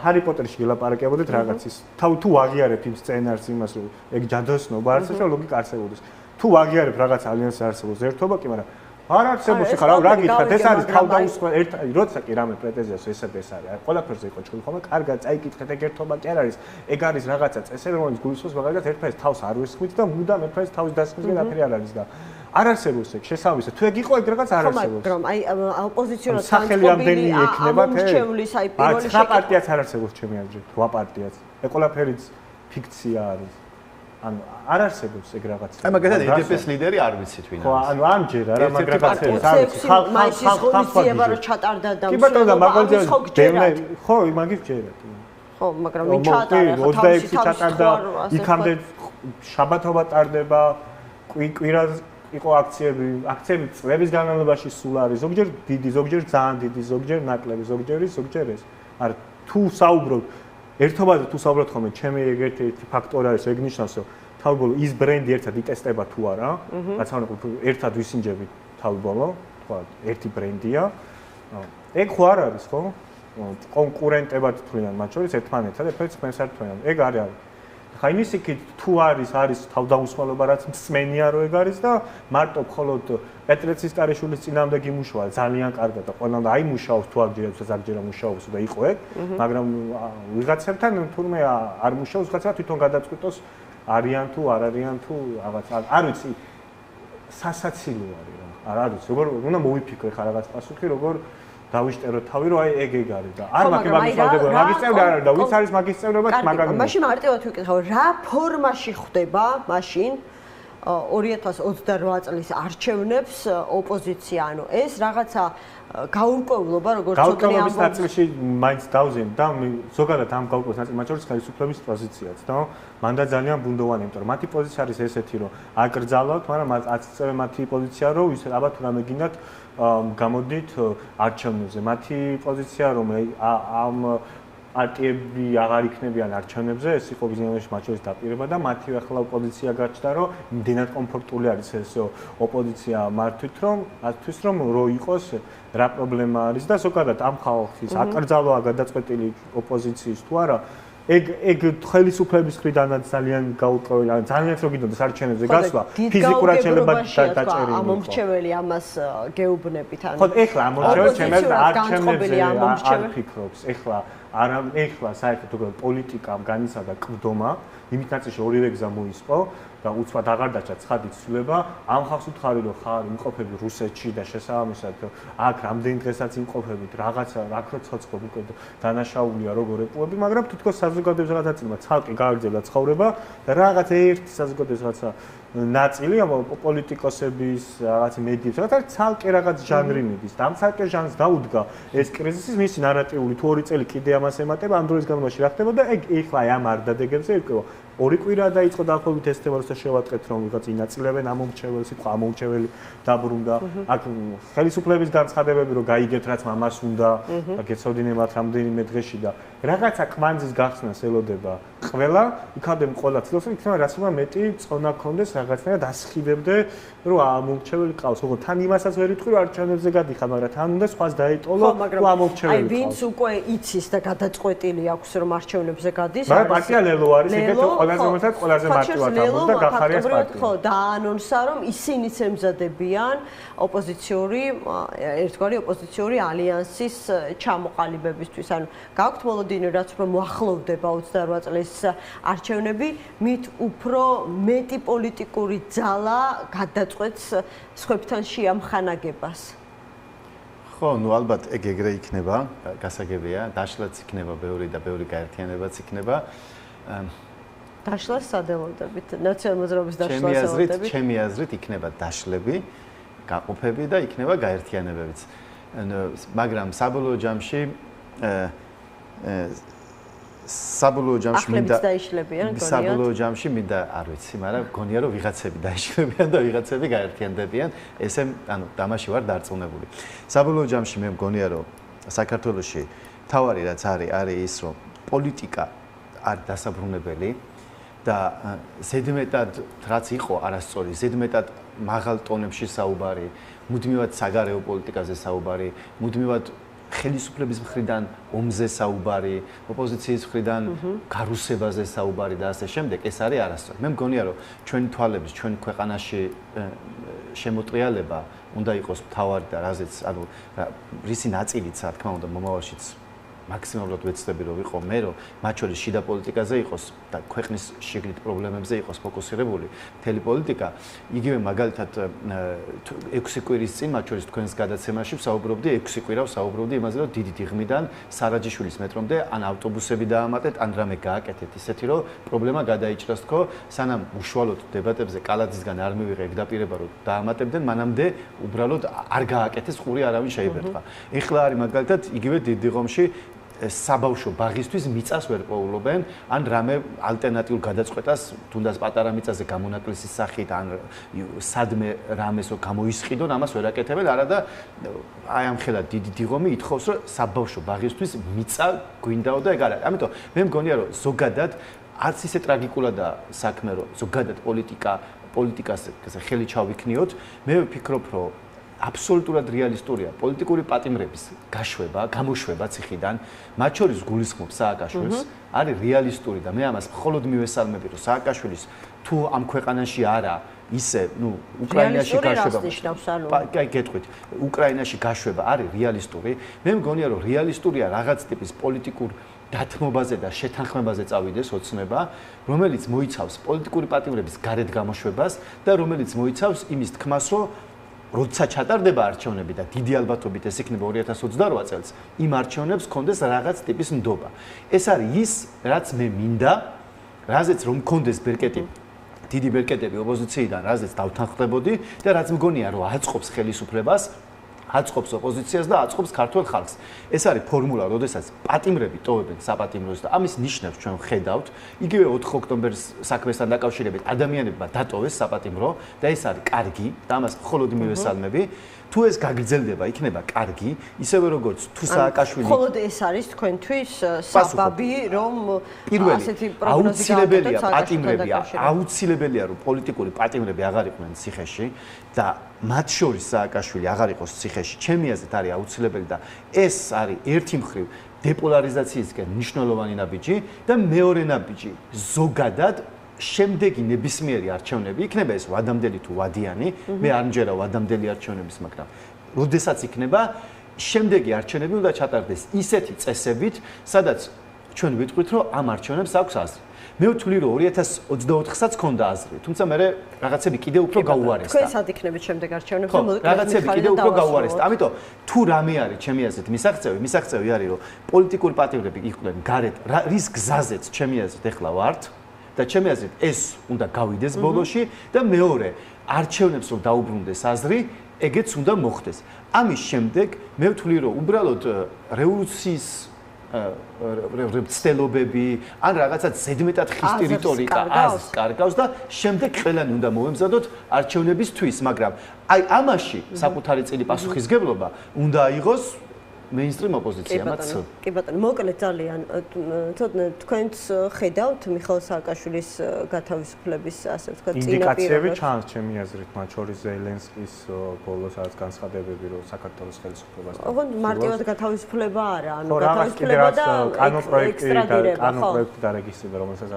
ჰარი პოტერში გელაპარაკებოდით რაღაცის. თუ აღიარებ იმ სცენარს იმას, რომ ეგ ჯადოსნობა არსებობს, რომ ლოგიკა არსებობს. თუ აღიარებ რაღაც ალიანსი არსებობს, ერთობა კი, მაგრამ არ არსებობს ხარ, რა გითხრათ, ეს არის თავდაუსხმელი ერთ, როცა კი რამე პრეტენზიას ესეთ ეს არის. ყველაფერზე იყო ჩული ხოლმე, კარგად წაიკითხეთ, ეგ ერთობა კი არ არის. ეგ არის რაღაცა წესები, რომელიც გულისხმობს მაგალითად ერთფერს თავს არ ვისხმით და მუდამ ერთფერს თავის დასხმისგან აფერი არ არის და არ არსებობს ეგ შესაბამისად. თუ ეგ იყო ეგ რაღაც არ არსებობს. ხომ, აი ოპოზიციონად სახელი ამდენი ექნება თე. ამომრჩევლის აი პირველი შეკითხვა. 9 პარტიაც არ არსებობს ჩემი აზრით, 8 პარტიაც. ეგ ყველაფერიც ფიქცია არის. ანუ არ არსებობს ეგ რაღაცა. აი მაგალითად EDP-ის ლიდერი არ ვიცით ვინ არის. ხო, ანუ ამჯერა რა მაგრამ რაღაცებს არ ვიცი. მაისის ღონისძიება რო ჩატარდა და კი ბატონო და მაგალითად ხო, მაგის ჯერათ. ხო, მაგრამ ვინ ჩატარა ხო 26 ჩატარდა, იქამდე შაბათობა ტარდება, კვირას იყო აქციები წლების განმავლობაში სულ არის, ზოგჯერ დიდი, ზოგჯერ ძალიან დიდი, ზოგჯერ ნაკლები, ზოგჯერ ეს. არა, თუ საუბრობ ერთობაზე თუ საუბრობთ ხოლმე, ჩემი ერთ-ერთი ფაქტორი არის, ეგ ნიშნავს, რომ თავბოლო ის ბრენდი ერთად იტესტება თუ არა, რაც ერთად ვისინჯებით თავბოლო, თქვა, ერთი ბრენდია. ეგ ხო არ არის, ხო? კონკურენტებად თვლიან მათ შორის ერთმანეთთან, ერთმანეთს ხმენს არ თვლიან. ეგ არ არის. ხა იმის იქით თუ არის თავდაუსხმელობა, რაც მსმენია რო ეგ არის და მარტო მხოლოდ პეტრეცის კარიშვილის წინააღმდეგ იმუშავა ძალიან კარგად და ყველანაირად აი მუშაობს თუ აგჯერა მუშაობს და იყო ეგ, მაგრამ ვიღაცებთან თურმე არ მუშაობს, ვიღაცა თვითონ გადაწყვიტოს არიან თუ არ არიან თუ რაღაც არ ვიცი სასაცილო არის რა. არ ვიცი, როგორ უნდა მოვიფიქრე ხა რაღაც პასუხი, როგორ დავიშტერო თავი რომ აი ეგ არის და არ მაქვს მაგის წევრობა, მაგის წევრი არ არის და ვინც არის მაგის წევრობაც მაგარი. მაშინ მარტივად ვიკითხავ, რა ფორმაში ხდება მაშინ 2028 წლის არჩევნებს ოპოზიცია, ანუ ეს რაღაცა გაურკვევლობა როგორც ცოტნე გაურკვევლობის ნაწილში მაინც დავზენ და ზოგადად ამ გაურკვევლობის ნაწილში მათ შორის ხელისუფლების პოზიციაც და მან და ძალიან ბუნდოვანი, იმიტომ რომ მათი პოზიცია არის ესეთი, რომ აკრძალავთ, მაგრამ აწწევენ მათი პოზიცია, რომ ისე აბა თუ რამე გინდათ გამოდით არჩევნებზე. მათი პოზიცია რომ ამ პარტიები აღარ იქნებიან არჩევნებზე, ეს იყო ბიზნესში მათ შორის დაპირება და მათი ახლა პოზიცია გაჩნდა, რომ იმდენად კომფორტული არის ეს ოპოზიცია მართვით, რომ ათთვის რომ რო იყოს რა პრობლემა არის და ზოგადად ამ ხალხის აკრძალვა გადაწყვეტილი ოპოზიციის თუ არა ეგ ხელისუფლების მხრიდანაც ძალიან გაურკვეველი, ძალიან რო გინდოდეს არჩევნებზე გასვლა, ფიზიკურად შეიძლება დაჭერილი. ამომრჩეველი ამას გეუბნებით ანუ. ხო, ეხლა ამომრჩეველი ჩემს არჩევნებზე არ ფიქრობს. ეხლა საერთოდ პოლიტიკამ განიცადა ყრდომა, იმით ნაწილში ორივე გზა მოისპო და უცბად აღარ დაჭა ცხადი ცვლილება. ამ ხალხს უთხარი რომ ხარ იმყოფები რუსეთში და შესაბამისად აქ რამდენი დღესაც იმყოფებით, რაღაცა რაკრო ცოცხლობ უკვე დანაშაულია როგორ ეპოვები, მაგრამ თითქოს საზოგადოების რაღაცა წინა ცალკე გააგრძელა ცხოვრება და რაღაც ერთი საზოგადოების რაღაცა ნაწილი პოლიტიკოსების რაღაც მედიების რაღაცა ცალკე რაღაც ჟანრი მიდის და ამ ცალკე ჟანრს დაუდგა ეს კრიზისი მისი ნარატიული თუ 2 წელი კიდე ამას ემატება ამ დროის განმავლობაში რა ხდება და ეგ ეხლა ამ არ დადეგებზე ირკვევა 2 კვირა დაიწყო დაახლოებით ეს თემა როცა შევატყეთ რომ ვიღაც ინაწილებენ ამომრჩეველი სიტყვა ამომრჩეველი დაბრუნდა აქ ხელისუფლების განცხადებები რომ გაიგეთ რაც მამას უნდა და გეცოდინებათ რამდენიმე დღეში და რაღაცა კვანძის გახსნას ელოდება ყველა იქამდე ყველა ცდილობს რომ იქნება რაც უნდა მეტი წონა ქონდეს რაღაცნაირად ასხივებდე რომ ამომრჩეველი ყავს ოღონდ თან იმასაც ვერ იტყვი რომ არჩევნებზე გადიხარ მაგრამ თან უნდა სხვას დაეტოლო რომ ამომრჩეველი აი ვინც უკვე იცის და გადაწყვეტილი აქვს რომ არჩევნებზე გადის მაგრამ პარტია ლელო არის ეგეთი ყველაზე მეტად ყველაზე მარტივად ამბობს და გახარიას პარტია ხო დაანონსა რომ ისინიც ემზადებიან ოპოზიციური ერთგვარი ოპოზიციური ალიანსის ჩამოყალიბებისთვის ანუ გაქვთ მოლოდინი რაც უფრო მოახლოვდება 28 წლის არჩევნები მით უფრო მეტი პოლიტიკური ძალა გადაწყვეტს სხვებთან შეამხანაგებას ხო, ნუ ალბათ ეგრე იქნება, გასაგებია, დაშლაც იქნება ბევრი და ბევრი გაერთიანებაც იქნება. დაშლას სადელოდებით, ნაციონალურ მოძრაობის დაშლას სადელოდებით. ჩემი აზრით იქნება დაშლები, გაყოფები და იქნება გაერთიანებებიც. მაგრამ საბოლოო ჯამში საბოლოო ჯამში მინდა არ ვიცი, მაგრამ გონია რომ ვიღაცები დაიშლებიან და ვიღაცები გაერთიანდებიან. ესე ანუ დამაში ვარ დარწმუნებული. საბოლოო ჯამში მე მგონია რომ საქართველოში თავარი რაც არის ის რომ პოლიტიკა არ დასაბრუნებელი და ზედმეტად რაც იყო არასწორი, ზედმეტად მაღალ ტონებში საუბარი, მუდმივად საგარეო პოლიტიკაზე საუბარი, მუდმივად ხელისუფლების მხრიდან ომზე საუბარი, ოპოზიციის მხრიდან გარუსებაზე საუბარი და ასე შემდეგ, ეს არის არასწორი. მე მგონია, რომ ჩვენი თვალების, ჩვენ ქვეყანაში შემოტრიალება უნდა იყოს მთავარი და რაზეც, ანუ რისი ნაწილიც, რა თქმა უნდა, მომავალშიც მაქსიმალურად ვეცდები რომ ვიყო მე, რომ მათ შორის შიდა პოლიტიკაზე იყოს და ქვეყნის შიგნით პრობლემებზე იყოს ფოკუსირებული მთელი პოლიტიკა. იგივე მაგალითად 6 კვირის წინ მათ შორის თქვენს გადაცემაში ვსაუბრობდი 6 კვირა ვსაუბრობდი იმაზე, რომ დიდი დიღმიდან სარაჯიშვილის მეტრომდე ან ავტობუსები დაამატეთ, ან რამე გააკეთეთ ისეთი, რომ პრობლემა გადაიჭრას თქო, სანამ უშუალოდ დებატებზე კალათისგან არ მივიღე ეგ დაპირება, რომ დაამატებდნენ, მანამდე უბრალოდ არ გააკეთეს ყური არავინ შეიბერტყა. ეხლა არის მაგალითად იგივე დიდიღომში საბავშვო ბაღისთვის მიწას ვერ პოულობენ, ან რამე ალტერნატიულ გადაწყვეტას, თუნდაც პატარა მიწაზე გამონაკლისის სახით, ან სადმე რამესო გამოისყიდონ, ამას ვერ აკეთებენ, არა და აი ამ ხელა დიდი დიღომი ითხოვს, რომ საბავშვო ბაღისთვის მიწა გვინდაო და ეგ არა. ამიტომ მე მგონია, რომ ზოგადად არც ისე ტრაგიკულადაა საქმე, რომ ზოგადად პოლიტიკას ხელი ჩავიქნიოთ, მე ვფიქრობ, რომ აბსოლუტურად რეალისტურია პოლიტიკური პატიმრების გაშვება, გამოშვება ციხიდან, მათ შორის გულისხმობს სააკაშვილს, არის რეალისტური და მე ამას მხოლოდ მივესალმები, რომ სააკაშვილის თუ ამ ქვეყანაში არა ისე, უკრაინაში გაშვება. კაი, გეტყვით, უკრაინაში გაშვება არის რეალისტური. მე მგონია, რომ რეალისტურია რაღაც ტიპის პოლიტიკურ დათმობაზე და შეთანხმებაზე წავიდეს ოცნება, რომელიც მოიცავს პოლიტიკური პატიმრების გარეთ გამოშვებას და რომელიც მოიცავს იმის თქმას, რომ როცა ჩატარდება არჩევნები და დიდი ალბათობით ეს იქნება 2028 წელს, იმ არჩევნებს კონდეს რაღაც ტიპის ნდობა. ეს არის ის, რაც მე მინდა, რაზეც რომ კონდეს ბერკეტი, დიდი ბერკეტები ოპოზიციიდან, რაზეც დავთანხმდებოდი და რაც მგონია, რომ აწყობს ხელისუფლებას, აწყობს ოპოზიციას და აწყობს ქართულ ხალხს. ეს არის ფორმულა, როდესაც პატიმრები ტოვებენ საპატიმროს და ამის ნიშნებს ჩვენ ვხედავთ. იგივე 4 ოქტომბრის საქმესთან დაკავშირებით ადამიანებმა დატოვეს საპატიმრო და ეს არის კარგი და ამას მხოლოდ მივესალმები. თუ ეს გაგრძელდება, იქნება კარგი, ისევე როგორც თუ სააკაშვილი მხოლოდ ეს არის თქვენთვის საბაბი, რომ ასეთი პროგნოზი აუცილებელია პატიმრები, აუცილებელია რომ პოლიტიკური პატიმრები აღარ იყვნენ ციხეში და მათ შორის სააკაშვილი აღარ იყოს ციხეში. ჩემი აზრით არის აუცილებელი და ეს არის ერთი მხრივ დეპოლარიზაციისკენ მნიშვნელოვანი ნაბიჯი და მეორე ნაბიჯი ზოგადად შემდეგი ნებისმიერი არჩევნები, იქნება ეს ვადამდელი თუ ვადიანი, მე არ მჯერა ვადამდელი არჩევნების, მაგრამ როდესაც იქნება, შემდეგი არჩევნები უნდა ჩატარდეს ისეთი წესებით, სადაც ჩვენ ვიტყვით, რომ ამ არჩევნებს აქვს აზრი. მე ვთვლი, რომ 2024-საც ქონდა აზრი, თუმცა მე რაღაცები კიდევ უფრო გაუარესდა. თქვენ სად იქნებით შემდეგ არჩევნებზე? რაღაცები კიდევ უფრო გაუარესდა. ამიტომ თუ რამე არის ჩემი აზრით მისაღწევი არის, რომ პოლიტიკური პატიმრები იყვნენ გარეთ, რის გზაზეც ჩემი აზრით ეხლა ვართ. და ჩემი აზრით ეს უნდა გავიდეს ბოლოში და მეორე არჩევნებს რომ დაუბრუნდეს აზრი, ეგეც უნდა მოხდეს. ამის შემდეგ მე ვთვლი, რომ უბრალოდ რევოლუციის ცდელობები ან რაღაცა ზედმეტად ხისტი რიტორიკა აზრს კარგავს და შემდეგ ყველანი უნდა მოემზადოთ არჩევნებისთვის, მაგრამ აი ამაში საკუთარი წილი პასუხისგებლობა უნდა აიღოს მეინსტრიმ ოპოზიციამაც. კი ბატონო, მოკლედ ძალიან ცოტა თქვენც ხედავთ მიხეილ სააკაშვილის გათავისუფლების, ასე ვთქვათ, ინდიკაციები ჩანს ჩემი აზრით, მათ შორის ზელენსკის ბოლოს არის განცხადებები, რომ საქართველოს ხელისუფლებას ოღონდ მარტივად გათავისუფლება არა, ანუ გათავისუფლება და კანონპროექტი დარეგისტრირება, რომელსაც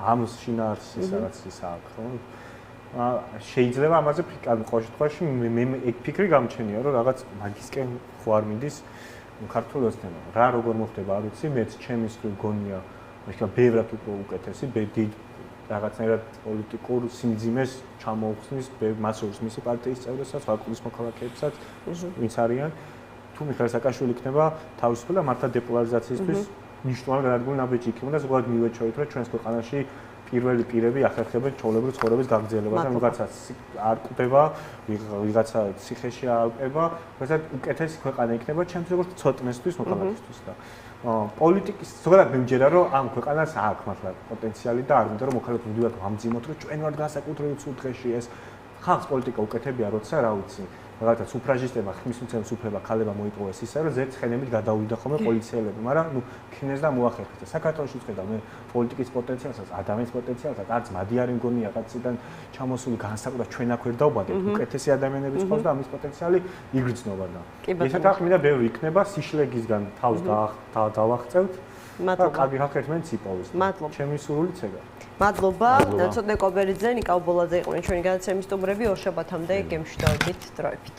ამ შინაარსის რაღაც ის აქვს, ხო? შეიძლება ამაზე ყოველ შემთხვევაში მე ეგ ფიქრი გამჩენია, რომ რაღაც მაგისკენ ხო არ მინდის ქართული ოცნება. რა როგორ მოხდება, არ ვიცი, მეც ჩემის მხრივ გონია, მაგრამ ბევრად უკეთესი, დიდ რაღაცნაირად პოლიტიკურ სიმძიმეს ჩამოუხსნის მას შორის მისი პარტიის წევრებსაც, ვაკულის მოქალაქეებსაც, ვინც არიან. თუ მიხეილ სააკაშვილი იქნება თავისუფალი და მართლა დეპოლარიზაციისთვის მნიშვნელოვანი განადგურებული ნაბიჯი იქნება და ზოგადად მივეჩვევით, რომ ჩვენს ქვეყანაში პირველი პირები ახერხებენ ჩვეულებრივ ცხოვრების გაგრძელებას და ვიღაცა არ კვდება, ვიღაცა ციხეში აალყება, ვიღაცა უკეთესი ქვეყანა იქნება ჩემთვის როგორც ცოტნესთვის, მოქალაქისთვის და პოლიტიკის ზოგადად მე მჯერა, რომ ამ ქვეყანას აქვს მართლა პოტენციალი და არ მინდა რომ მოქალაქეები მუდმივად ვამძიმოთ, რომ ჩვენ ვართ განსაკუთრებით სულ დღეში ეს ხალხს პოლიტიკა უკეთებია, როცა რა ვიცი, რაღაცა სუფრაჟისტებმა ხმის მიცემის უფლება ქალებმა მოიპოვეს ისე, რომ ზეც ხელებით გადავიდა ხოლმე პოლიციელები, მაგრამ ნუ ქინეს და მოახერხეს. საქართველოში ხედავ მე პოლიტიკის პოტენციალსაც, ადამიანის პოტენციალსაც, არც მადიარი მგონია კაციდან ჩამოსული განსაკუთრებით ჩვენ აქ ვერ დავბადეთ, უკეთესი ადამიანები ყავს და ამის პოტენციალი იგრძნობა და ესეთ ახმინდა ბევრი იქნება სიშლეგისგან თავს დავახწევთ. მადლობა. კარგი ხალხი ერთმანეთს იპოვის. მადლობა. ჩემი სურვილიც ეგაა. მადლობა. ცოტნე კობერიძე, ნიკა უბოლაძე იყვნენ ჩვენი განაცემის სტუმრები. ორ შაბათამდე გემშვიდობით დროებით.